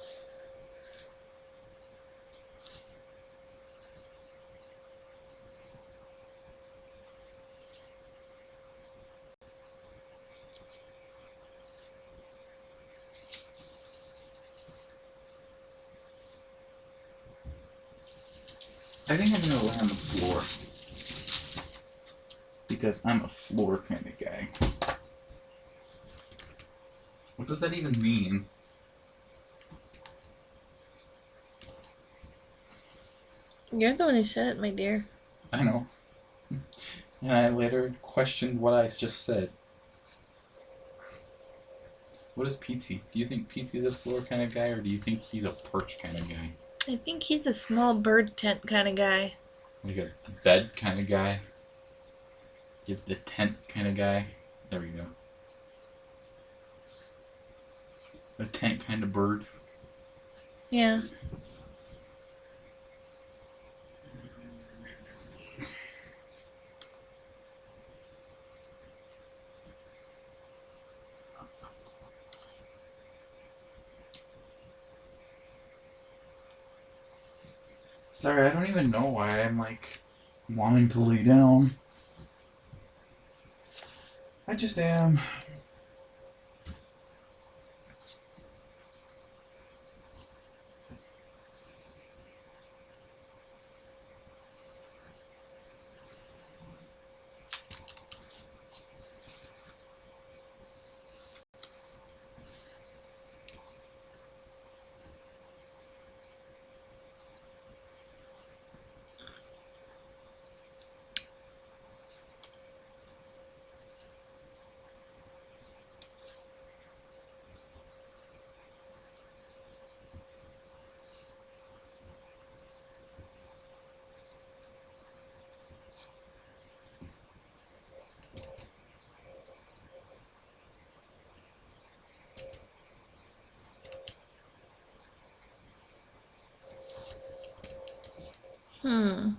I think I'm gonna lay on the floor. Because I'm a floor kind of guy. What does that even mean? You're the one who said it, my dear. I know. And I later questioned what I just said. What is PT? Do you think PT's a floor kind of guy, or do you think he's a perch kind of guy? I think he's a small bird tent kind of guy. Like a bed kind of guy? Give the tent kind of guy? There we go. A tent kind of bird? Yeah. Sorry, I don't even know why I'm like wanting to lay down. I just am. Hmm.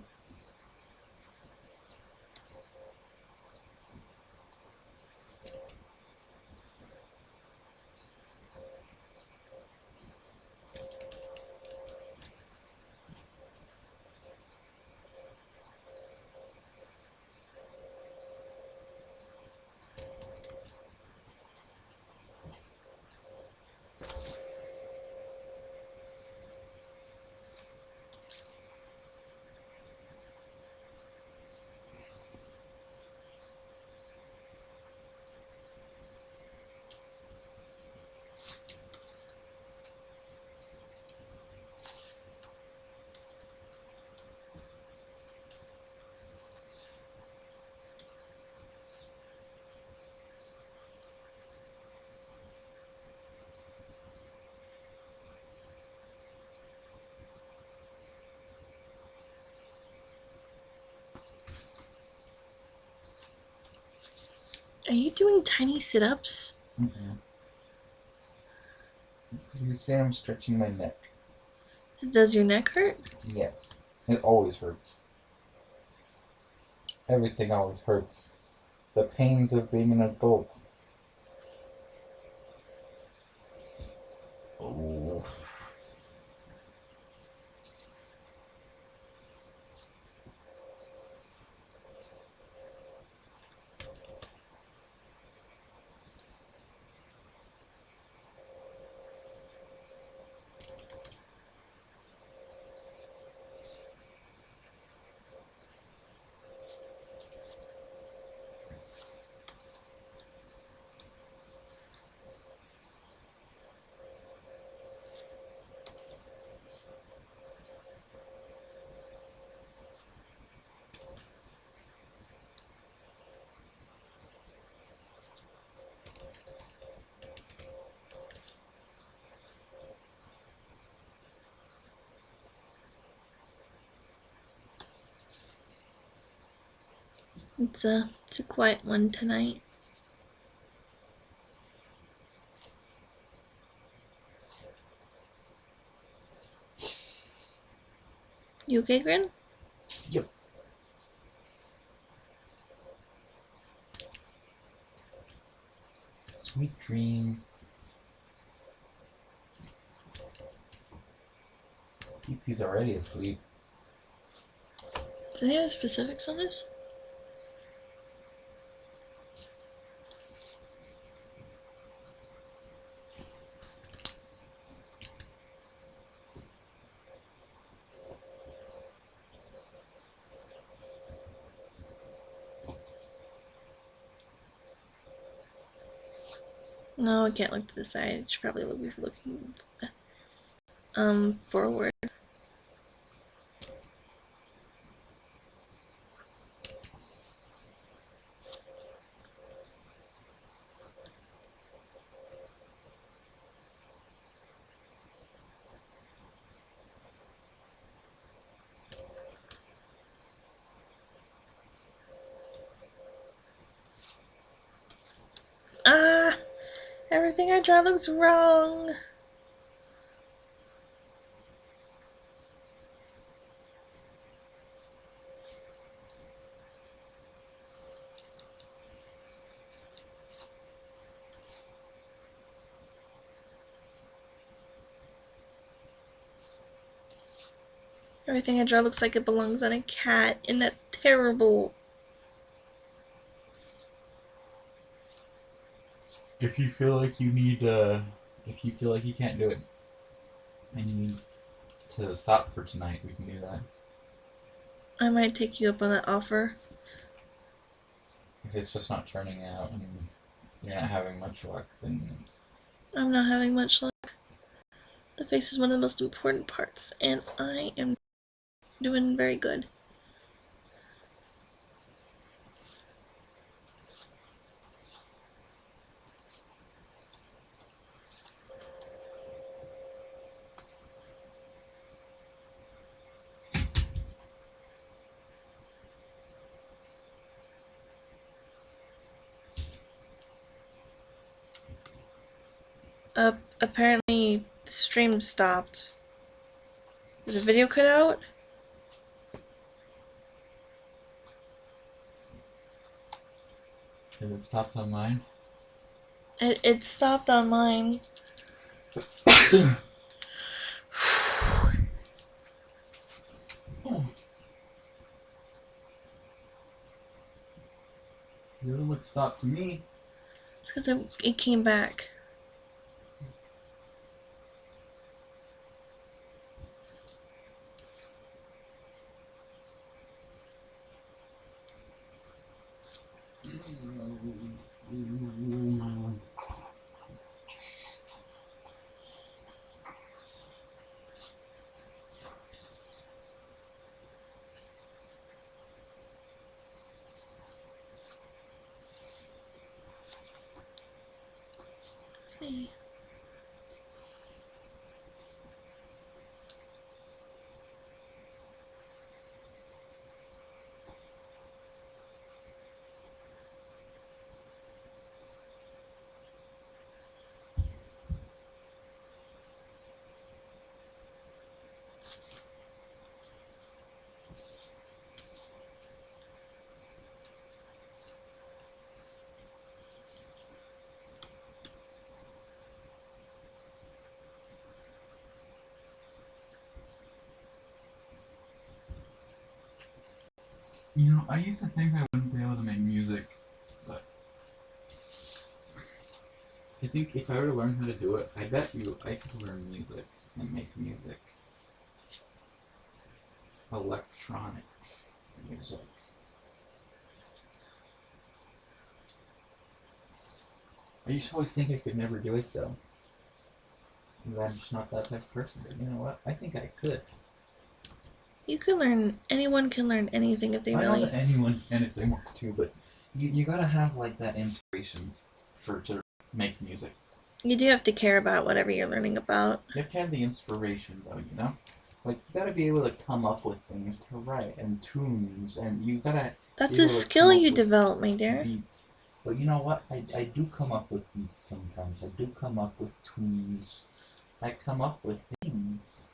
Are you doing tiny sit-ups? You say I'm stretching my neck. Does your neck hurt? Yes. It always hurts. Everything always hurts. The pains of being an adult. Oh. It's a quiet one tonight. You okay, Grin? Yep. Sweet dreams. PT's already asleep. Does any have specifics on this? No, I can't look to the side. I should probably be looking forward. Everything I draw looks wrong. Everything I draw looks like it belongs on a cat in that terrible... If you feel like you need, if you feel like you can't do it, and you need to stop for tonight, we can do that. I might take you up on that offer. If it's just not turning out and you're not having much luck, then I'm not having much luck. The face is one of the most important parts, and I am doing very good. Apparently the stream stopped. Did the video cut out? if it stopped on mine. It stopped on mine. It doesn't look stopped to me. It's because it came back. Let's see. You know, I used to think I wouldn't be able to make music, but I think if I were to learn how to do it, I bet you I could learn music and make music. Electronic music. I used to always think I could never do it though. Because I'm just not that type of person. But you know what? I think I could. You can learn, anyone can learn anything if they I know really... that anyone can if they want to, but you gotta have like that inspiration to make music. You do have to care about whatever you're learning about. You have to have the inspiration though, you know? Like, you gotta be able to come up with things to write, and tunes, and you gotta That's be a able to skill come up you with develop, my dear. beats. But you know what? I do come up with beats sometimes. I do come up with tunes. I come up with things.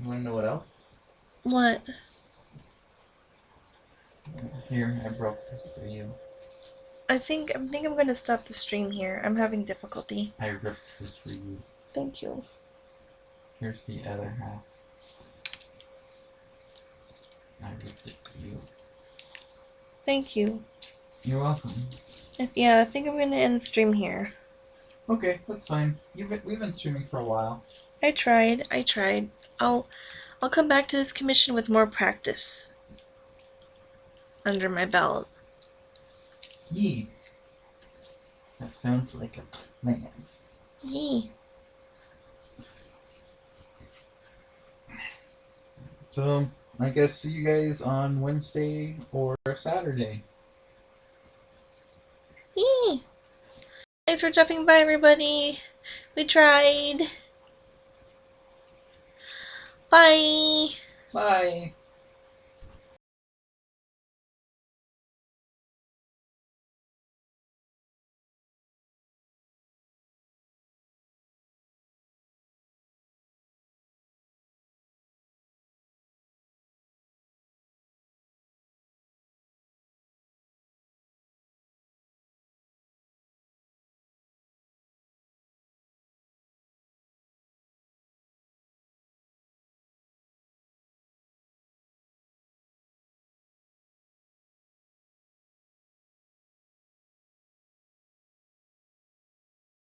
You wanna know what else? What? Here, I broke this for you. I think I'm gonna stop the stream here. I'm having difficulty. I ripped this for you. Thank you. Here's the other half. I ripped it for you. Thank you. You're welcome. Yeah, I think I'm gonna end the stream here. Okay, that's fine. We've been streaming for a while. I tried. I'll come back to this commission with more practice under my belt. Yee. That sounds like a plan. Yee. So, I guess see you guys on Wednesday or Saturday. Yee. Thanks for dropping by, everybody. We tried. Bye. Bye.